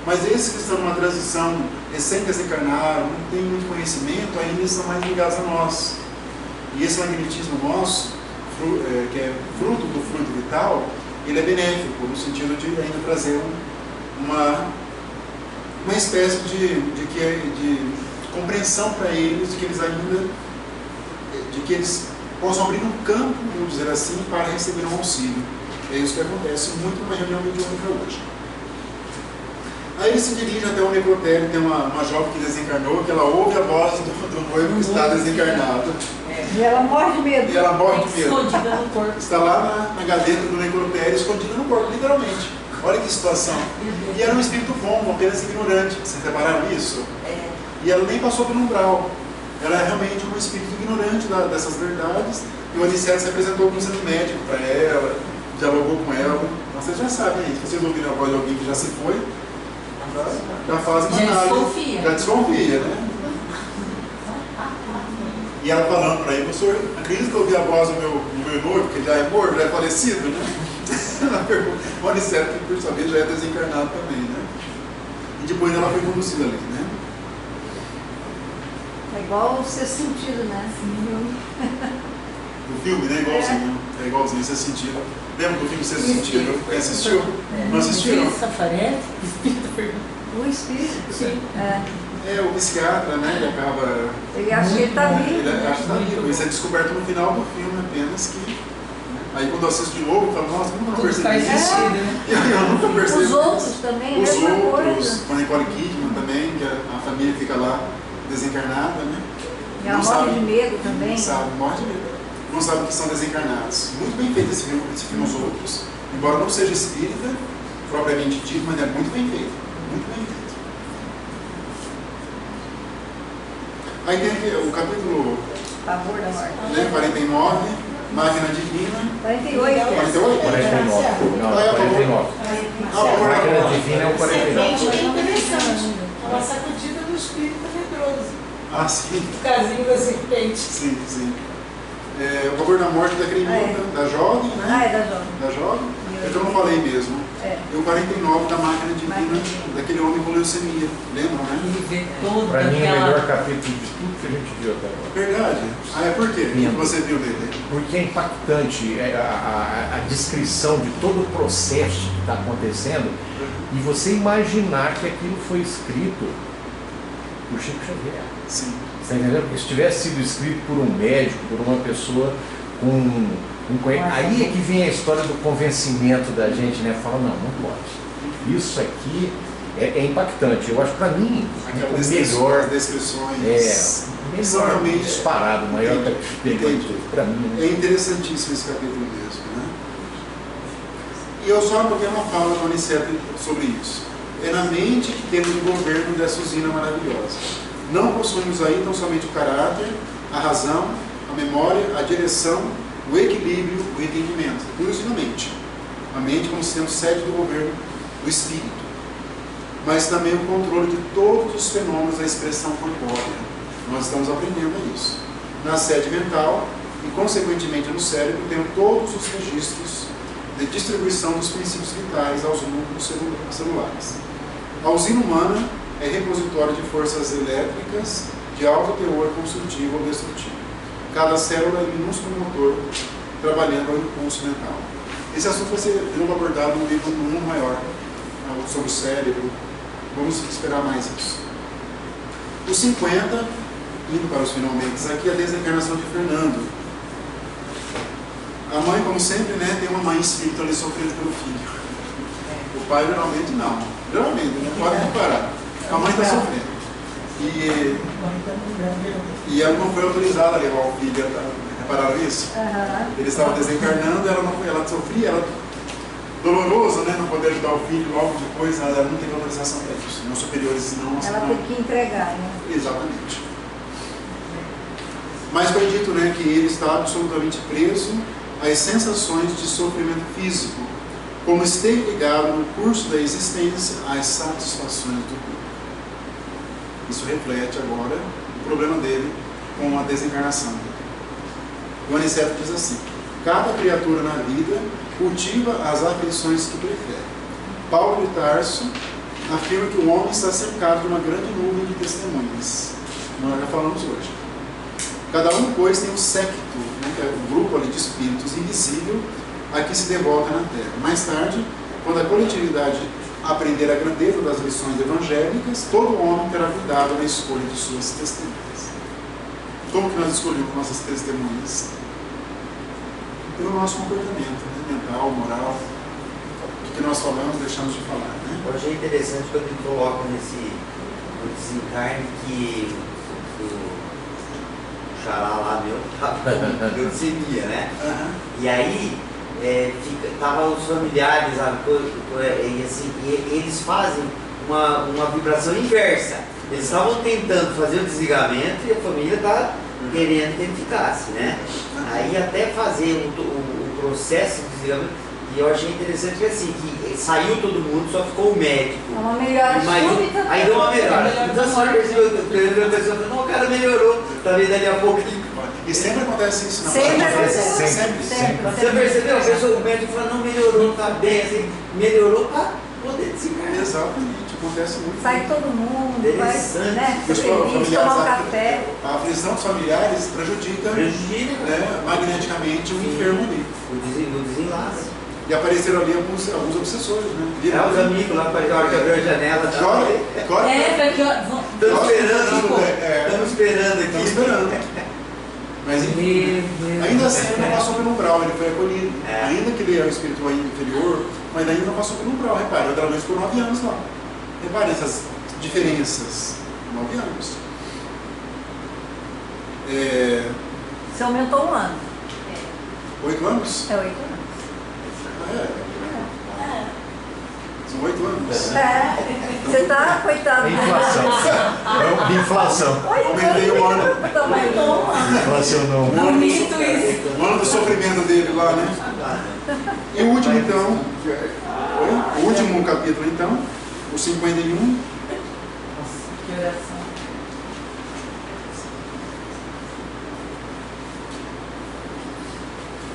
Mas esses que estão numa transição, recém-desencarnaram, não têm muito conhecimento, ainda estão mais ligados a nós. E esse magnetismo nosso, que é fruto do fluido vital, ele é benéfico, no sentido de ainda trazer uma espécie de compreensão para eles, de que eles possam abrir um campo, vamos dizer assim, para receber um auxílio. É isso que acontece muito numa reunião mediúnica hoje. Aí ele se dirige até o necrotério, tem uma jovem que desencarnou, que ela ouve a voz do noivo que está desencarnado. E ela morre de medo. Escondida no corpo. Está lá na gaveta do necrotério, escondida no corpo, literalmente. Olha que situação. E era um espírito bom, apenas ignorante. Vocês repararam isso? E ela nem passou pelo umbral. Ela é realmente um espírito ignorante dessas verdades. E o Aniceto se apresentou como sendo médico para ela, dialogou com ela. Vocês já sabem aí, se vocês ouviram a voz de alguém que já se foi, já fazem uma análise. Já desconfia, né? E ela falando para ele: professor, acredito que eu ouvi a voz do meu noivo, que já é morto, já é falecido, né? Ela pergunta, o Aniceto, que por sua vez já é desencarnado também, né? E depois ela foi conduzida ali, né? É igual o Sexto Sentido, né? O filme, né? Igualzinho. É igualzinho, Sexto Sentido. Lembra do filme Sexto Sentido? Assistiu? Não assistiu? Isso aparece? O espírito. Sim. É, o psiquiatra, né? Ele acaba. Ele acha que ele está vivo. Ele acha que está vivo. Isso é descoberto no final do filme apenas que. Aí quando eu assisto de novo, eu falo: nossa, como eu não percebi isso? Eu nunca percebi. Os outros também, Os é a mesma outros, coisa. com a Nicole Kidman também, que a família fica lá desencarnada, né? E ela morre de medo também. Não sabe, morre de medo. Não sabe que são desencarnados. Muito bem feito esse filme, Os Outros. Embora não seja espírita, propriamente dito, mas é muito bem feito. Muito bem feito. Aí tem o capítulo Pavor da morte. né, 49, Máquina Divina. 48. 48? 49. Não, Ah, é, 49. A máquina divina é o 49. Serpente é interessante. É uma sacudida do espírito medroso. Ah, sim. O casinho da serpente. Sim, sim. O Pavor da Morte da criança, da jovem, né? Ah, é da jovem. Da jovem. É que eu não falei mesmo. E o 49 da Máquina Divina, daquele homem com leucemia. Lembram, né? Ele vê todo Para mim é o melhor aquela... capítulo de tudo que a gente viu até agora. Verdade. Ah, é por quê? O que você viu dele? Porque é impactante a descrição de todo o processo que está acontecendo e você imaginar que aquilo foi escrito por Chico Xavier. Sim. Você está entendendo? Porque se tivesse sido escrito por um médico, por uma pessoa com aí é que vem a história do convencimento da gente, né? Fala, não pode. Isso aqui é impactante. Eu acho que para mim Aquelas o melhor descrições melhor realmente disparado, o maior para mim. É interessantíssimo esse capítulo mesmo, né? E eu só porque uma fala do Aniceto sobre isso. É na mente que temos o governo dessa usina maravilhosa. Não possuímos aí tão somente o caráter, a razão, a memória, a direção, o equilíbrio, o entendimento. Tudo isso na mente. A mente como sendo sede do governo do espírito. Mas também o controle de todos os fenômenos da expressão corpórea. Nós estamos aprendendo isso. na sede mental e, consequentemente, no cérebro, tendo todos os registros de distribuição dos princípios vitais aos núcleos celulares. A usina humana é repositório de forças elétricas de alto teor construtivo ou destrutivo. Cada célula é um minúsculo motor trabalhando ao impulso mental. Esse assunto vai ser abordado no livro No Mundo Maior, sobre o cérebro. Vamos esperar mais isso. Os 50, indo para os finalmente, aqui a desencarnação de Fernando. A mãe, como sempre, né, tem uma mãe espírita ali sofrendo pelo filho. O pai geralmente não. Geralmente, não pode reparar. A mãe está sofrendo. E ela não foi autorizada a levar o filho. Repararam isso? Ele estava desencarnando, ela sofria, ela doloroso, né, não poder ajudar o filho logo depois, ela não teve autorização para isso. Meus superiores não Ela teve que entregar, né? Exatamente. Mas foi dito, né, que ele está absolutamente preso às sensações de sofrimento físico, como esteve ligado no curso da existência às satisfações do corpo. Isso reflete agora o problema dele com a desencarnação. O Aniceto diz assim: cada criatura na vida cultiva as afeições que prefere. Paulo de Tarso afirma que o homem está cercado de uma grande nuvem de testemunhas. Nós já falamos hoje. Cada um, pois, tem um séquito, né, que é um grupo ali de espíritos invisível a que se devoca na Terra. Mais tarde, quando a coletividade aprender a grandeza das lições evangélicas, todo homem terá cuidado na escolha de suas testemunhas. Como que nós escolhemos nossas testemunhas? Pelo nosso comportamento, né? Mental, moral, o que nós falamos, deixamos de falar. Né? Eu achei interessante quando ele coloca no desencarne que o xará lá meu estava com leucemia, né? E aí estavam os familiares, e assim, eles fazem uma vibração inversa. Eles estavam tentando fazer o desligamento e a família está querendo que ele ficasse, né? Aí até fazer o processo de desligamento, e eu achei interessante que assim, que saiu todo mundo, só ficou o médico. É uma melhora súbita. Aí deu uma melhora. Então a senhora percebeu, a pessoa falou, não, o cara melhorou, talvez dali a pouco ele... E sempre acontece isso, não? Sempre acontece. Sempre. Você percebeu? A pessoa, o médico fala, não melhorou, tá bem, assim, melhorou para poder desencarnar. Exatamente, acontece muito. Sai todo mundo, vai, né? Os Feliz, tomar um café. A aflição dos familiares prejudica, né, magneticamente o enfermo ali. O desenlace. E apareceram ali alguns obsessores, né? Os amigos lá para a janela. Chora. Estamos esperando aqui. Mas enfim, ainda assim ele não passou pelo umbral, ele foi acolhido. Ainda que ele é um espírito ainda inferior, mas ainda não passou pelo umbral. Repare, outra vez por 9 anos lá. Repare essas diferenças. 9 anos. Você aumentou um ano. 8 anos? É 8 anos. São 8 anos. Você está, coitado. Inflação. Aumentei um ano. Inflacionou. O ano do sofrimento dele lá, né? E o último, então, o último capítulo, então, o 51. Nossa, que oração.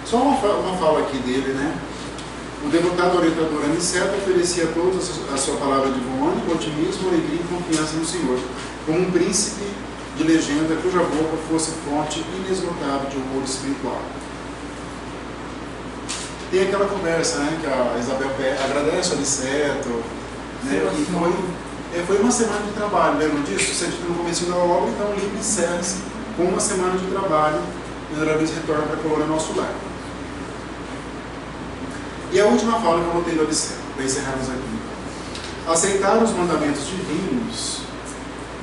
Só uma fala aqui dele, né? O devotado orientador Aniceto oferecia a todos a sua palavra de bom ânimo, otimismo, alegria e confiança no Senhor, como um príncipe de legenda cuja boca fosse fonte inesgotável de ouro espiritual. Tem aquela conversa, né, que a Isabel agradece ao Aniceto, né, e foi uma semana de trabalho, lembram disso? Você no começo da obra, então o livro encerra-se com uma semana de trabalho, e outra vez retorna para a colônia Nosso Lar. E a última fala que eu anotei do Aniceto, para encerrarmos aqui. Aceitar os mandamentos divinos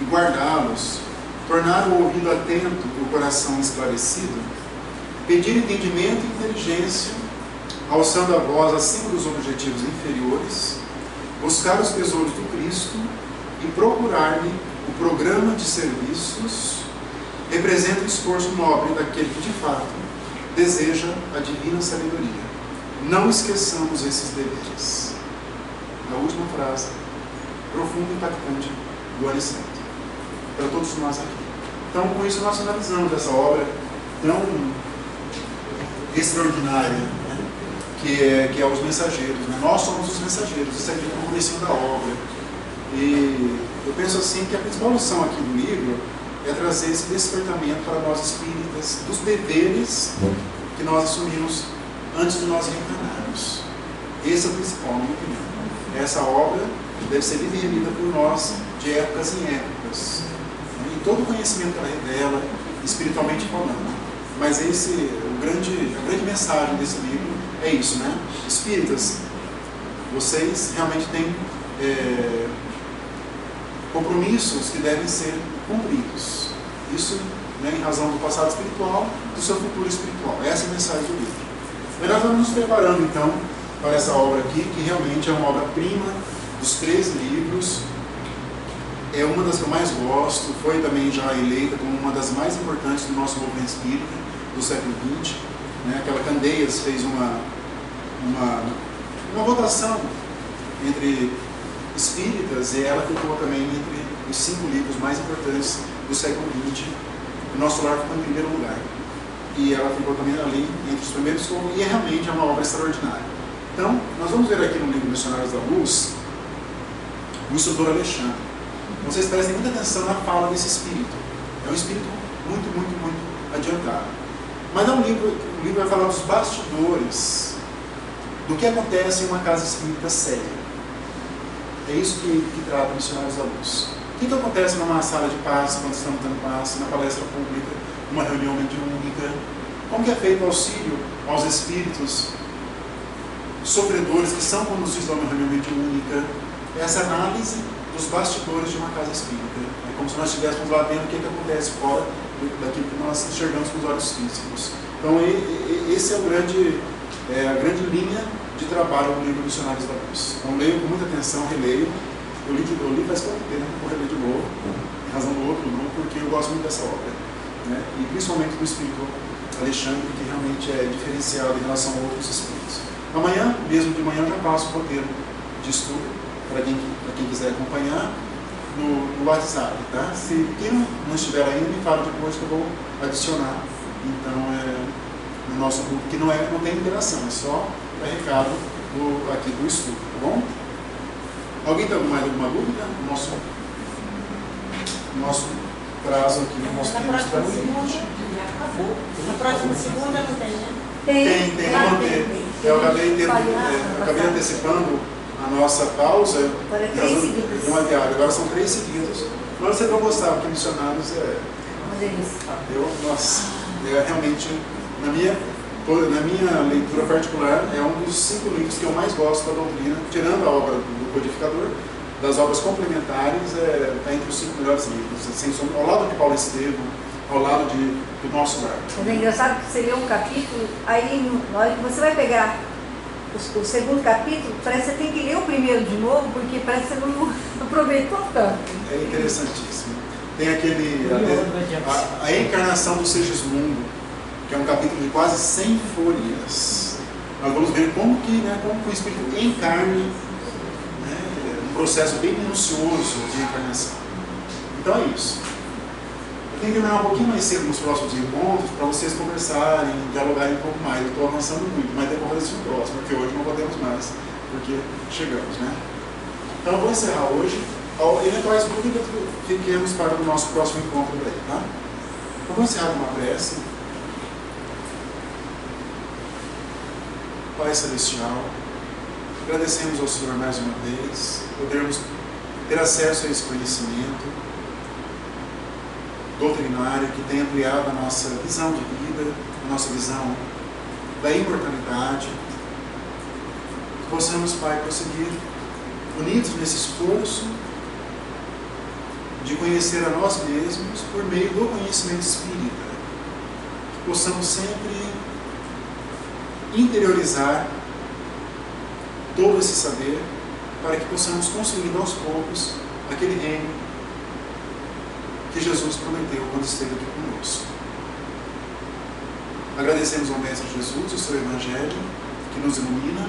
e guardá-los, tornar o ouvido atento e o coração esclarecido, pedir entendimento e inteligência, alçando a voz acima dos objetivos inferiores, buscar os tesouros do Cristo e procurar-lhe o programa de serviços, representa o esforço nobre daquele que de fato deseja a divina sabedoria. Não esqueçamos esses deveres. A última frase, profunda e impactante do Aniceto, para todos nós aqui. Então, com isso, nós finalizamos essa obra tão extraordinária, né? que é os mensageiros. Né? Nós somos os mensageiros, isso é o começo da obra. E eu penso assim que a principal lição aqui do livro é trazer esse despertamento para nós espíritas dos deveres que nós assumimos antes de nós reencarnarmos. Esse é o principal, na minha opinião. Essa obra deve ser vivida por nós de épocas em épocas. E todo o conhecimento que ela revela, espiritualmente falando. Mas a grande mensagem desse livro é isso, né? Espíritas, vocês realmente têm compromissos que devem ser cumpridos. Isso, né, em razão do passado espiritual, do seu futuro espiritual. Essa é a mensagem do livro. E nós vamos nos preparando, então, para essa obra aqui, que realmente é uma obra-prima dos 3 livros. É uma das que eu mais gosto, foi também já eleita como uma das mais importantes do nosso movimento espírita do século XX. Né? Aquela Candeias fez uma votação entre espíritas e ela ficou também entre os 5 livros mais importantes do século XX. O Nosso Lar ficou em primeiro lugar. E ela ficou também ali entre os primeiros, e realmente é uma obra extraordinária. Então, nós vamos ver aqui no livro Missionários da Luz, o instrutor Alexandre. Vocês prestem muita atenção na fala desse espírito. É um espírito muito adiantado. Mas o livro vai falar dos bastidores, do que acontece em uma casa espírita séria. É isso que trata Missionários da Luz. O que acontece numa sala de passe, quando estamos dando passe, na palestra pública, numa reunião mediúnica? Como que é feito o auxílio aos espíritos sofredores que são conduzidos a uma reunião mediúnica? Essa análise dos bastidores de uma casa espírita. É como se nós estivéssemos lá vendo o que acontece fora daquilo que nós enxergamos com os olhos físicos. Então, esse é a grande linha de trabalho do livro Missionários da Luz. Então, leio com muita atenção, releio. Eu li faz pouco tempo, vou reler de novo, em razão do outro grupo, porque eu gosto muito dessa obra. Né? E principalmente do espírito Alexandre, que realmente é diferenciado em relação a outros espíritos. Amanhã, mesmo de manhã, eu já passo o roteiro de estudo para quem quiser acompanhar no WhatsApp, tá? Se quem não estiver ainda, me fala depois que eu vou adicionar. Então, no nosso grupo, que não tem interação, é só recado aqui do estudo, tá bom? Alguém tem mais alguma dúvida? Nosso prazo aqui, o nosso tempo está no limite. Na próxima segunda não tem, né? Tem, vamos ter. Eu acabei antecipando a nossa pausa. Agora é 3 seguidas. Uma diária. Agora são 3 seguidas. Mas vocês vão gostar, porque missionários Uma delícia. Realmente, na minha leitura particular, é um dos 5 livros que eu mais gosto da doutrina, tirando a obra do Codificador. Das obras complementares, está entre os 5 melhores livros, ao lado de Paulo Estevam, ao lado do Nosso Lar. É engraçado que você lê um capítulo, aí na hora que você vai pegar o segundo capítulo, parece que você tem que ler o primeiro de novo, porque parece que você não aproveitou tanto. É interessantíssimo. Tem a encarnação do Segismundo, que é um capítulo de quase 100 folhas. Nós vamos ver como que o Espírito encarna, um processo bem minucioso de encarnação. Então é isso. Eu tenho que terminar um pouquinho mais cedo nos próximos encontros para vocês conversarem, dialogarem um pouco mais. Eu estou avançando muito, mas depois desse próximo, porque hoje não podemos mais, porque chegamos, né? Então eu vou encerrar hoje. Eventuais dúvidas, fiquemos para o nosso próximo encontro daí, tá? Eu vou encerrar com uma prece. Pai Celestial, agradecemos ao Senhor mais uma vez, podermos ter acesso a esse conhecimento doutrinário que tem ampliado a nossa visão de vida, a nossa visão da imortalidade. Que possamos, Pai, prosseguir unidos nesse esforço de conhecer a nós mesmos por meio do conhecimento espírita. Que possamos sempre interiorizar todo esse saber para que possamos construir aos poucos aquele reino que Jesus prometeu quando esteve aqui conosco. Agradecemos ao Mestre Jesus, o seu Evangelho, que nos ilumina.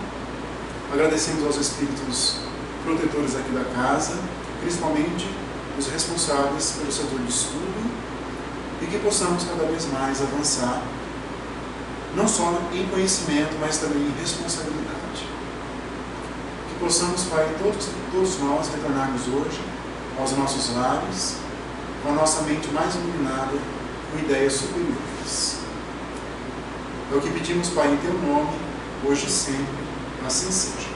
Agradecemos aos Espíritos protetores aqui da casa, principalmente os responsáveis pelo setor de estudo, e que possamos cada vez mais avançar, não só em conhecimento, mas também em responsabilidade. Que possamos, Pai, todos nós retornarmos hoje aos nossos lares, com a nossa mente mais iluminada, com ideias superiores. É o que pedimos, Pai, em Teu nome, hoje e sempre, assim seja.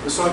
Pessoal,